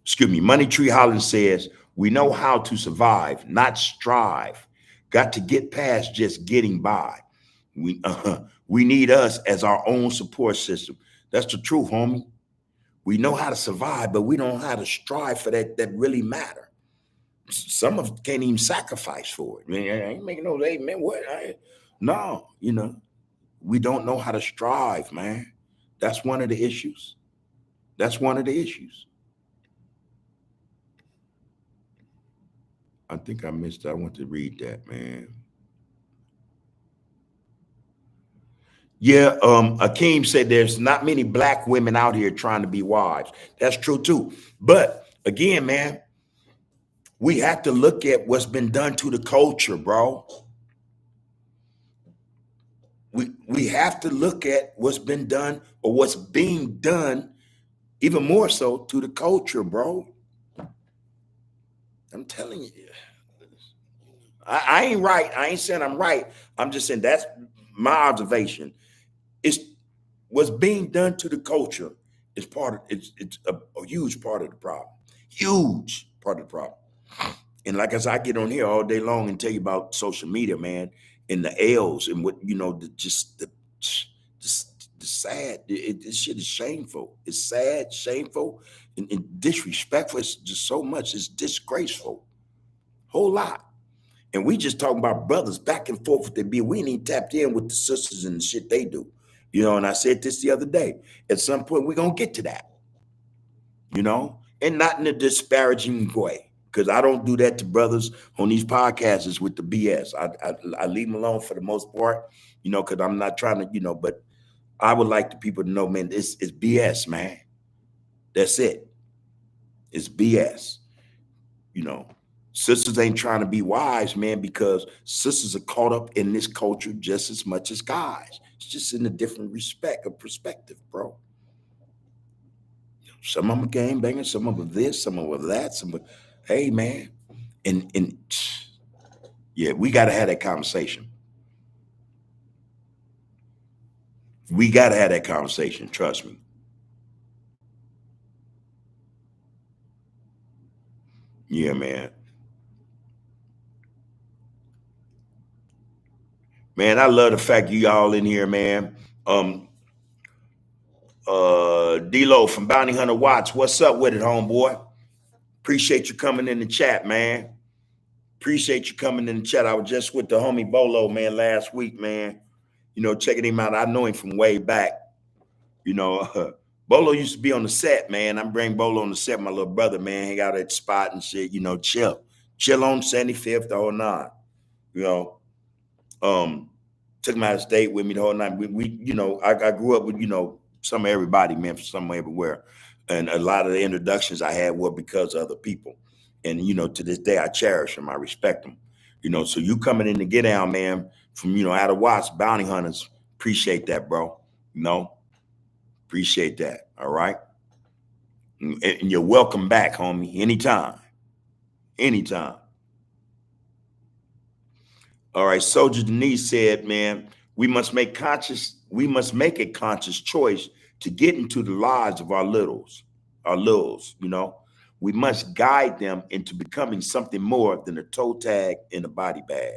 Excuse me. Money Tree Hollins says, we know how to survive, not strive. Got to get past just getting by. We need us as our own support system. That's the truth, homie. We know how to survive, but we don't know how to strive for that really matter. Some of us can't even sacrifice for it. I mean, I ain't making no, hey, man, what? No, we don't know how to strive, man. That's one of the issues. That's one of the issues. I think I missed that. I want to read that, man. Yeah, Akeem said there's not many black women out here trying to be wives. That's true too. But again, man, we have to look at what's been done to the culture, bro. We have to look at what's been done or what's being done, even more so to the culture, bro. I'm telling you, I ain't right. I ain't saying I'm right. I'm just saying that's my observation. It's what's being done to the culture is part of it's a huge part of the problem. Huge part of the problem. And like I said, I get on here all day long and tell you about social media, man, and the L's and what the sad. This shit is shameful. It's sad, shameful, and disrespectful. It's just so much. It's disgraceful. Whole lot. And we just talking about brothers back and forth with their beer. We ain't even tapped in with the sisters and the shit they do. And I said this the other day. At some point, we're gonna get to that. And not in a disparaging way. Because I don't do that to brothers on these podcasts with the BS. I leave them alone for the most part, because I'm not trying to, but I would like the people to know, man, it's BS, man. That's it. It's BS. Sisters ain't trying to be wives, man, because sisters are caught up in this culture just as much as guys. It's just in a different respect or perspective, bro. Some of them are game bangers, some of them are this, some of them are that, hey, man. And yeah, we got to have that conversation. We got to have that conversation, trust me. Yeah, man. Man, I love the fact you all in here, man. D-Lo from Bounty Hunter Watch, what's up with it, homeboy? Appreciate you coming in the chat, man. Appreciate you coming in the chat. I was just with the homie Bolo, man, last week, man. Checking him out. I know him from way back. Bolo used to be on the set, man. I'm bringing Bolo on the set, my little brother, man. Hang out at the spot and shit, chill on 75th, the whole nine. Took him out of state with me the whole night. I grew up with, some of everybody, man, from somewhere everywhere. And a lot of the introductions I had were because of other people. And, to this day, I cherish them. I respect them. So you coming in to get down, man, from, out of Watts, Bounty Hunters. Appreciate that, bro. Appreciate that. All right. And you're welcome back, homie. Anytime. Anytime. All right. Soldier Denise said, man, we must make a conscious choice to get into the lives of our littles. We must guide them into becoming something more than a toe tag in a body bag,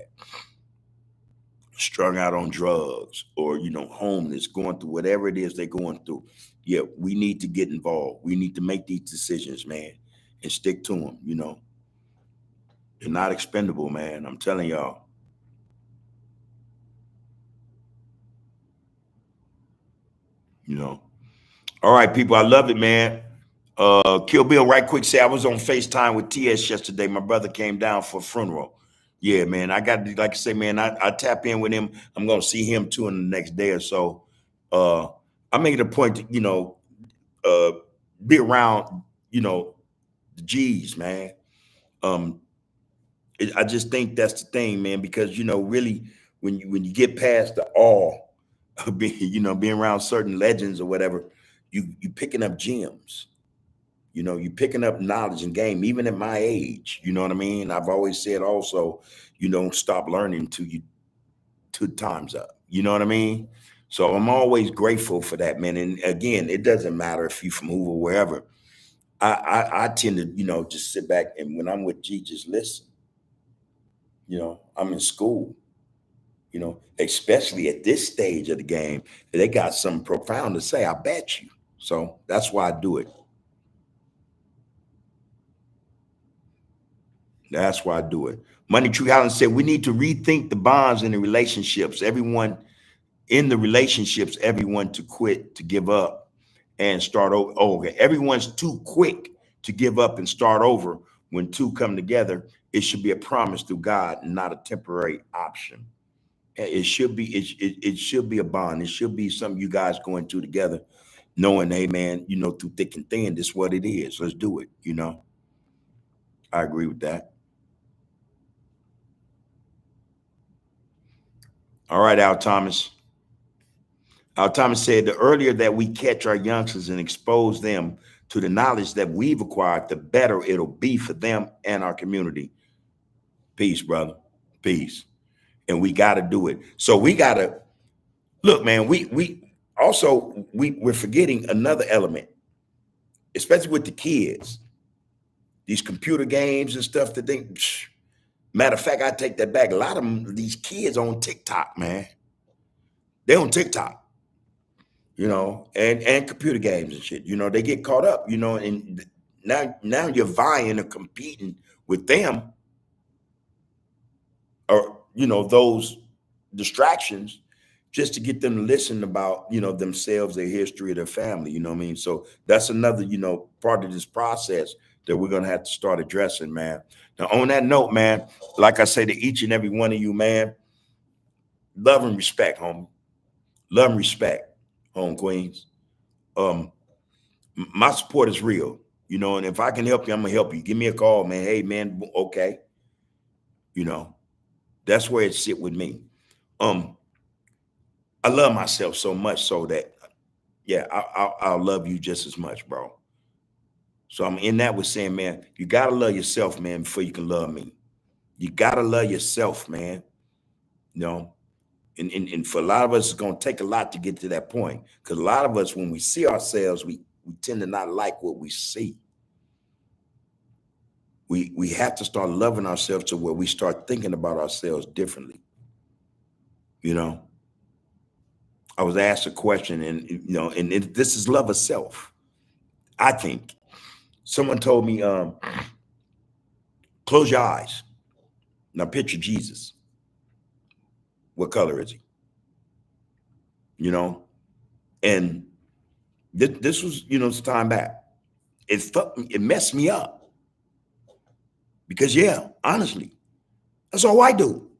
strung out on drugs, or homeless, going through whatever it is they're going through. Yeah, we need to get involved. We need to make these decisions, man, and stick to them. They're not expendable, man. I'm telling y'all. All right, people. I love it, man. Kill Bill, right quick. Say I was on FaceTime with TS yesterday. My brother came down for a funeral. Yeah, man. I got to, like I say, man, I tap in with him. I'm gonna see him too in the next day or so. Uh I make it a point to, uh be around, the G's, man. Um I just think that's the thing, man, because really when you get past the awe of being, being around certain legends or whatever, you picking up gems. You picking up knowledge and game, even at my age. You know what I mean? I've always said also, you don't stop learning till time's up. You know what I mean? So I'm always grateful for that, man. And again, it doesn't matter if you from Hoover, wherever. I tend to, just sit back and when I'm with G, just listen. I'm in school, especially at this stage of the game, they got something profound to say, I bet you. So that's why I do it. That's why I do it. Money Tree Holland said we need to rethink the bonds in the relationships. Everyone in the relationships, everyone to quit, to give up and start over. Oh, okay. Everyone's too quick to give up and start over. When two come together, it should be a promise through God and not a temporary option. It should be, it should be a bond. It should be something you guys going through together, knowing, hey man, through thick and thin, this is what it is. Let's do it. I agree with that. All right, Al Thomas. Al Thomas said the earlier that we catch our youngsters and expose them to the knowledge that we've acquired, the better it'll be for them and our community. Peace, brother. Peace. And we got to do it. So we got to look, man. We also we're forgetting another element, especially with the kids. These computer games and stuff that they. Matter of fact, I take that back. A lot of them, these kids on TikTok, man. They on TikTok. And computer games and shit. They get caught up, and now you're vying or competing with them or, those distractions just to get them to listen about, themselves, their history, their family, you know what I mean? So that's another, part of this process that we're going to have to start addressing, man. Now, on that note, man, like I say to each and every one of you, man, love and respect, homie. Love and respect, home queens. Um, my support is real, and if I can help you, I'm gonna help you. Give me a call, man. Hey, man, okay. You know, that's where it sit with me. Um, I love myself so much so that, yeah, I'll love you just as much, bro. So I'm in that with saying, man, you gotta love yourself, man, before you can love me. You gotta love yourself, man. You know, and for a lot of us, it's gonna take a lot to get to that point. Because a lot of us, when we see ourselves, we tend to not like what we see. We have to start loving ourselves to where we start thinking about ourselves differently. You know, I was asked a question, and this is love of self. I think someone told me, close your eyes. Now picture Jesus. What color is he? You know, and this was some time back. It messed me up because yeah, honestly, that's all I do.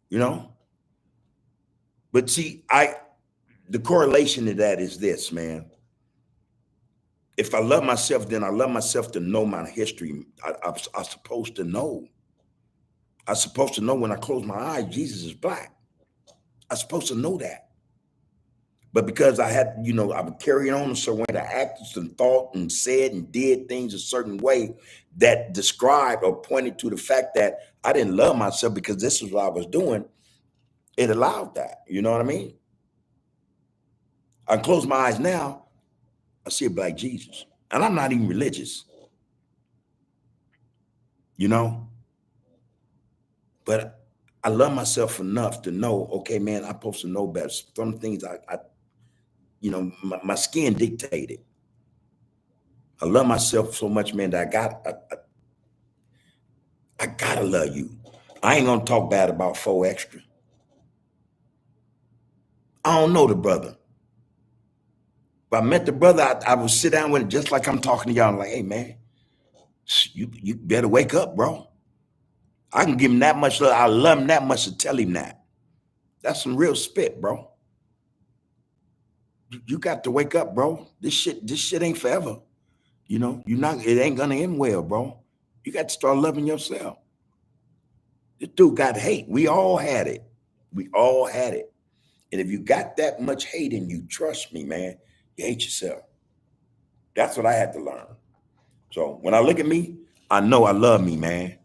You know, but see, the correlation to that is this, man. If I love myself, then I love myself to know my history. I'm supposed to know. I'm supposed to know when I close my eyes, Jesus is black. I'm supposed to know that. But because I had, I would carry on a certain way, I acted and thought and said and did things a certain way that described or pointed to the fact that I didn't love myself because this is what I was doing. It allowed that. You know what I mean? I close my eyes now, I see a black Jesus. And I'm not even religious, you know? But I love myself enough to know, okay, man, I'm supposed to know better. Some things my skin dictated. I love myself so much, man, that I gotta love you. I ain't gonna talk bad about 4 Extra. I don't know the brother. But I met the brother, I would sit down with him just like I'm talking to y'all. I'm like, hey man, you better wake up, bro. I can give him that much love. I love him that much to tell him that. That's some real spit, bro. You got to wake up, bro. This shit ain't forever. You know, it ain't gonna end well, bro. You got to start loving yourself. This dude got hate. We all had it. We all had it. And if you got that much hate in you, trust me, man, you hate yourself. That's what I had to learn. So when I look at me, I know I love me, man.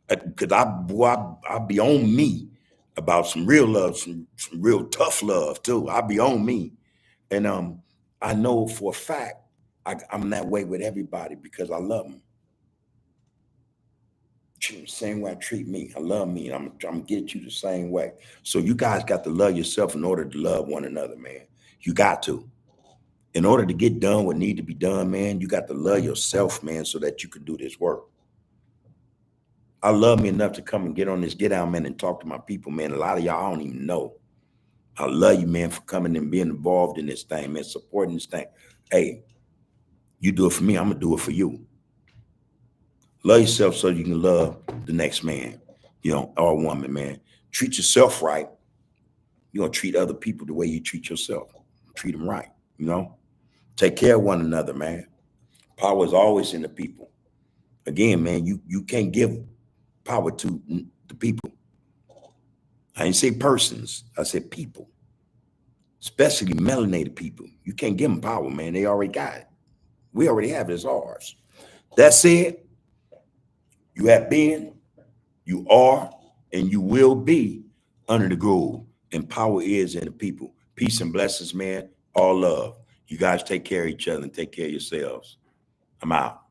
Because I be on me about some real love, some real tough love too. I be on me. And I know for a fact I'm that way with everybody because I love them. Same way I treat me. I love me, and I'm trying to get you the same way. So you guys got to love yourself in order to love one another, man. You got to. In order to get done what need to be done, man, you got to love yourself, man, so that you can do this work. I love me enough to come and get on this get out, man, and talk to my people, man. A lot of y'all I don't even know. I love you, man, for coming and being involved in this thing, man, supporting this thing. Hey, you do it for me, I'm gonna do it for you. Love yourself so you can love the next man, or woman, man. Treat yourself right. You're gonna treat other people the way you treat yourself. Treat them right, Take care of one another, man. Power is always in the people. Again, man, you can't give power to the people. I didn't say persons, I said people. Especially melanated people. You can't give them power, man. They already got it. We already have it as ours. That said, you have been, you are, and you will be under the groove. And power is in the people. Peace and blessings, man. All love. You guys take care of each other and take care of yourselves. I'm out.